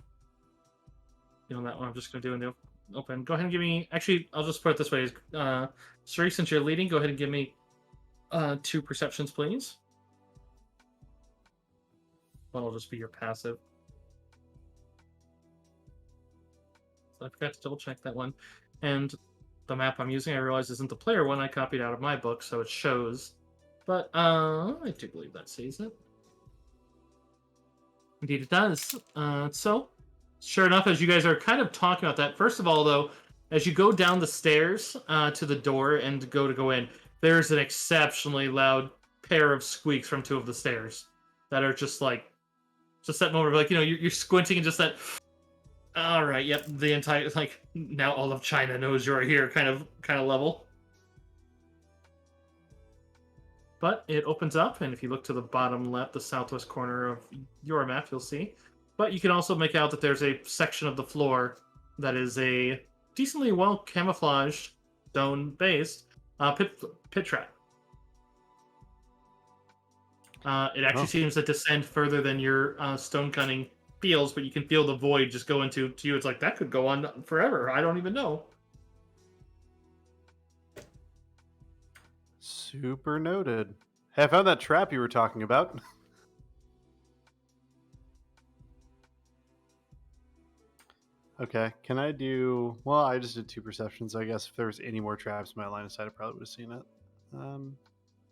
you know that one I'm just going to do in the open. Go ahead and give me. Actually, I'll just put it this way: Suri, since you're leading, go ahead and give me 2 perceptions, please. One will just be your passive. So I forgot to double check that one. And the map I'm using, I realize isn't the player one I copied out of my book, so it shows. But I do believe that saves it. Indeed, it does. So, sure enough, as you guys are kind of talking about that, first of all, though, as you go down the stairs to the door and go in, there's an exceptionally loud pair of squeaks from 2 of the stairs that are just like, just that moment of like, you're squinting and just that, all right, yep, the entire, like, now all of China knows you're here kind of level. But it opens up, and if you look to the bottom left, the southwest corner of your map, you'll see. But you can also make out that there's a section of the floor that is a decently well camouflaged, stone-based pit trap. It actually seems to descend further than your stone cunning feels, but you can feel the void just go into you. It's like that could go on forever. I don't even know.
Super noted. Hey, I found that trap you were talking about. Okay, can I do... Well, I just did 2 perceptions, so I guess if there was any more traps in my line of sight, I probably would have seen it.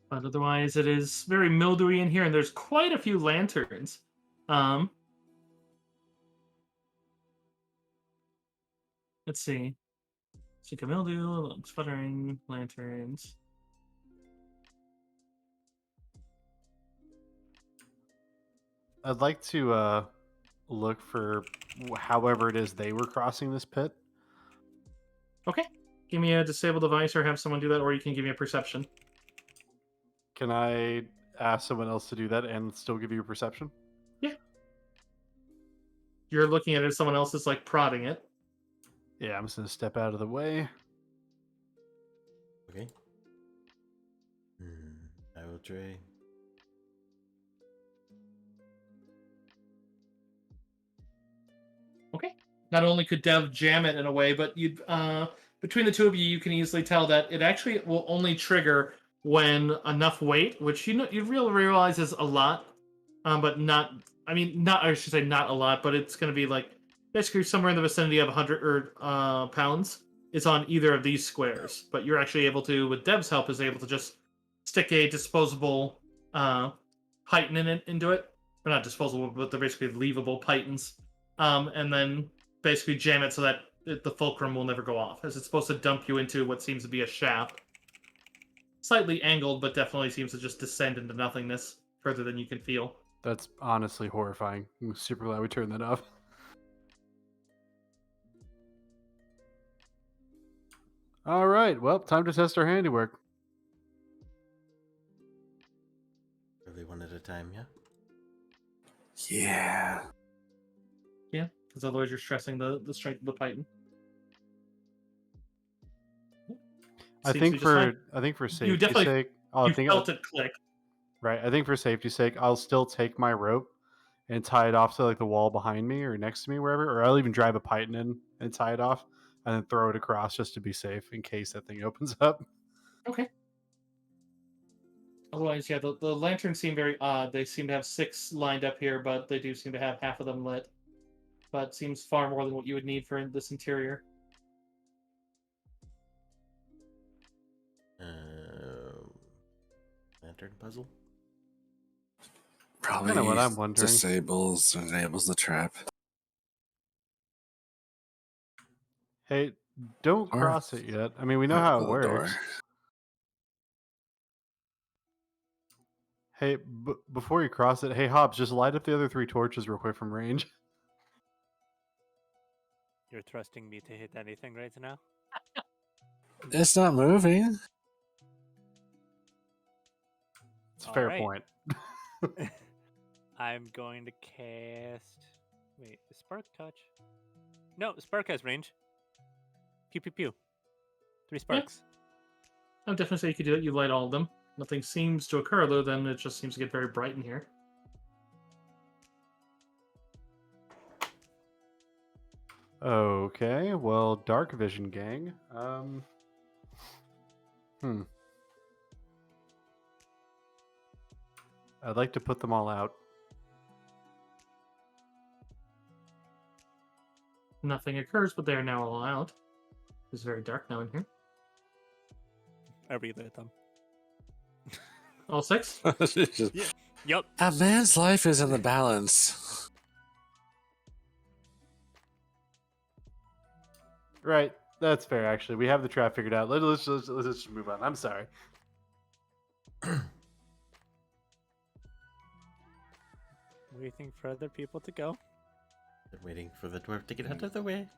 But otherwise, it is very mildewy in here, and there's quite a few lanterns. Let's see. Stick of mildew, sputtering, lanterns.
I'd like to look for however it is they were crossing this pit.
Okay. Give me a disable device or have someone do that, or you can give me a perception.
Can I ask someone else to do that and still give you a perception?
Yeah. You're looking at it as someone else is like prodding it.
Yeah, I'm just going to step out of the way.
Okay. I will try.
Okay. Not only could Dev jam it in a way, but you'd between the 2 of you, you can easily tell that it actually will only trigger when enough weight, which you realize is a lot, but not. I mean, not. I should say not a lot, but it's going to be like basically somewhere in the vicinity of 100 pounds. Is on either of these squares, but you're actually able to, with Dev's help, is able to just stick a disposable python into it. Or not disposable, but they're basically leavable pythons. And then basically jam it so that the fulcrum will never go off, as it's supposed to dump you into what seems to be a shaft. Slightly angled, but definitely seems to just descend into nothingness further than you can feel.
That's honestly horrifying. I'm super glad we turned that off. All right. Well, time to test our handiwork.
Really one at a time, yeah?
Yeah.
Yeah, because otherwise you're stressing the strength of the Titan.
I
Seems to be
think
just fine.
for
You
safety's
definitely
sake,
you felt it click.
right. I think for safety's sake, I'll still take my rope and tie it off to like the wall behind me or next to me, wherever, or I'll even drive a python in and tie it off and then throw it across just to be safe in case that thing opens up.
Okay. Otherwise, yeah, the lanterns seem very odd. They seem to have 6 lined up here, but they do seem to have half of them lit. But seems far more than what you would need for this interior.
Lantern puzzle?
Probably
Kinda what I'm wondering.
disables or enables the trap.
Hey, don't
Or-
cross it yet. I mean, we know how it
Open the door.
works. Hey, before you cross it, hey Hobbs, just light up the other 3 torches real quick from range.
You're trusting me to hit anything right now?
It's not moving.
It's a fair
Alright.
point.
I'm going to cast. Wait, is Spark touch? No, Spark has range. Pew pew pew. 3 sparks.
I would definitely say you could do it. You light all of them. Nothing seems to occur other than it just seems to get very bright in here.
Okay, well, dark vision gang. I'd like to put them all out.
Nothing occurs, but they are now all out. It's very dark now in here.
I relit them.
All 6?
It's just-
Yeah. Yep.
A man's life is in the balance.
Right, that's fair. Actually, we have the trap figured out. Let's just move on. I'm sorry.
Waiting for other people to go.
Been waiting for the dwarf to get out of the way.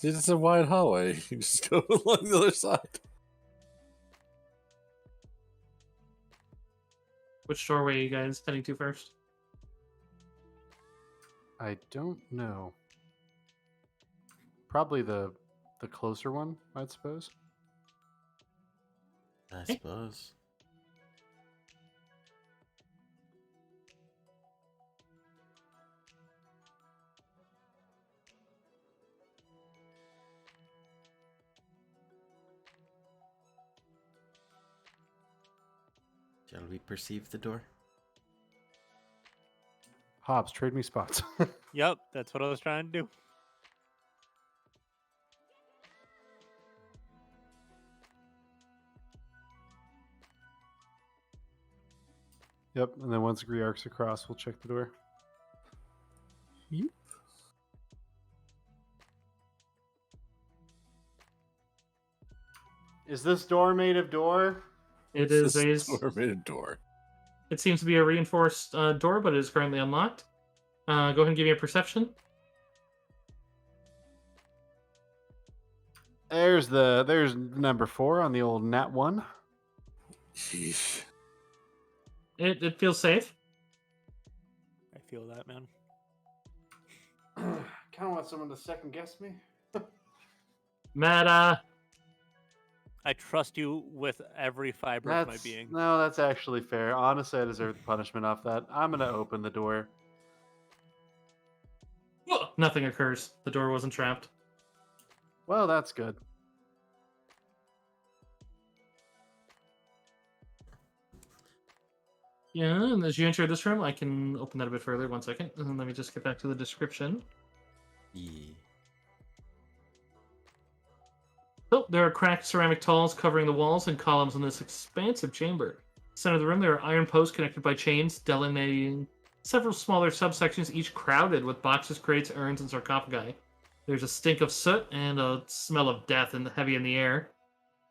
It's a wide hallway. You just go along the other side.
Which doorway are you guys heading to first?
I don't know. Probably the closer one, I'd suppose.
I suppose. Shall we perceive the door?
Hobbs, trade me spots.
Yep, that's what I was trying to do.
Yep, and then once Griarch's across, we'll check the door. Is this door made of door?
It is a.
This door made a door.
It seems to be a reinforced door, but it is currently unlocked. Go ahead and give me a perception.
There's number 4 on the old nat 1.
Yeesh.
It feels safe.
I feel that, man.
Kind of want someone to second guess me.
Matt,
I trust you with every fiber of my being.
No, that's actually fair. Honestly, I deserve the punishment off that. I'm gonna open the door.
nothing occurs. The door wasn't trapped.
Well, that's good.
Yeah, and as you enter this room, I can open that a bit further. 1 second. And let me just get back to the description.
Yeah.
Oh, there are cracked ceramic tiles covering the walls and columns in this expansive chamber. Center of the room, there are iron posts connected by chains, delineating several smaller subsections, each crowded with boxes, crates, urns, and sarcophagi. There's a stink of soot and a smell of death and heavy in the air.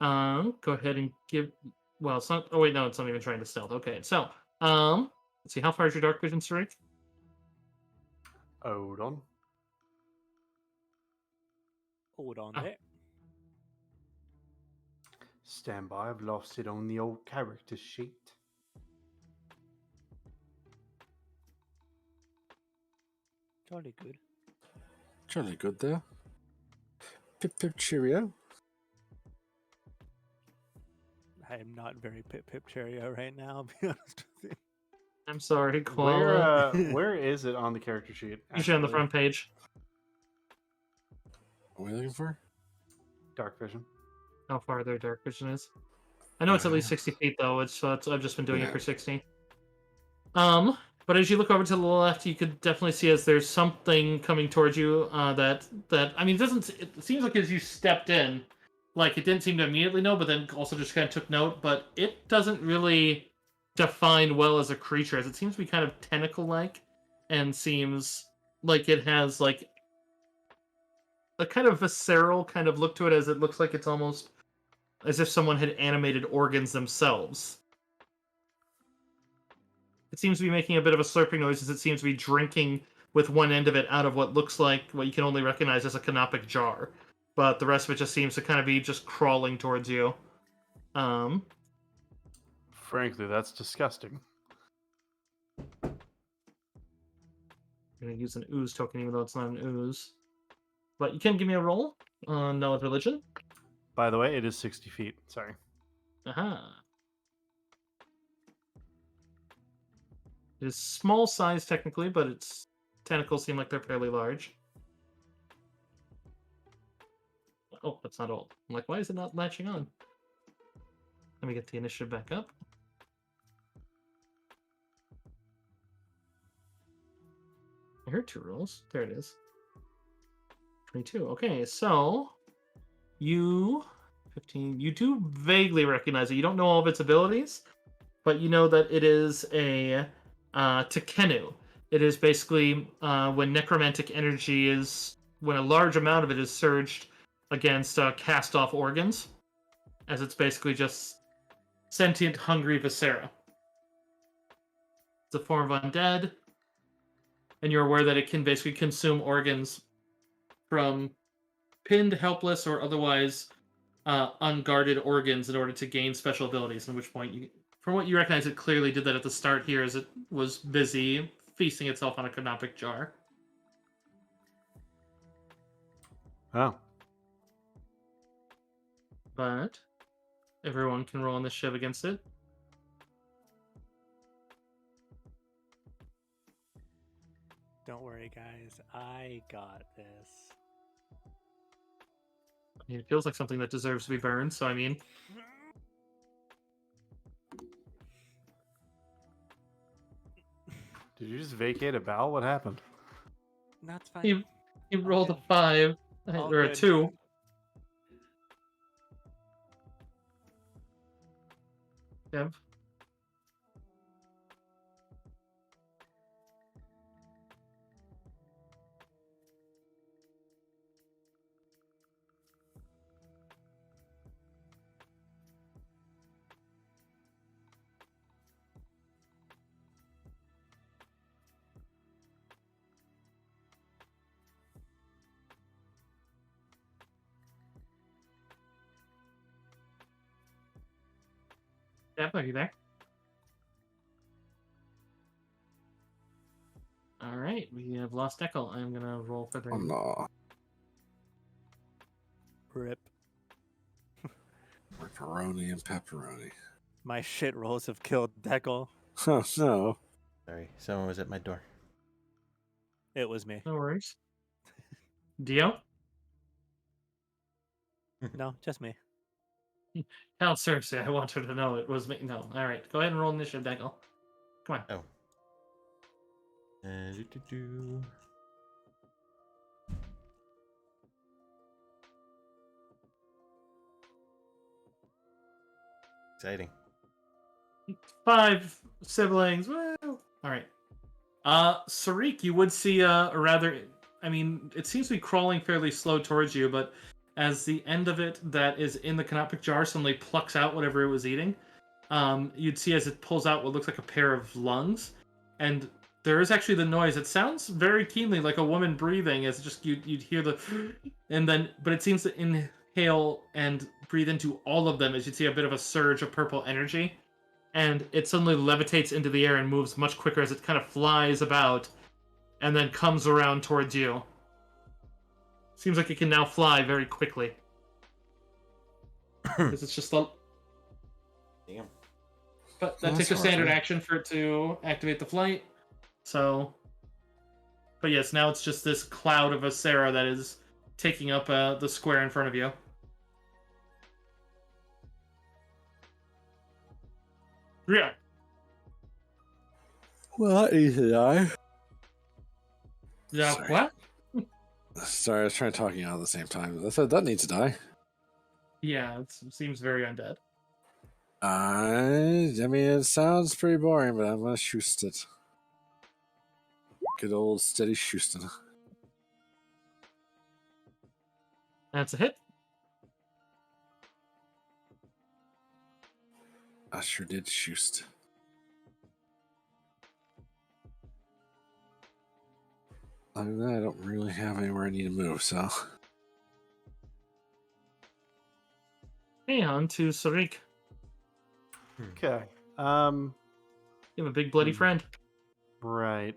Go ahead and give. Well, it's not. Oh wait, no, it's not even trying to stealth. Okay, so let's see. How far is your dark vision strike?
Hold on.
Hold on
Oh.
there.
Stand by, I've lost it on the old character sheet.
Jolly good.
Jolly good there. Pip pip cheerio.
I am not very pip cheerio right now, I'll be honest with you.
I'm sorry, Koala.
Where is it on the character sheet?
Usually on the
actually?
front page.
What are we looking for?
Dark vision.
How far their dark vision is. I know it's at least
Yeah.
60 feet though. I've just been doing it
Yeah.
for 60. But as you look over to the left, you could definitely see as there's something coming towards you. That I mean, it seems like as you stepped in, like it didn't seem to immediately know, but then also just kind of took note. But it doesn't really define well as a creature, as it seems to be kind of tentacle-like, and seems like it has like a kind of visceral kind of look to it, as it looks like it's almost as if someone had animated organs themselves. It seems to be making a bit of a slurping noise, as it seems to be drinking with one end of it out of what looks like what you can only recognize as a canopic jar. But the rest of it just seems to kind of be just crawling towards you.
Frankly, that's disgusting.
I'm going to use an ooze token, even though it's not an ooze. But you can give me a roll on Knowledge Religion.
By the way, it is 60 feet. Sorry.
Aha. It is small size technically, but its tentacles seem like they're fairly large. Oh, that's not old. I'm like, why is it not latching on? Let me get the initiative back up. I heard 2 rolls. There it is. 22. Okay, so you 15. You do vaguely recognize it. You don't know all of its abilities, but you know that it is a Tekenu. It is basically when necromantic energy is when a large amount of it is surged against cast-off organs, as it's basically just sentient, hungry viscera. It's a form of undead, and you're aware that it can basically consume organs from pinned, helpless, or otherwise unguarded organs in order to gain special abilities. At which point, from what you recognize, it clearly did that at the start here, as it was busy feasting itself on a canopic jar.
Oh.
But everyone can roll initiative against it.
Don't worry, guys. I got this.
I mean, it feels like something that deserves to be burned, so I mean...
Did you just vacate a bowel? What happened?
That's fine.
He rolled a
good.
5,
All
or a
good.
2. Yep. Deb, are you there? Alright, we have lost Echo. I'm gonna roll for the...
Oh no.
Rip.
Pepperoni and pepperoni.
My shit rolls have killed Deckle.
Oh no.
Sorry, someone was at my door.
It was me.
No worries. Dio?
No, just me.
Hell, seriously, I want her to know it was me. No, alright. Go ahead and roll initiative, Deckle. Come on.
Oh. Do-do-do. Exciting.
5 siblings. Woo! Alright. Sarik, you would see a rather... I mean, it seems to be crawling fairly slow towards you, but as the end of it that is in the canopic jar suddenly plucks out whatever it was eating, you'd see as it pulls out what looks like a pair of lungs, and there is actually the noise. It sounds very keenly like a woman breathing, as just you'd hear the... And then, but it seems that in exhale and breathe into all of them, as you'd see a bit of a surge of purple energy, and it suddenly levitates into the air and moves much quicker as it kind of flies about and then comes around towards you. Seems like it can now fly very quickly. Because it's just a...
Damn.
But that
That's
takes a
worth
standard
it.
action for it to activate the flight. So... But yes, now it's just this cloud of a Sarah that is taking up the square in front of you. Yeah.
Well, that needs to die.
Yeah,
Sorry.
what?
Sorry, I was trying to talk you out at the same time. I said that needs to die.
Yeah, it seems very undead.
I mean, it sounds pretty boring, but I'm gonna shoot it. Good old steady shooting.
That's a hit.
I sure did shoot. Other than that, I don't really have anywhere I need to move, so.
Hey, on to Sarik.
Okay.
You have a big bloody friend.
Right.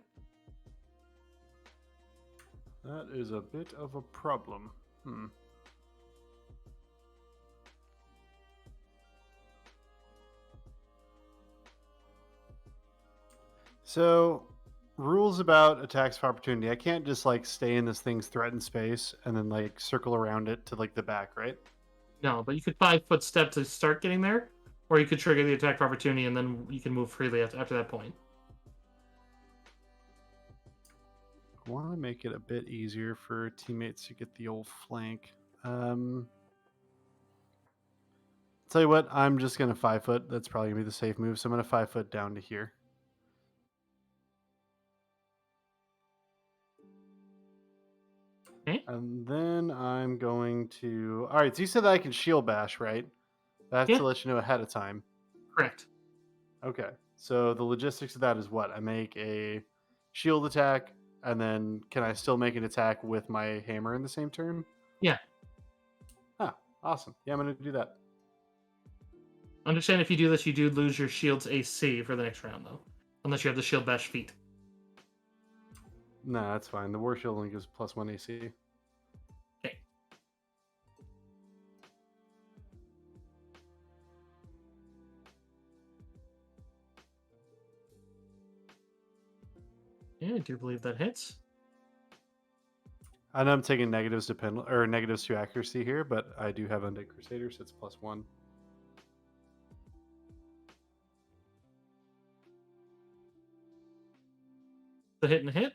That is a bit of a problem. So, rules about attacks of opportunity. I can't just like stay in this thing's threatened space and then like circle around it to like the back, right?
No, but you could 5-foot step to start getting there, or you could trigger the attack of opportunity and then you can move freely after that point.
I want to make it a bit easier for teammates to get the old flank. Tell you what, I'm just gonna 5-foot. That's probably gonna be the safe move. So I'm gonna 5-foot down to here.
Okay?
And then I'm going to. All right. So you said that I can shield bash, right? That's
Yeah.
to let you know ahead of time.
Correct.
Okay. So the logistics of that is what? I make a shield attack, and then can I still make an attack with my hammer in the same turn?
Yeah.
Ah, awesome. Yeah, I'm gonna do that.
Understand if you do this, you do lose your shield's AC for the next round, though. Unless you have the shield bash feat.
No, that's fine. The war shield only gives +1 AC.
Okay. Yeah, I do believe that hits.
I know I'm taking negatives negatives to accuracy here, but I do have Undead Crusader, so it's +1.
The hit and a hit.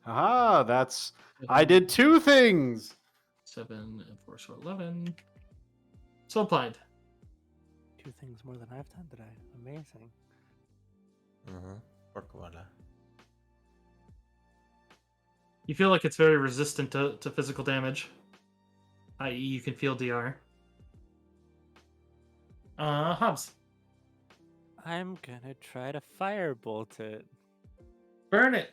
Haha, that's I did 2 things.
7 and 4, so 11. So applied.
2 things more than I've done today. Amazing.
Porkwala.
You feel like it's very resistant to physical damage. I.e., you can feel DR. Hobbs.
I'm gonna try to firebolt it.
Burn it!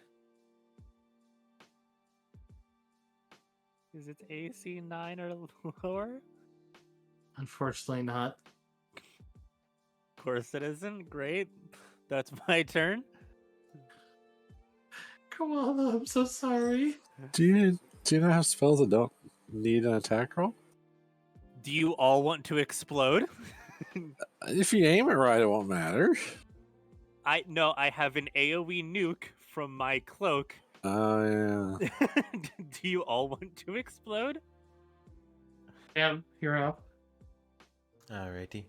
Is it AC 9 or lower?
Unfortunately not.
Of course it isn't. Great. That's my turn.
Come on, I'm so sorry.
Do you not have spells that don't need an attack roll?
Do you all want to explode?
If you aim it right, it won't matter.
I have an AoE nuke from my cloak.
Oh, yeah.
Do you all want to explode?
Yeah, you're up.
Alrighty.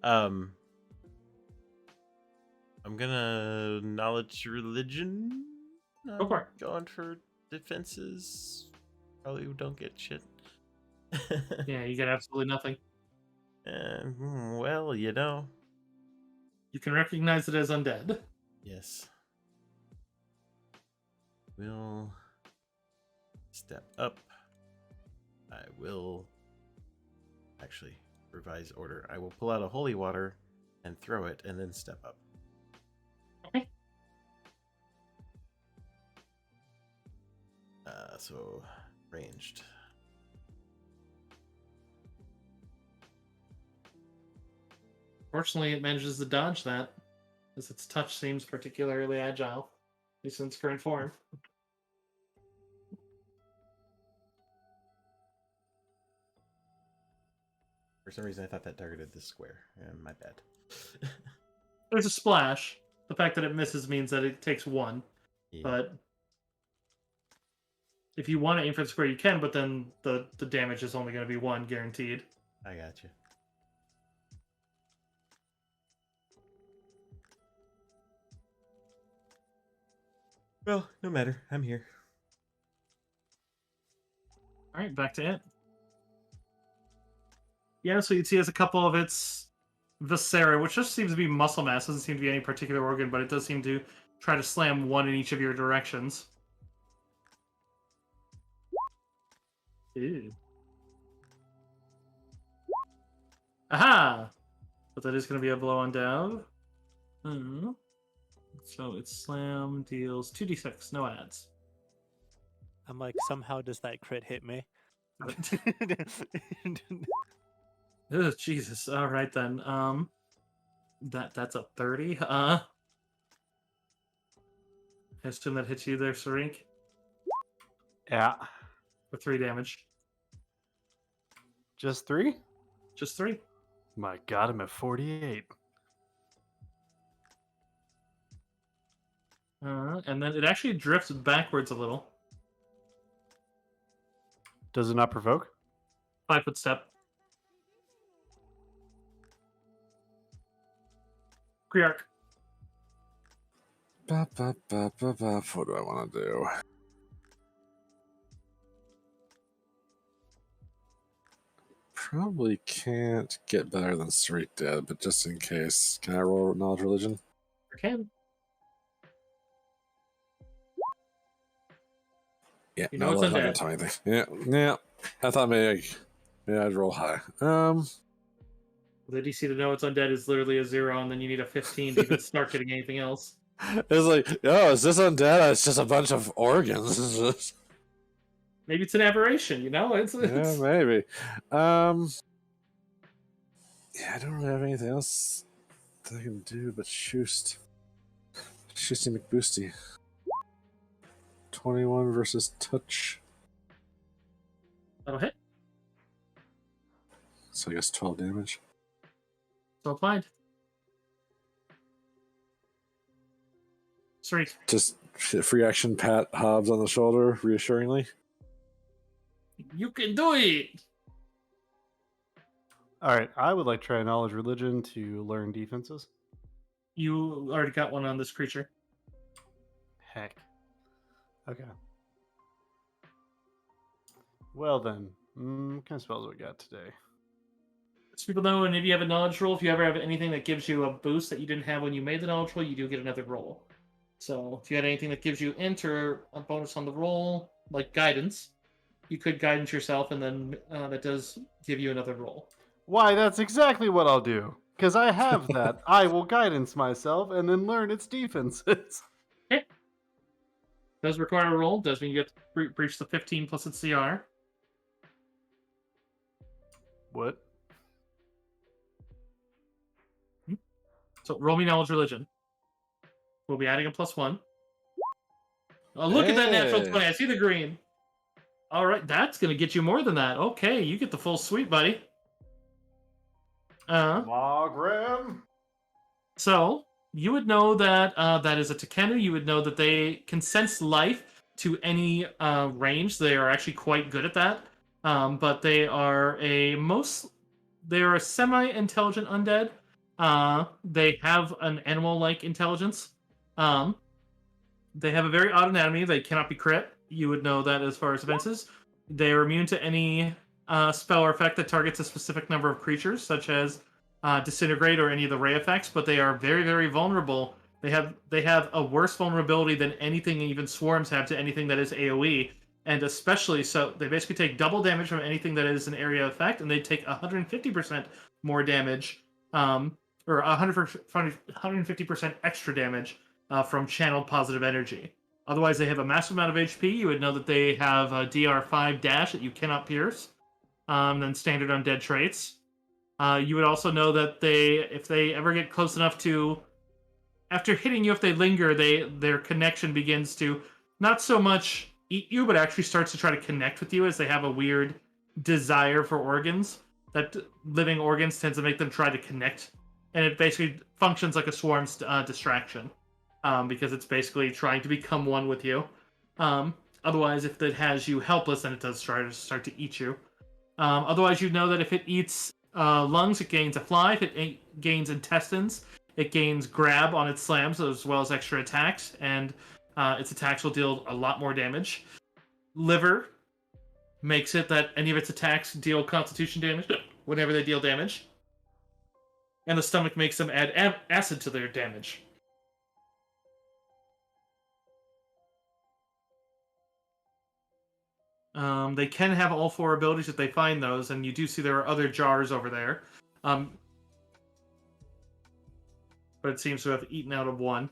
I'm gonna knowledge religion.
Go for it.
Going for defenses. Probably don't get shit.
Yeah, you get absolutely nothing.
Well, you know.
You can recognize it as undead.
Yes. Will step up. I will actually revise order. I will pull out a holy water and throw it and then step up.
Okay.
So ranged.
Fortunately, it manages to dodge that, as its touch seems particularly agile, at least in its current form.
For some reason, I thought that targeted this square. My bad.
There's a splash. The fact that it misses means that it takes 1.
Yeah.
But if you want to aim for the square, you can, but then the damage is only going to be 1, guaranteed.
I got you. Well, no matter. I'm here.
All right, back to it. Yeah, so you'd see as a couple of its viscera, which just seems to be muscle mass, doesn't seem to be any particular organ, but it does seem to try to slam 1 in each of your directions. Ew. Aha! But that is going to be a blow on Dav. So its slam deals 2d6, no adds.
I'm like, somehow does that crit hit me?
Ugh, Jesus. All right then. That's a 30. I assume that hits you there, Sarink,
Yeah.
for 3 damage.
Just 3?
Just 3.
My god, I'm at 48.
And then it actually drifts backwards a little.
Does it not provoke?
5-foot step. Kriark.
What do I want to do? Probably can't get better than Street Dead, but just in case, can I roll Knowledge Religion?
You can.
Yeah,
You know it's
that's not
undead.
gonna tell me anything. Yeah. I thought maybe I'd roll high.
The DC to know it's undead is literally a 0, and then you need a 15 to even start getting anything else.
It's like, oh, is this undead? It's just a bunch of organs.
Maybe it's an aberration, you know? It's
Yeah, maybe. Yeah, I don't really have anything else that I can do but Shoosty McBoosty. 21 versus touch.
That'll hit.
So I guess 12 damage.
So applied. Sorry.
Just free action pat Hobbs on the shoulder reassuringly.
You can do it!
Alright, I would like to try Knowledge Religion to learn defenses.
You already got one on this creature.
Heck. Okay. Well then, what kind of spells do we got today?
So people know, and if you have a knowledge roll, if you ever have anything that gives you a boost that you didn't have when you made the knowledge roll, you do get another roll. So if you had anything that gives you int or a bonus on the roll, like guidance, you could guidance yourself, and then that does give you another roll.
Why, that's exactly what I'll do. Because I have that. I will guidance myself and then learn its defenses.
Okay. Does require a roll. Does mean you get to breach the 15 plus its CR.
What?
So roll me knowledge religion. We'll be adding a +1. Oh, look at that natural
Hey.
20. I see the green. All right, that's going to get you more than that. Okay, you get the full suite, buddy.
Margrim!
So you would know that that is a Tekenu. You would know that they can sense life to any range. They are actually quite good at that. But they are a semi-intelligent undead. They have an animal-like intelligence. They have a very odd anatomy. They cannot be crit. You would know that as far as defenses. They are immune to any spell or effect that targets a specific number of creatures, such as disintegrate or any of the ray effects. But they are very, very vulnerable. They have a worse vulnerability than anything even swarms have to anything that is AOE, and especially so they basically take double damage from anything that is an area effect, and they take 150% more damage, or 150% extra damage from channeled positive energy. Otherwise, they have a massive amount of HP. You would know that they have a DR5 dash that you cannot pierce. Then standard undead traits. You would also know that if they ever get close enough to, after hitting you, if they linger, their connection begins to not so much eat you, but actually starts to try to connect with you, as they have a weird desire for organs. That living organs tends to make them try to connect, and it basically functions like a swarm's distraction, because it's basically trying to become one with you. Otherwise, if it has you helpless, then it does start to eat you. Otherwise, you know that if it eats lungs, it gains a fly. If it gains intestines, it gains grab on its slams, as well as extra attacks, and its attacks will deal a lot more damage. Liver makes it that any of its attacks deal constitution damage whenever they deal damage. And the stomach makes them add acid to their damage. They can have all 4 abilities if they find those, and you do see there are other jars over there. But it seems to have eaten out of one.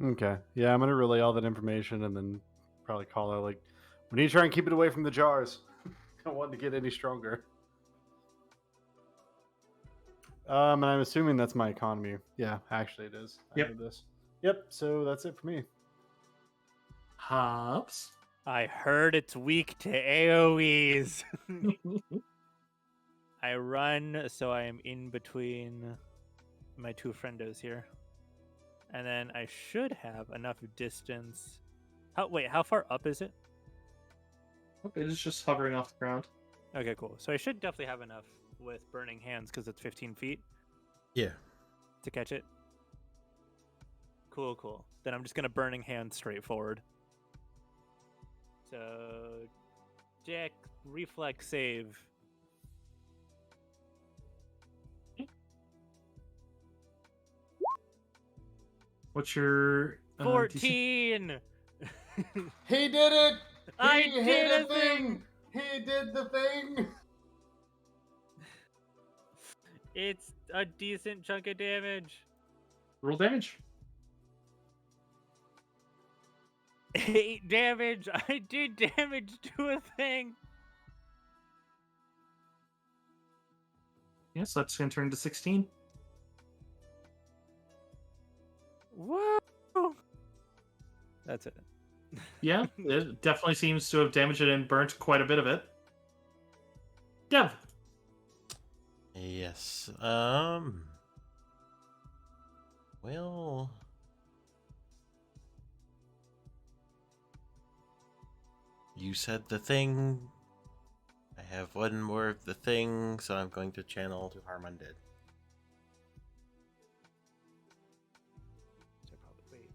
Okay. Yeah, I'm gonna relay all that information and then probably call out like, we need to try and keep it away from the jars. Don't want to get any stronger. And I'm assuming that's my economy. Yeah, actually it is. I
Yep.
heard this. Yep. So that's it for me.
Hops.
I heard it's weak to AoEs. I run, so I am in between my 2 friendos here. And then I should have enough distance. How far up is it?
It is just hovering off the ground.
Okay, cool. So I should definitely have enough with Burning Hands because it's 15 feet
Yeah.
to catch it. Cool. Then I'm just going to Burning Hands straight forward. So, Jack, reflex save.
What's your... DC?
14!
He did it!
I did a thing!
He did the thing!
It's a decent chunk of damage.
Roll damage.
8 damage. I did damage to a thing.
Yes, that's going to turn to 16.
Whoa! That's it.
Yeah, it definitely seems to have damaged it and burnt quite a bit of it. Dev.
Yes. Well, you said the thing. I have one more of the thing, so I'm going to channel to harm undead.
So probably wait.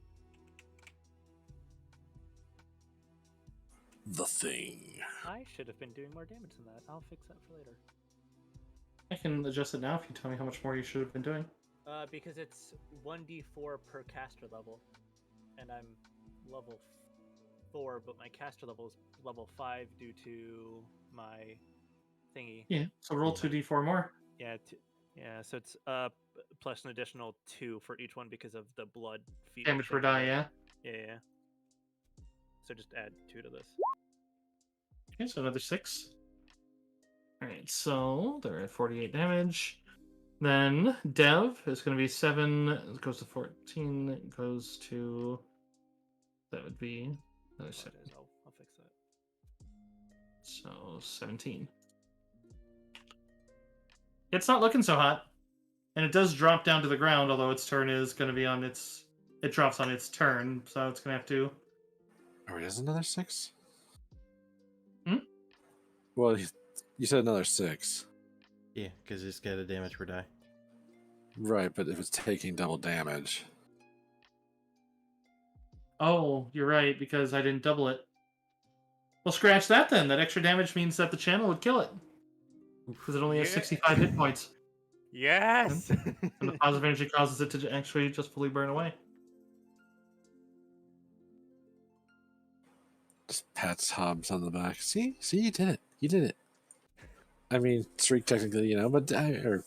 The thing.
I should have been doing more damage than that. I'll fix that for later.
I can adjust it now if you tell me how much more you should have been doing.
Because it's 1d4 per caster level, and I'm level 4, but my caster level is level 5 due to my thingy.
Yeah, so roll 2d4 more.
Yeah, so it's plus an additional 2 for each one because of the blood feet.
Damage per die, yeah.
Yeah. So just add 2 to this.
Okay, so another 6. Alright, so they're at 48 damage. Then Dev is going to be 7. It goes to 14. It goes to... That would be another 7.
I'll fix that.
So 17. It's not looking so hot. And it does drop down to the ground, although its turn is going to be on its... It drops on its turn, so it's going to have to...
Oh, it is another 6?
Hmm?
Well, you said another 6.
Yeah, because it's got a damage per die.
Right, but if it's taking double damage.
Oh, you're right, because I didn't double it. Well, scratch that then. That extra damage means that the channel would kill it. Because it only has 65 hit points.
Yes!
And the positive energy causes it to actually just fully burn away.
Just pats Hobbs on the back. See, you did it. You did it. I mean, Streak technically, but Dev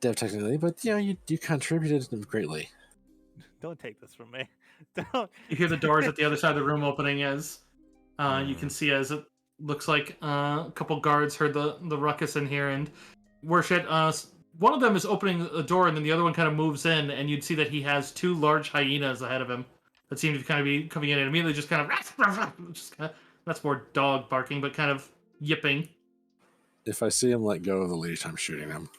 technically, but you contributed greatly.
Don't take this from me. Don't.
You hear the doors at the other side of the room opening as you can see as looks like a couple guards heard the ruckus in here, and Worship, one of them is opening a door, and then the other one kind of moves in, and you'd see that he has two large hyenas ahead of him that seem to kind of be coming in and immediately just kind of, just kind of that's more dog barking, but kind of yipping.
If I see him let go of the leash, I'm shooting him.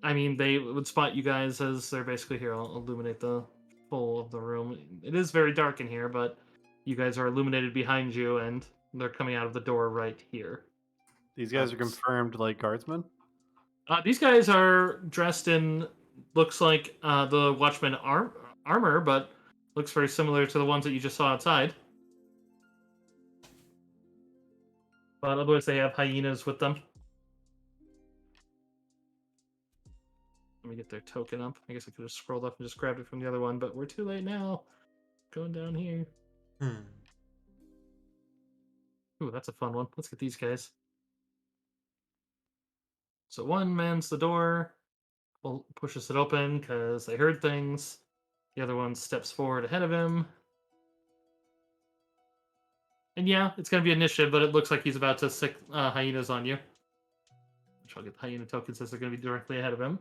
I mean, they would spot you guys as they're basically here. I'll illuminate the full of the room. It is very dark in here, but you guys are illuminated behind you, and they're coming out of the door right here.
These guys are confirmed like guardsmen.
These guys are dressed in looks like the Watchman armor, but looks very similar to the ones that you just saw outside. But otherwise, they have hyenas with them. Let me get their token up. I guess I could have scrolled up and just grabbed it from the other one, but we're too late now. Going down here. Ooh, that's a fun one. Let's get these guys. So one mans the door, pushes it open because they heard things. The other one steps forward ahead of him. And yeah, it's going to be initiative, but it looks like he's about to sick hyenas on you. Which I'll get the hyena tokens as they're going to be directly ahead of him.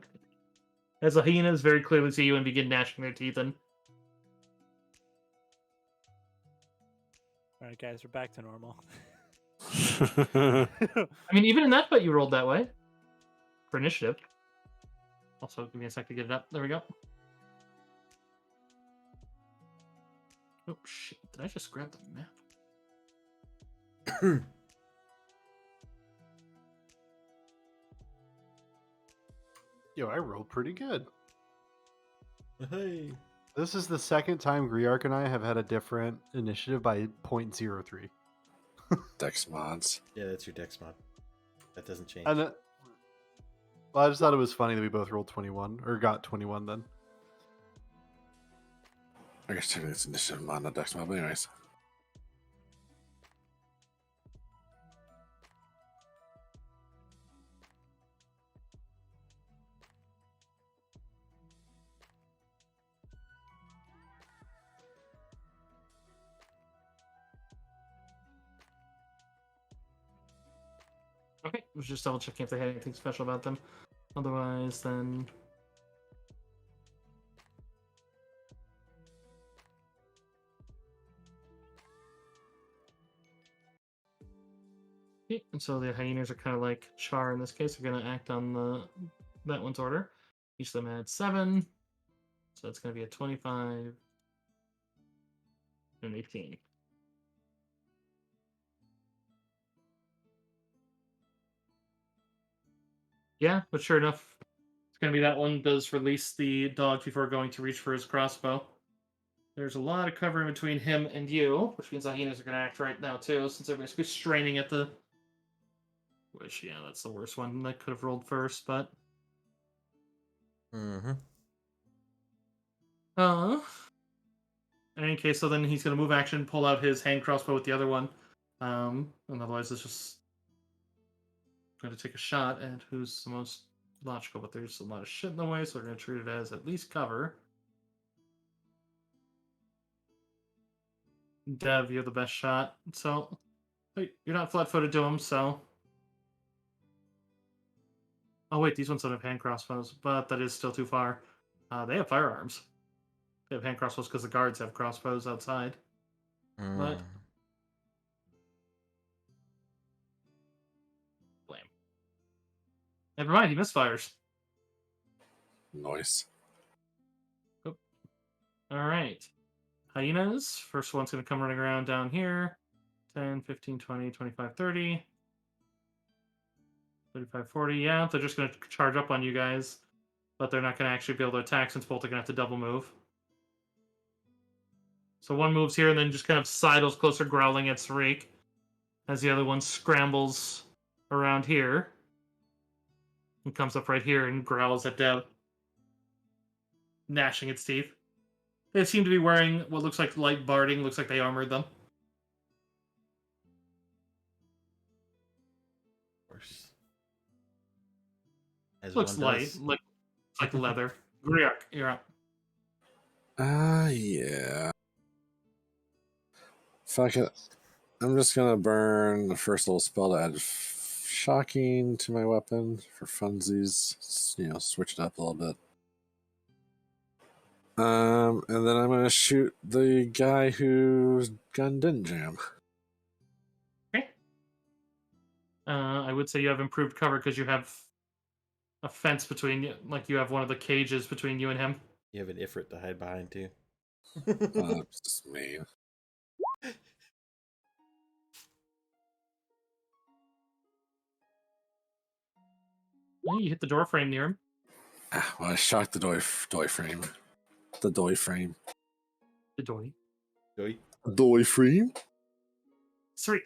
As the hyenas very clearly see you and begin gnashing their teeth. And
All right, guys, we're back to normal.
I mean, even in that fight, you rolled that way for initiative. Also, give me a sec to get it up. There we go. Oh shit! Did I just grab the map?
Yo, I rolled pretty good.
Hey.
This is the second time Griark and I have had a different initiative by 0.03.
Dex mods.
Yeah, that's your dex mod. That doesn't change.
And well, I just thought it was funny that we both rolled 21 or got 21 then.
I guess technically it's initiative mod, not dex mod, but anyways.
Okay, I was just double checking if they had anything special about them. Otherwise, then. Okay, and so the hyenas are kind of like Char in this case. They're going to act on that one's order. Each of them adds 7. So that's going to be a 25 and 18. Yeah, but sure enough, it's going to be that one does release the dog before going to reach for his crossbow. There's a lot of cover in between him and you, which means the hyenas are going to act right now too, since they're basically straining at the... Which, yeah, that's the worst one that could have rolled first, but...
Mm-hmm.
In any case, so then he's going to move action, pull out his hand crossbow with the other one. And otherwise it's just going to take a shot at who's the most logical, but there's a lot of shit in the way, so we're going to treat it as at least cover. Dev, you're the best shot, so wait, you're not flat-footed to him, so... Oh wait, these ones don't have hand crossbows, but that is still too far. They have firearms. They have hand crossbows because the guards have crossbows outside. But blame. Never mind, he misfires.
Nice.
All right. Hyenas. First one's going to come running around down here. 10, 15, 20, 25, 30. 35, 40. Yeah, they're just going to charge up on you guys. But they're not going to actually be able to attack since both are going to have to double move. So one moves here and then just kind of sidles closer, growling at Sarik. As the other one scrambles around here. And comes up right here and growls at Dev. Gnashing its teeth. They seem to be wearing what looks like light barding. Looks like they armored them.
Of course. As
Looks
one
light.
does.
Like leather. Griark, you're up.
Yeah. Fuck it. I'm just gonna burn the first little spell to add shocking to my weapon for funsies. Switch it up a little bit. And then I'm gonna shoot the guy whose gun didn't jam.
Okay. I would say you have improved cover because you have a fence between you, like you have one of the cages between you and him.
You have an Ifrit to hide behind too.
It's just me.
Yeah, you hit the door frame near him.
Well, I shocked the doy frame. The doy frame.
The door.
Joey?
Doy frame?
Sweet.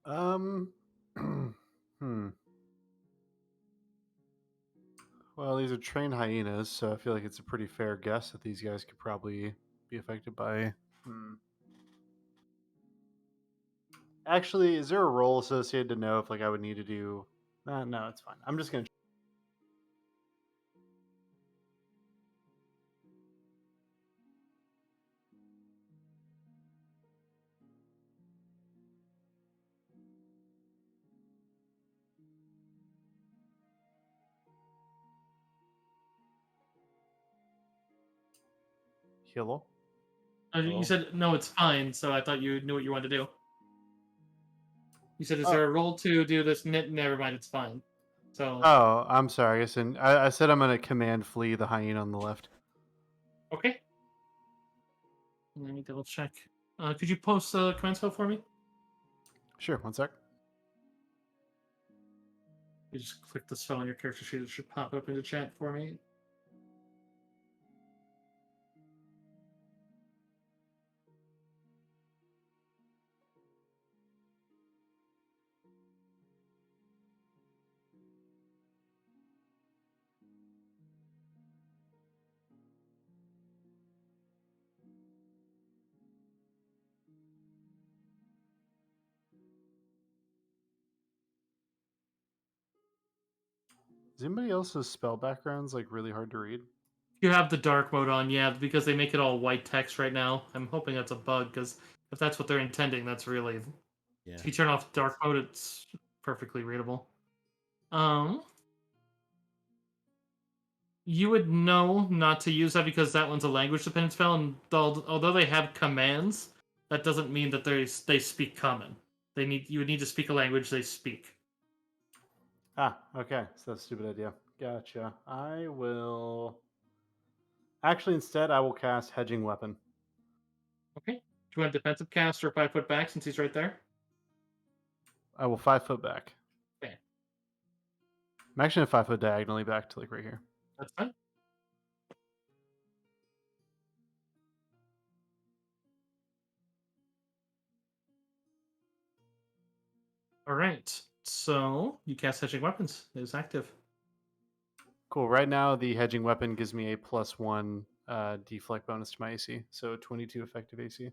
Hmm. Well, these are trained hyenas, so I feel like it's a pretty fair guess that these guys could probably be affected by. Actually, is there a role associated to know if like I would need to do? No, it's fine. I'm just gonna. Hello.
You
Hello?
said no, it's fine. So I thought you knew what you wanted to do. You said, "Is
Oh.
there a role to do this?" Never mind, it's fine. So
Oh, I'm sorry. I guess I said I'm gonna command flee the hyena on the left.
okay. Let me double check. Could you post the command spell for me?
Sure. One sec.
You just click the spell on your character sheet. It should pop up into chat for me.
Is anybody else's spell backgrounds like really hard to read?
You have the dark mode on, yeah, because they make it all white text right now. I'm hoping that's a bug, because if that's what they're intending, that's really.
Yeah.
If you turn off dark mode, it's perfectly readable. You would know not to use that because that one's a language dependent spell, and although they have commands, that doesn't mean that they speak common. You would need to speak a language they speak.
Ah, okay. So that's a stupid idea. Gotcha. I will. Actually, instead, I will cast Hedging Weapon.
Okay. Do you want a defensive cast or 5 foot back since he's right there?
I will 5 foot back.
Okay,
I'm actually gonna 5 foot diagonally back to like right here.
that's fine. All right. So you cast hedging weapons. It is active.
Cool. Right now, the Hedging Weapon gives me a +1 deflect bonus to my AC, so 22 effective AC.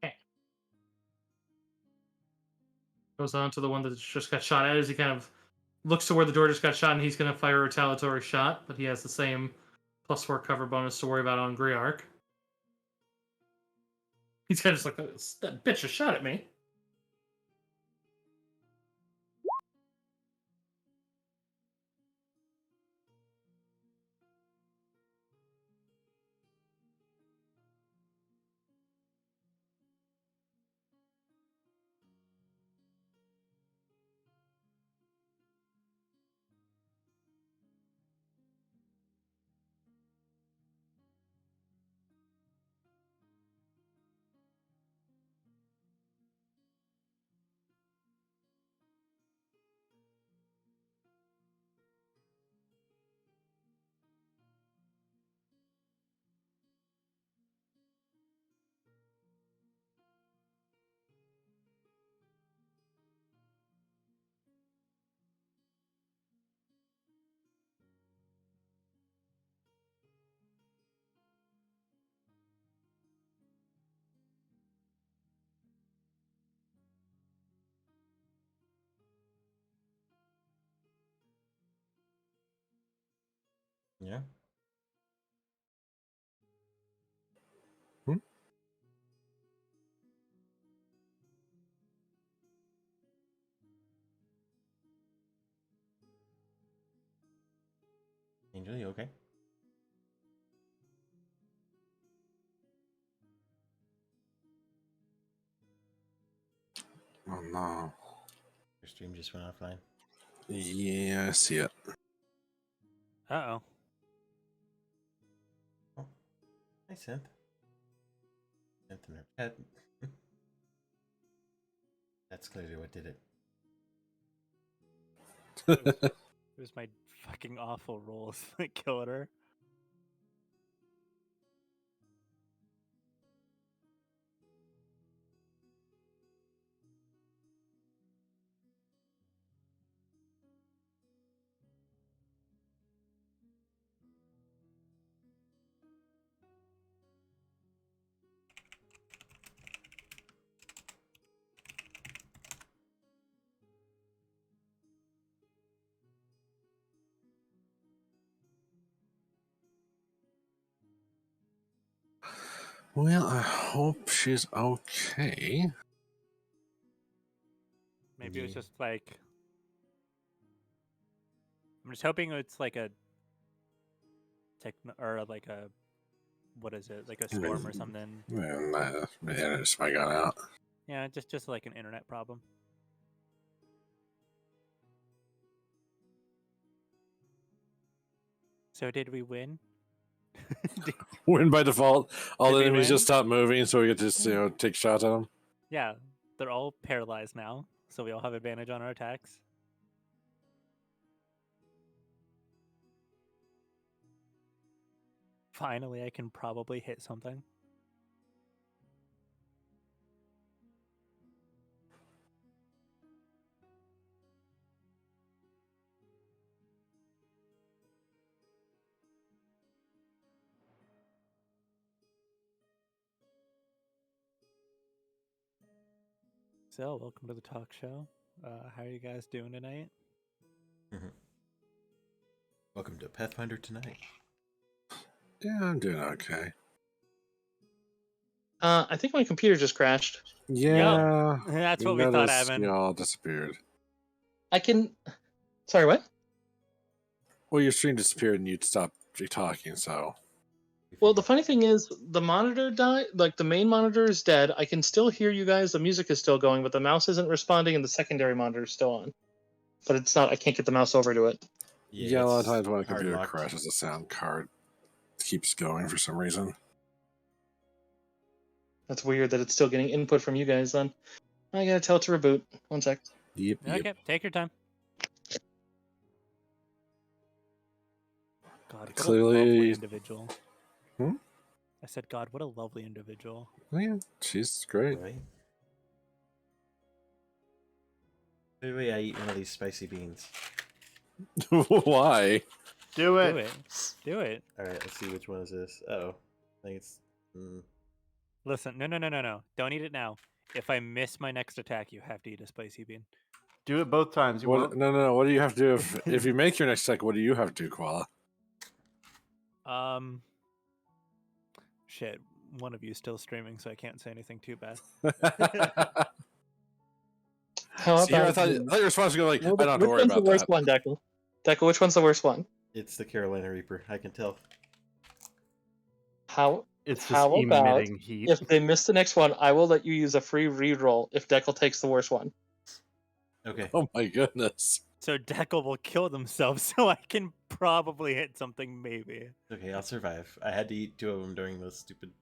Okay. Goes on to the one that just got shot at as he kind of looks to where the door just got shot, and he's going to fire a retaliatory shot, but he has the same +4 cover bonus to worry about on Griark. He's kind of just like, that bitch just shot at me.
Yeah. Really? Okay.
Oh no.
Your stream just went offline.
Yeah, I see it.
Uh-oh.
Oh, hi, Synth. Synth and her pet. That's clearly what did it.
It was my fucking awful rolls that killed her.
Well, I hope she's okay.
Maybe it was
Yeah.
just like... I'm just hoping it's like a... or like a... What is it? Like a storm or something.
Man, my internet just might got out.
Yeah, just like an internet problem. So did we win?
Win by default. All
Did
the
we
enemies
win?
just stop moving, so we get to just, take shots at them.
Yeah, they're all paralyzed now, so we all have advantage on our attacks. Finally, I can probably hit something. So, welcome to the talk show. How are you guys doing tonight?
Welcome to Pathfinder Tonight.
Yeah, I'm doing okay.
I think my computer just crashed.
Yeah,
That's what we thought,
noticed
Evan.
you all disappeared.
I can. Sorry, what?
Well, your stream disappeared and you'd stop talking, so.
Well, the funny thing is, the monitor died. Like the main monitor is dead. I can still hear you guys. The music is still going, but the mouse isn't responding, and the secondary monitor is still on. But it's not. I can't get the mouse over to it.
Yeah, a lot of
it's
times when a
hard
computer
locked.
crashes, the sound card keeps going for some reason.
That's weird that it's still getting input from you guys. Then I gotta tell it to reboot. 1 sec.
Yep,
Okay, take your time. God, what a
Clearly-
lovely individual.
Hmm?
I said, God, what a lovely individual.
Oh, yeah, she's great.
Right? Maybe I eat one of these spicy beans.
Why?
Do it.
Do it. Do it.
Alright, let's see which one is this. Uh-oh. I think it's...
Listen, no. Don't eat it now. If I miss my next attack, you have to eat a spicy bean.
Do it both times. You
What?
won't.
No. What do you have to do if you make your next attack? What do you have to do, Koala?
Shit. One of you is still streaming, so I can't say anything too bad.
How
See, I
about
thought
you?
your response was going to be like, I don't have to
Which
worry
one's
about
the worst
that.
one, Deckle? Deckle, which one's the worst one?
It's the Carolina Reaper, I can tell.
How
It's just
How about
emitting heat.
if they miss the next one, I will let you use a free reroll if Deckle takes the worst one.
Okay.
Oh my goodness.
So Deckle will kill themselves, so I can probably hit something, maybe.
Okay, I'll survive. I had to eat 2 of them during those stupid...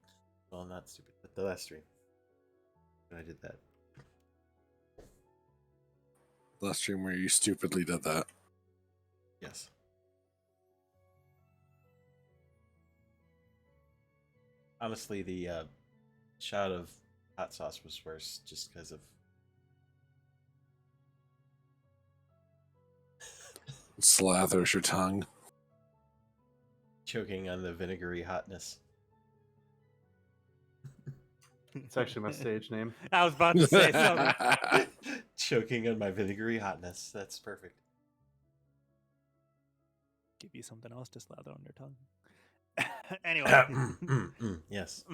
Well, not stupid, but the last stream. And I did that.
Last stream where you stupidly did that.
Yes. Honestly, the shot of hot sauce was worse just because of...
Slathers your tongue.
choking on the vinegary hotness.
It's actually my stage name.
I was about to say something.
Choking on my vinegary hotness. That's perfect.
Give you something else to slather on your tongue. Anyway.
Yes.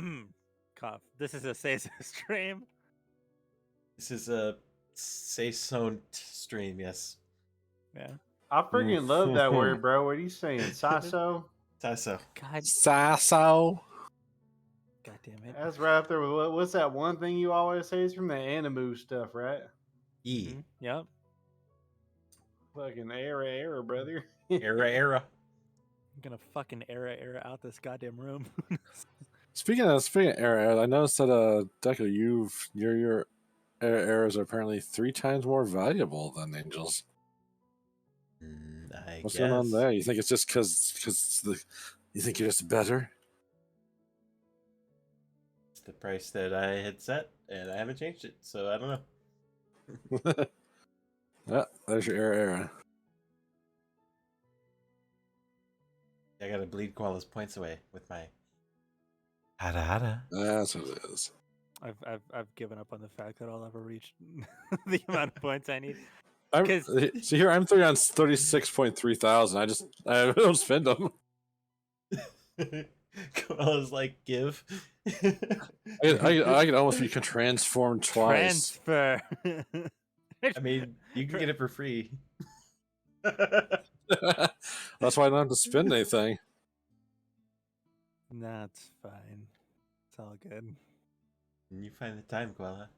Cough. This is a Seiza stream.
This is a Saison stream, yes.
Yeah.
I freaking love that word, bro. What are you saying, Sasso?
Sasso.
God,
Sasso.
God damn it.
That's right up there with what's that one thing you always say? It's from the Animu stuff, right?
E.
Mhm, Yep.
Fucking era, brother.
Era.
I'm gonna fucking era out this goddamn room.
Speaking of era, I noticed that Deco, your arrows are apparently 3 times more valuable than angels.
I
What's
guess.
going on there? You think it's just because you think you're just better?
It's the price that I had set, and I haven't changed it, so I don't know.
Yeah, there's your era.
I gotta bleed Koala's points away with my hada hada.
That's what it is.
I've given up on the fact that I'll ever reach the amount of points I need.
See here, I'm 36.3 thousand. I don't spend them.
Koala's like, give.
I could almost be transformed twice.
Transfer.
I mean, you can get it for free.
That's why I don't have to spend anything.
That's fine. It's all good.
And you find the time, Koala.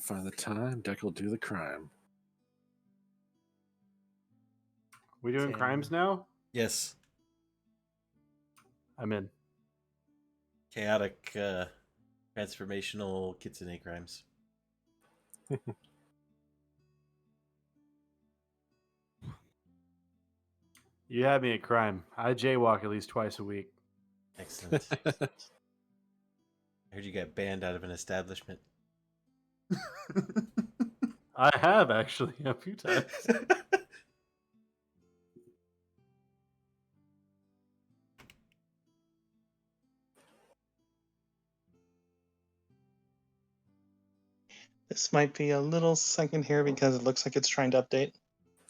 Find the time, Deck will do the crime.
We doing crimes now?
Yes.
I'm in.
Chaotic, transformational kitsune crimes.
You had me at crime. I jaywalk at least twice a week.
Excellent. I heard you got banned out of an establishment.
I have actually a few times.
This might be a little second here because it looks like it's trying to update.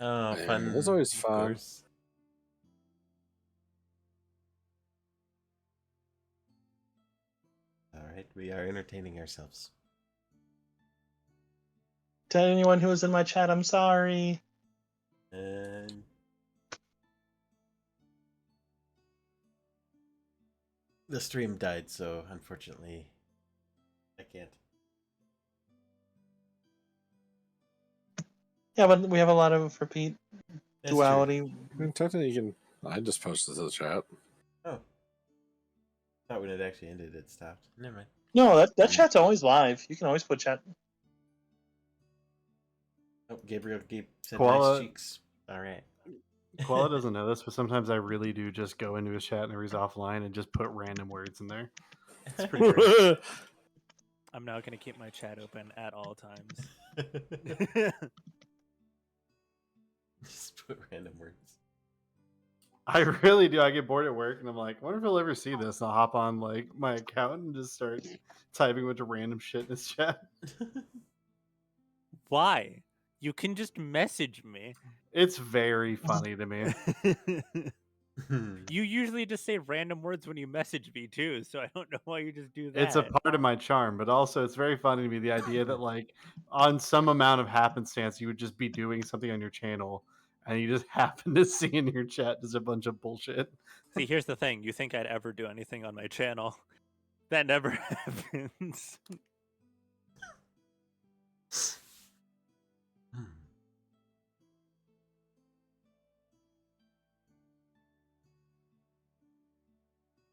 Oh,
Yeah,
fun.
that's always
of
fun.
course. All right, we are entertaining ourselves.
To anyone who was in my chat, I'm sorry.
And the stream died, so unfortunately, I can't.
Yeah, but we have a lot of repeat
That's
duality.
I mean, technically, you can. I just posted to the chat.
True. Oh, thought when it actually ended, it stopped. Never mind.
No, that chat's always live. You can always put chat.
Oh, Gabriel said
Koala-
nice cheeks. All right.
Koala doesn't know this, but sometimes I really do just go into his chat whenever he's offline and just put random words in there. It's pretty great.
I'm now gonna keep my chat open at all times.
Just put random words.
I really do. I get bored at work and I'm like, I wonder if he'll ever see this. And I'll hop on like my account and just start typing a bunch of random shit in his chat.
Why? You can just message me.
It's very funny to me.
You usually just say random words when you message me too, so I don't know why you just do that.
It's a part of my charm, but also it's very funny to me the idea that like on some amount of happenstance you would just be doing something on your channel and you just happen to see in your chat just a bunch of bullshit.
See, here's the thing. You think I'd ever do anything on my channel. That never happens.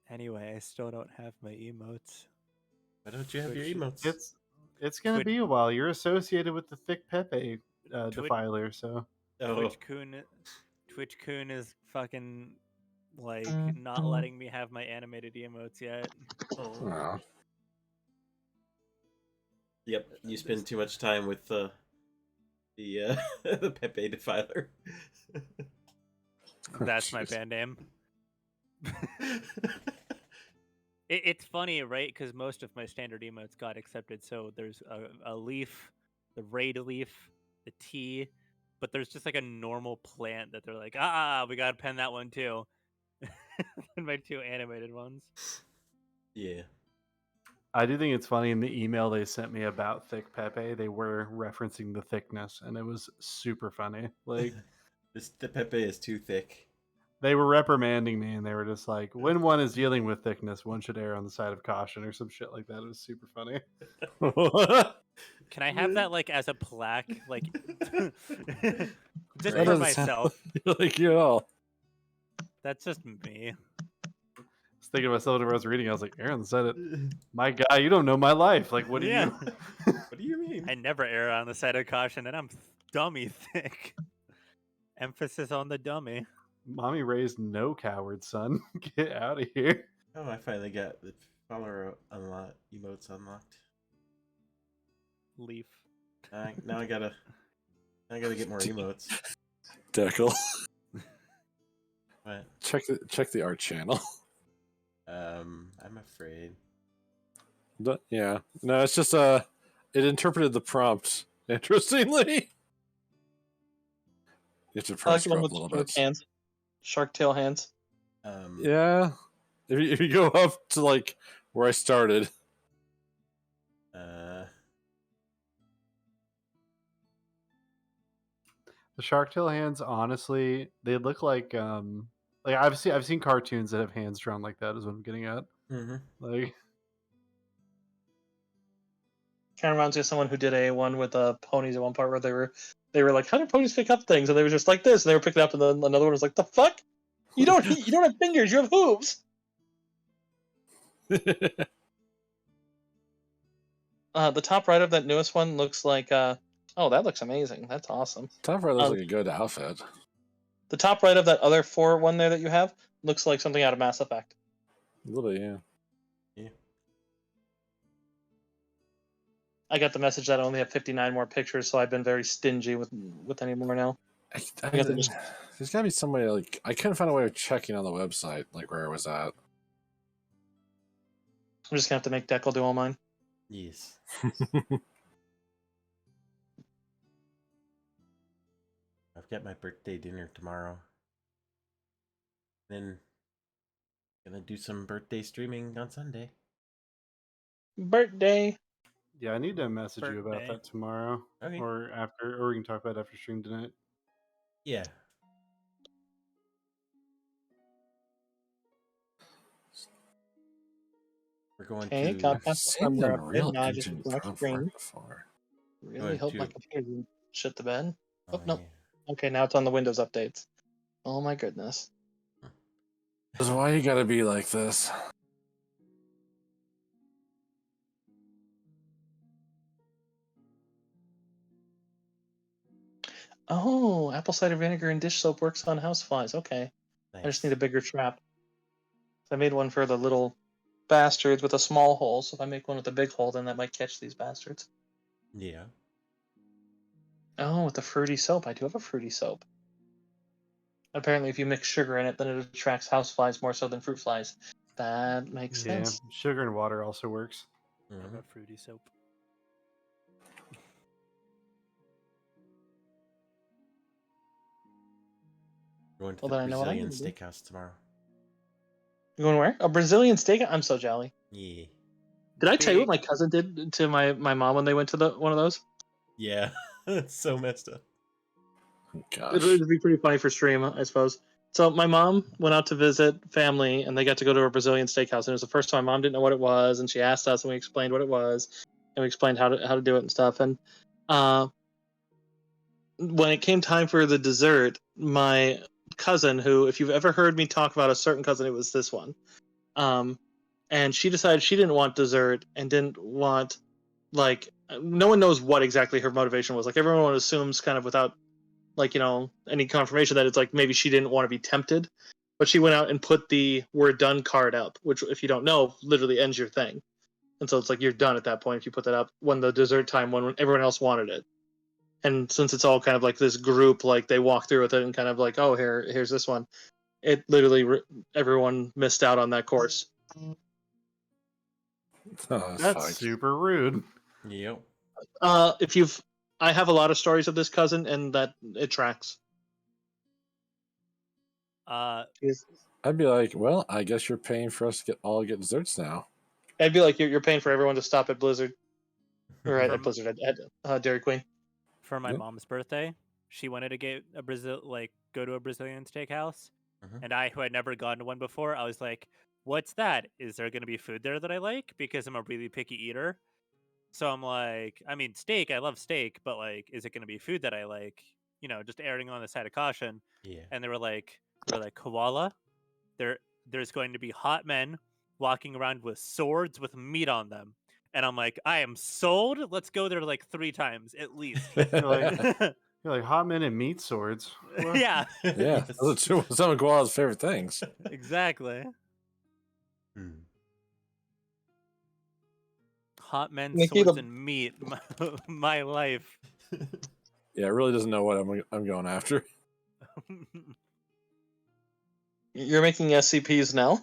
Anyway, I still don't have my emotes.
Why don't you have your
Twitch-
emotes?
It's gonna
Twitch-
be a while. You're associated with the thick Pepe
Twitch-
defiler, so
Oh,
Twitch Coon is fucking like not letting me have my animated emotes yet.
Oh.
Yep, you spend too much time with the the Pepe Defiler.
That's my
Jeez.
band name. It's funny, right? Because most of my standard emotes got accepted. So there's a leaf, the raid leaf, the tea, but there's just like a normal plant that they're like, we gotta pen that one too. And my two animated ones.
Yeah.
I do think it's funny in the email they sent me about thick Pepe, they were referencing the thickness, and it was super funny. Like
The Pepe is too thick.
they were reprimanding me, and they were just like, "When one is dealing with thickness, one should err on the side of caution," or some shit like that. It was super funny.
Can I have that like as a plaque, like just
That
for
doesn't
myself?
sound like you at all.
That's just me.
I was thinking to myself when I was reading, I was like, Aaron said it. My guy, you don't know my life. Like, what do
Yeah.
you?
What do you mean?
I never err on the side of caution, and I'm dummy thick. Emphasis on the dummy.
Mommy raised no coward, son. Get out of here.
Oh, I finally got the follower emotes unlocked.
Leaf.
Now I gotta get more emotes.
Deckle.
But
Check the art channel.
I'm afraid.
Yeah. No, it's just it interpreted the prompt interestingly. You have to
I
probably
like the one
scroll up
with
a little
shark
bit.
hands, shark tail hands.
Yeah. If you go up to like where I started.
The shark tail hands, honestly, they look like I've seen cartoons that have hands drawn like that. Is what I'm getting at.
Mm-hmm.
Like,
Kind of reminds me of someone who did a one with ponies at one part where they were like, how do ponies pick up things? And they were just like this, and they were picking up, and then another one was like, the fuck? You don't have fingers, you have hooves. The top right of that newest one looks like oh, that looks amazing. That's awesome.
Top right looks like a good outfit.
The top right of that other one there that you have looks like something out of Mass Effect.
A little bit, yeah.
Yeah.
I got the message that I only have 59 more pictures, so I've been very stingy with any more now.
There's gotta be some way, like, I couldn't find a way of checking on the website, like, where it was at.
I'm just gonna have to make Deckle do all mine.
Yes. I've got my birthday dinner tomorrow. Then gonna do some birthday streaming on Sunday.
Birthday.
yeah, I need to message you about
Birthday.
that tomorrow,
Okay.
or after, or we can talk about it after stream tonight.
Yeah. We're going
Okay,
to.
got that
Seen
firmware
them
update.
real
Now I just
engine
black
front
screen.
before.
Really
Going
hope my
to-
computer didn't shit the bed. Oh, no.
yeah.
Okay, now it's on the Windows updates. Oh my goodness.
That's why you gotta be like this.
Oh, apple cider vinegar and dish soap works on houseflies. Okay.
Nice.
I just need a bigger trap. I made one for the little bastards with a small hole, so if I make one with a big hole, then that might catch these bastards.
Yeah.
Oh, with the fruity soap. I do have a fruity soap. Apparently, if you mix sugar in it, then it attracts houseflies more so than fruit flies. That makes
Yeah,
sense.
sugar and water also works.
What
Mhm.
about fruity soap?
Going to
Well,
the
then I know what I'm
Brazilian
gonna do.
steakhouse tomorrow.
You going where? A Brazilian steak? I'm so jolly.
Yeah.
Did I tell you what
Big.
my cousin did to my mom when they went to one of those?
Yeah. It's so messed up.
Gosh.
It'd be pretty funny for stream, I suppose. So my mom went out to visit family, and they got to go to a Brazilian steakhouse. And it was the first time my mom didn't know what it was, and she asked us, and we explained what it was, and we explained how to do it and stuff. And when it came time for the dessert, my cousin, who, if you've ever heard me talk about a certain cousin, it was this one. And she decided she didn't want dessert and didn't want, like, no one knows what exactly her motivation was. Like, everyone assumes kind of without, like, any confirmation that it's like maybe she didn't want to be tempted. But she went out and put the "we're done" card up, which, if you don't know, literally ends your thing. And so it's like you're done at that point if you put that up when the dessert time, when everyone else wanted it. And since it's all kind of like this group, like they walk through with it and kind of like, oh, here's this one. It literally, everyone missed out on that course.
Oh,
That's
fine.
super rude.
Yep.
I have a lot of stories of this cousin, and that it tracks.
Uh,
I'd be like, well, I guess you're paying for us to get desserts now.
It'd be like you're paying for everyone to stop at Blizzard or at
From-
Blizzard at Dairy Queen.
For my
Yep.
mom's birthday, she wanted to get a go to a Brazilian steakhouse,
Mhm.
and I, who had never gone to one before, I was like, "What's that? Is there going to be food there that I like?" Because I'm a really picky eater. So I'm like, I mean, steak, I love steak, but like, is it going to be food that I like? Just erring on the side of caution.
Yeah.
And they were like, koala, there's going to be hot men walking around with swords with meat on them. And I'm like, I am sold. Let's go there like 3 times at least.
You're like hot men and meat swords. What?
Yeah,
Yeah,
Yes.
those are some of Koala's favorite things.
exactly.
Hmm.
Hot men,
Nikki,
swords,
the-
and meat. My life.
Yeah, it really doesn't know what I'm going after.
You're making SCPs now?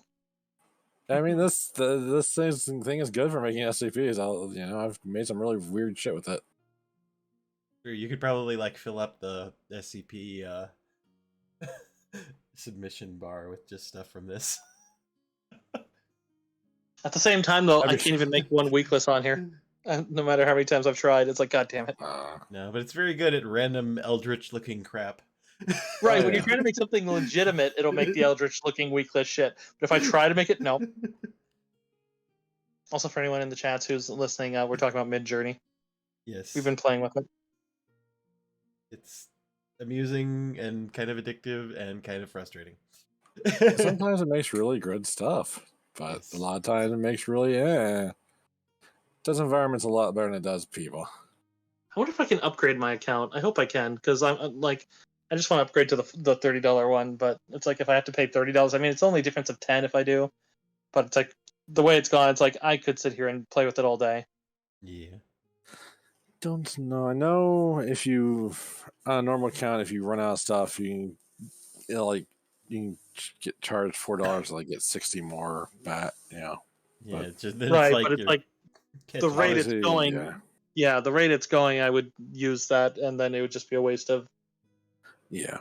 I mean, this thing is good for making SCPs. I've made some really weird shit with it.
Sure, you could probably like fill up the SCP submission bar with just stuff from this.
At the same time, though,
I
I
mean-
can't even make one weakless on here. No matter how many times I've tried, it's like, God damn it.
No, but it's very good at random eldritch looking crap.
Right,
Oh,
when
yeah.
you're trying to make something legitimate, it'll make the Eldritch looking weakless shit. But if I try to make it, no. Also, for anyone in the chats who's listening, we're talking about Mid Journey.
Yes.
We've been playing with it.
It's amusing and kind of addictive and kind of frustrating.
Sometimes it makes really good stuff, but
Yes.
a lot of times it makes really does environments a lot better than it does people.
I wonder if I can upgrade my account. I hope I can, because I'm like, I just want to upgrade to the $30 one. But it's like if I have to pay $30, I mean, it's only a difference of 10 if I do. But it's like the way it's gone. It's like I could sit here and play with it all day.
Yeah.
Don't know. I know if you on a normal account, if you run out of stuff, you can get charged $4 to like get 60 more back.
Yeah,
But-
it's just then
Right,
it's like
but it's
you're
like the
catching
rate
up.
it's
Obviously,
going.
yeah.
Yeah, the rate it's going, I would use that, and then it would just be a waste of.
Yeah.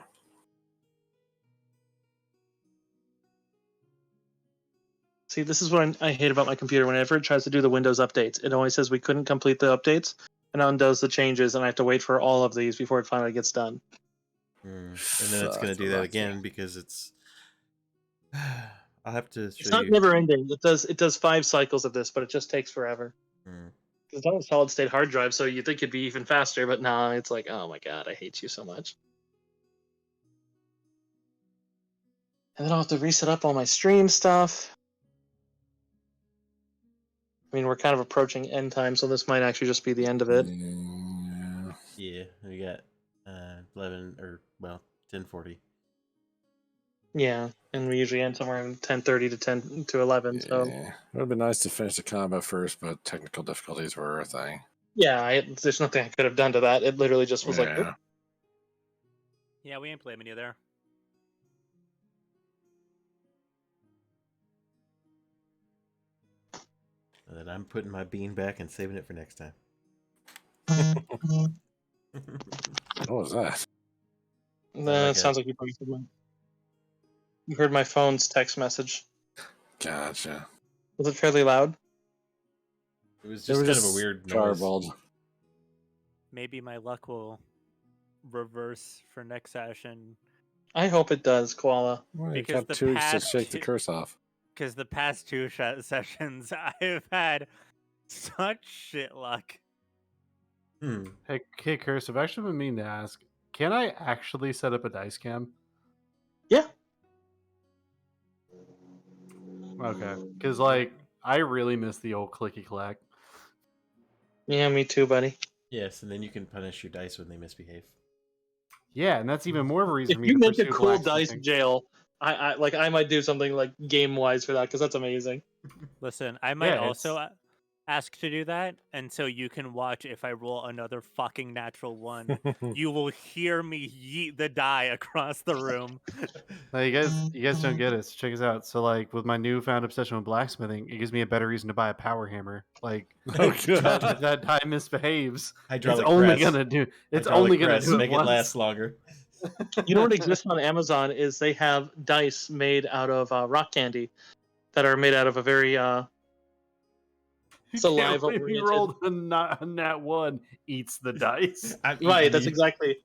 See, this is what I hate about my computer. Whenever it tries to do the Windows updates, it always says we couldn't complete the updates, and undoes the changes, and I have to wait for all of these before it finally gets done.
And then it's gonna
Fuck,
do that
lucky.
again because it's. I'll have to show
It's not
you.
never ending. It does 5 cycles of this, but it just takes forever.
Hmm.
It's on a solid state hard drive, so you'd think it'd be even faster, but nah, it's like, oh my god, I hate you so much. And then I'll have to reset up all my stream stuff. I mean, we're kind of approaching end time, so this might actually just be the end of it.
Yeah.
Yeah, we got 11 or well 10:40.
Yeah, and we usually end somewhere in 10:30 to 10 to 11. So
Yeah. It would have been nice to finish the combat first, but technical difficulties were a thing.
yeah, there's nothing I could have done to that. It literally just was like,
Yeah.
oop.
Yeah, we ain't blaming you there.
And then I'm putting my bean back and saving it for next time.
What was that?
Nah,
like
it sounds like you heard my phone's text message.
Gotcha.
Was it fairly loud?
It was
They
just
were
kind of a weird noise.
garbled.
Maybe my luck will reverse for next session,
I hope it does, Koala.
Well, you
Because
got
the
2 weeks to
past
shake the
two-
curse off.
because the past 2 sessions I've had such shit luck.
Hmm.
Hey, Curse, I've actually been meaning to ask, can I actually set up a dice cam?
Yeah.
Okay. Because, like, I really miss the old clicky clack.
Yeah, me too, buddy.
Yes, and then you can punish your dice when they misbehave.
Yeah, and that's even more of a reason
If
for me
you
to
make a
pursue
cool dice
blacksmithing.
jail, I might do something like game wise for that because that's amazing.
Listen, I might
Yeah,
also ask to do that, and so you can watch if I roll another fucking natural 1. You will hear me yeet the die across the room.
Now, you guys don't get it. So check us out. So, like, with my newfound obsession with blacksmithing, it gives me a better reason to buy a power hammer. Like,
Oh,
that die misbehaves.
Hydraulic
it's only
press.
gonna do. It's
Hydraulic
only gonna
press,
do it
make
once.
it last longer.
You know what exists on Amazon is they have dice made out of rock candy that are made out of a very Saliva
He
oriented.
rolled a nat 1, eats the dice.
I'm
Right,
eating
that's
you.
exactly.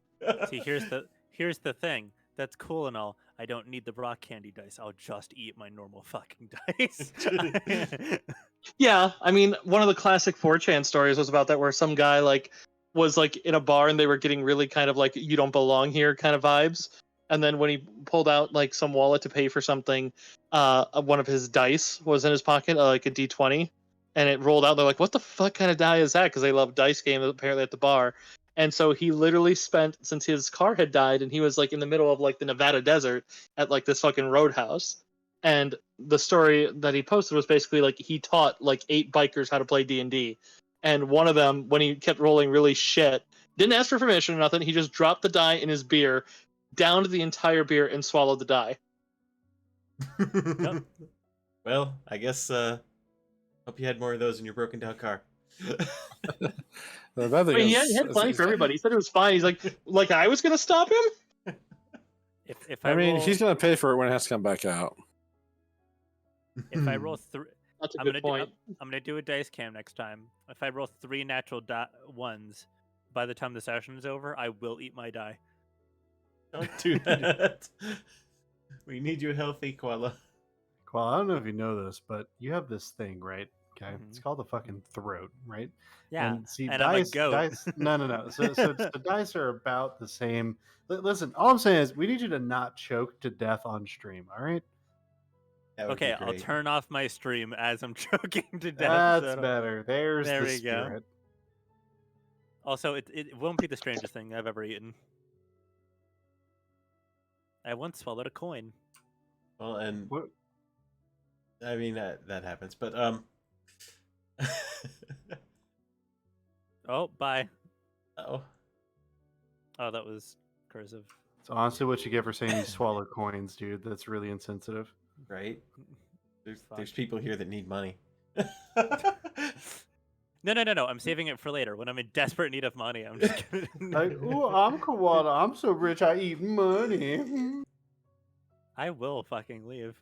See, here's the thing. That's cool and all. I don't need the rock candy dice. I'll just eat my normal fucking dice.
Yeah, I mean, one of the classic 4chan stories was about that, where some guy was in a bar and they were getting really kind of like "you don't belong here" kind of vibes, and then when he pulled out some wallet to pay for something, one of his dice was in his pocket, like a D20, and it rolled out. They're like, "What the fuck kind of die is that?" Because they love dice games apparently at the bar. And so he literally spent, since his car had died and he was in the middle of the Nevada desert at this fucking roadhouse. And the story that he posted was basically he taught 8 bikers how to play D&D. And one of them, when he kept rolling really shit, didn't ask for permission or nothing. He just dropped the die in his beer, downed the entire beer, and swallowed the die.
Well, I guess hope you had more of those in your broken down car.
The bad thing
I mean, he
is,
had plenty for everybody. He said it was fine. He's like I was gonna stop him.
if
I mean,
roll,
he's gonna pay for it when it has to come back out.
if I roll 3,
That's a
I'm
good
gonna
point.
I'm gonna do a dice cam next time. If I roll 3 natural ones, by the time the session is over, I will eat my die.
Don't do that. We need you healthy, Koala.
Well, I don't know if you know this, but you have this thing, right? Okay, it's
Mhm.
called the fucking throat, right?
Yeah,
And see,
and I'm a
dice,
goat.
no. So the dice are about the same. Listen, all I'm saying is we need you to not choke to death on stream. All right?
That would
Okay,
be
I'll
great.
turn off my stream as I'm choking to death.
That's
so-
better. There's
There
the
we go.
spirit.
Also, it won't be the strangest thing I've ever eaten. I once swallowed a coin.
Well, and
What?
I mean that happens, but
Oh, bye.
oh,
Oh, that was cursive.
It's honestly what you get for saying you swallow coins, dude. That's really insensitive.
right. There's
Fuck.
people here that need money.
No. I'm saving it for later when I'm in desperate need of money. I'm just kidding.
Like, ooh, I'm koala. I'm so rich. I eat money.
I will fucking leave.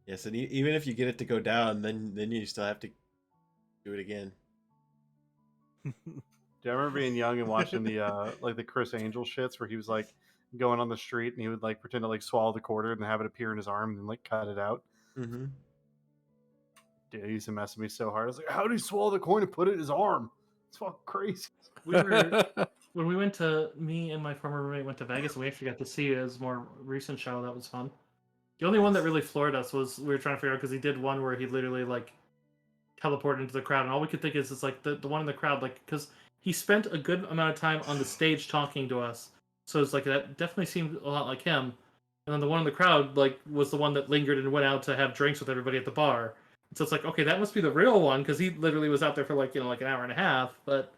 Yes, and even if you get it to go down, then you still have to do it again.
Do I remember being young and watching the the Chris Angel shits where he was going on the street and he would pretend to swallow the quarter and have it appear in his arm and then cut it out.
Mm-hmm.
Dude, it used to mess with me so hard. I was like, how did he swallow the coin and put it in his arm? It's fucking crazy.
We were when we went to me and my former roommate went to Vegas, and we actually got to see his more recent show. That was fun. The only one that really floored us was we were trying to figure out because he did one where he literally teleported into the crowd, and all we could think is it's the one in the crowd, because he spent a good amount of time on the stage talking to us, so it's that definitely seemed a lot like him. And then the one in the crowd was the one that lingered and went out to have drinks with everybody at the bar. So it's okay, that must be the real one because he literally was out there for an hour and a half. But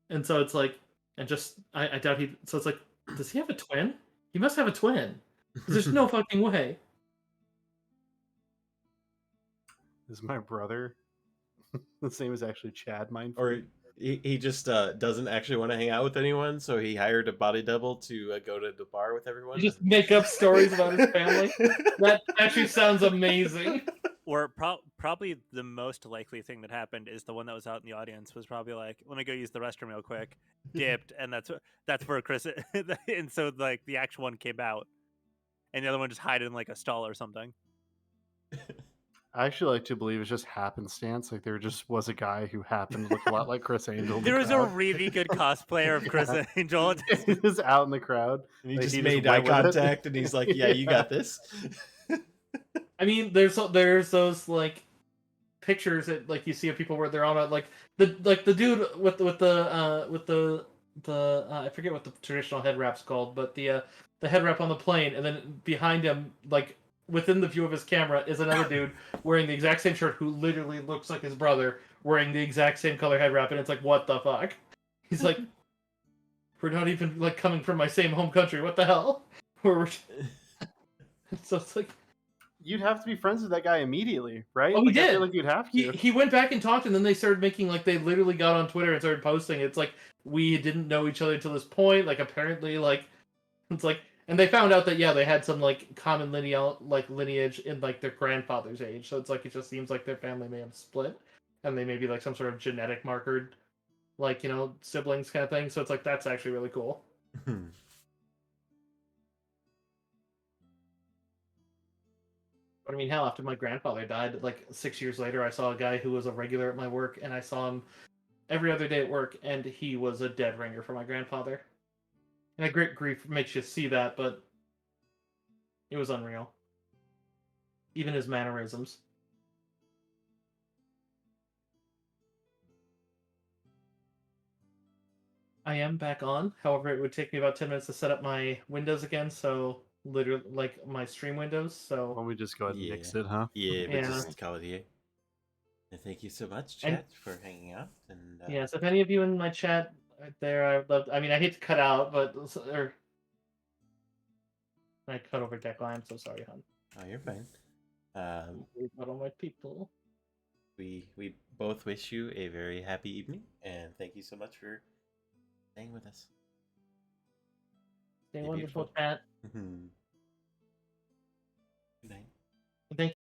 and so it's and just I doubt he. So it's does he have a twin? He must have a twin. 'Cause there's no fucking way.
This is my brother. His name is actually Chad Mindfreak.
Or he just doesn't actually want to hang out with anyone, so he hired a body double to go to the bar with everyone.
You just make up stories about his family. That actually sounds amazing.
Or probably the most likely thing that happened is the one that was out in the audience was probably let me go use the restroom real quick, dipped, and that's where Chris and so the actual one came out, and the other one just hid in a stall or something.
I actually like to believe it's just happenstance. There just was a guy who happened to look a lot like Chris Angel.
There was a really good cosplayer of Chris Angel.
He was out in the crowd.
And he
Like,
just
he
made
just
eye
went with it.
contact, and he's like, "Yeah, you got this."
I mean, there's those pictures that you see of people where they're on the dude with the I forget what the traditional head wrap's called, but the head wrap on the plane, and then behind him within the view of his camera is another dude wearing the exact same shirt who literally looks like his brother wearing the exact same color head wrap, and it's what the fuck? He's we're not even coming from my same home country. What the hell? So it's
You'd have to be friends with that guy immediately, right?
Oh, he
I
did.
feel like you'd have to.
he went back and talked, and then they started making they literally got on Twitter and started posting. It's we didn't know each other until this point. Apparently it's And they found out that they had some like common lineage in like their grandfather's age. So it's like it just seems like their family may have split, and they may be like some sort of genetic markered, like siblings kind of thing. So it's like that's actually really cool. But I mean, hell, after my grandfather died, like 6 years later, I saw a guy who was a regular at my work, and I saw him every other day at work, and he was a dead ringer for my grandfather. And a great grief makes you see that, but it was unreal. Even his mannerisms. I am back on. However, it would take me about 10 minutes to set up my windows again, so literally, like, my stream windows,
Why
so...
don't we just go ahead and
Yeah.
nix it, huh?
Yeah, but
Yeah.
just call it here. And thank you so much,
And-
chat, for hanging out. And
Yes, if any of you in my chat are there, I would love... I mean, I hate to cut out, but... Or... I cut over Declan, I'm so sorry, hon.
oh, you're fine.
But all my people...
We both wish you a very happy evening, and thank you so much for staying with us.
Stay
Be
wonderful,
beautiful.
chat.
Good night.
Thank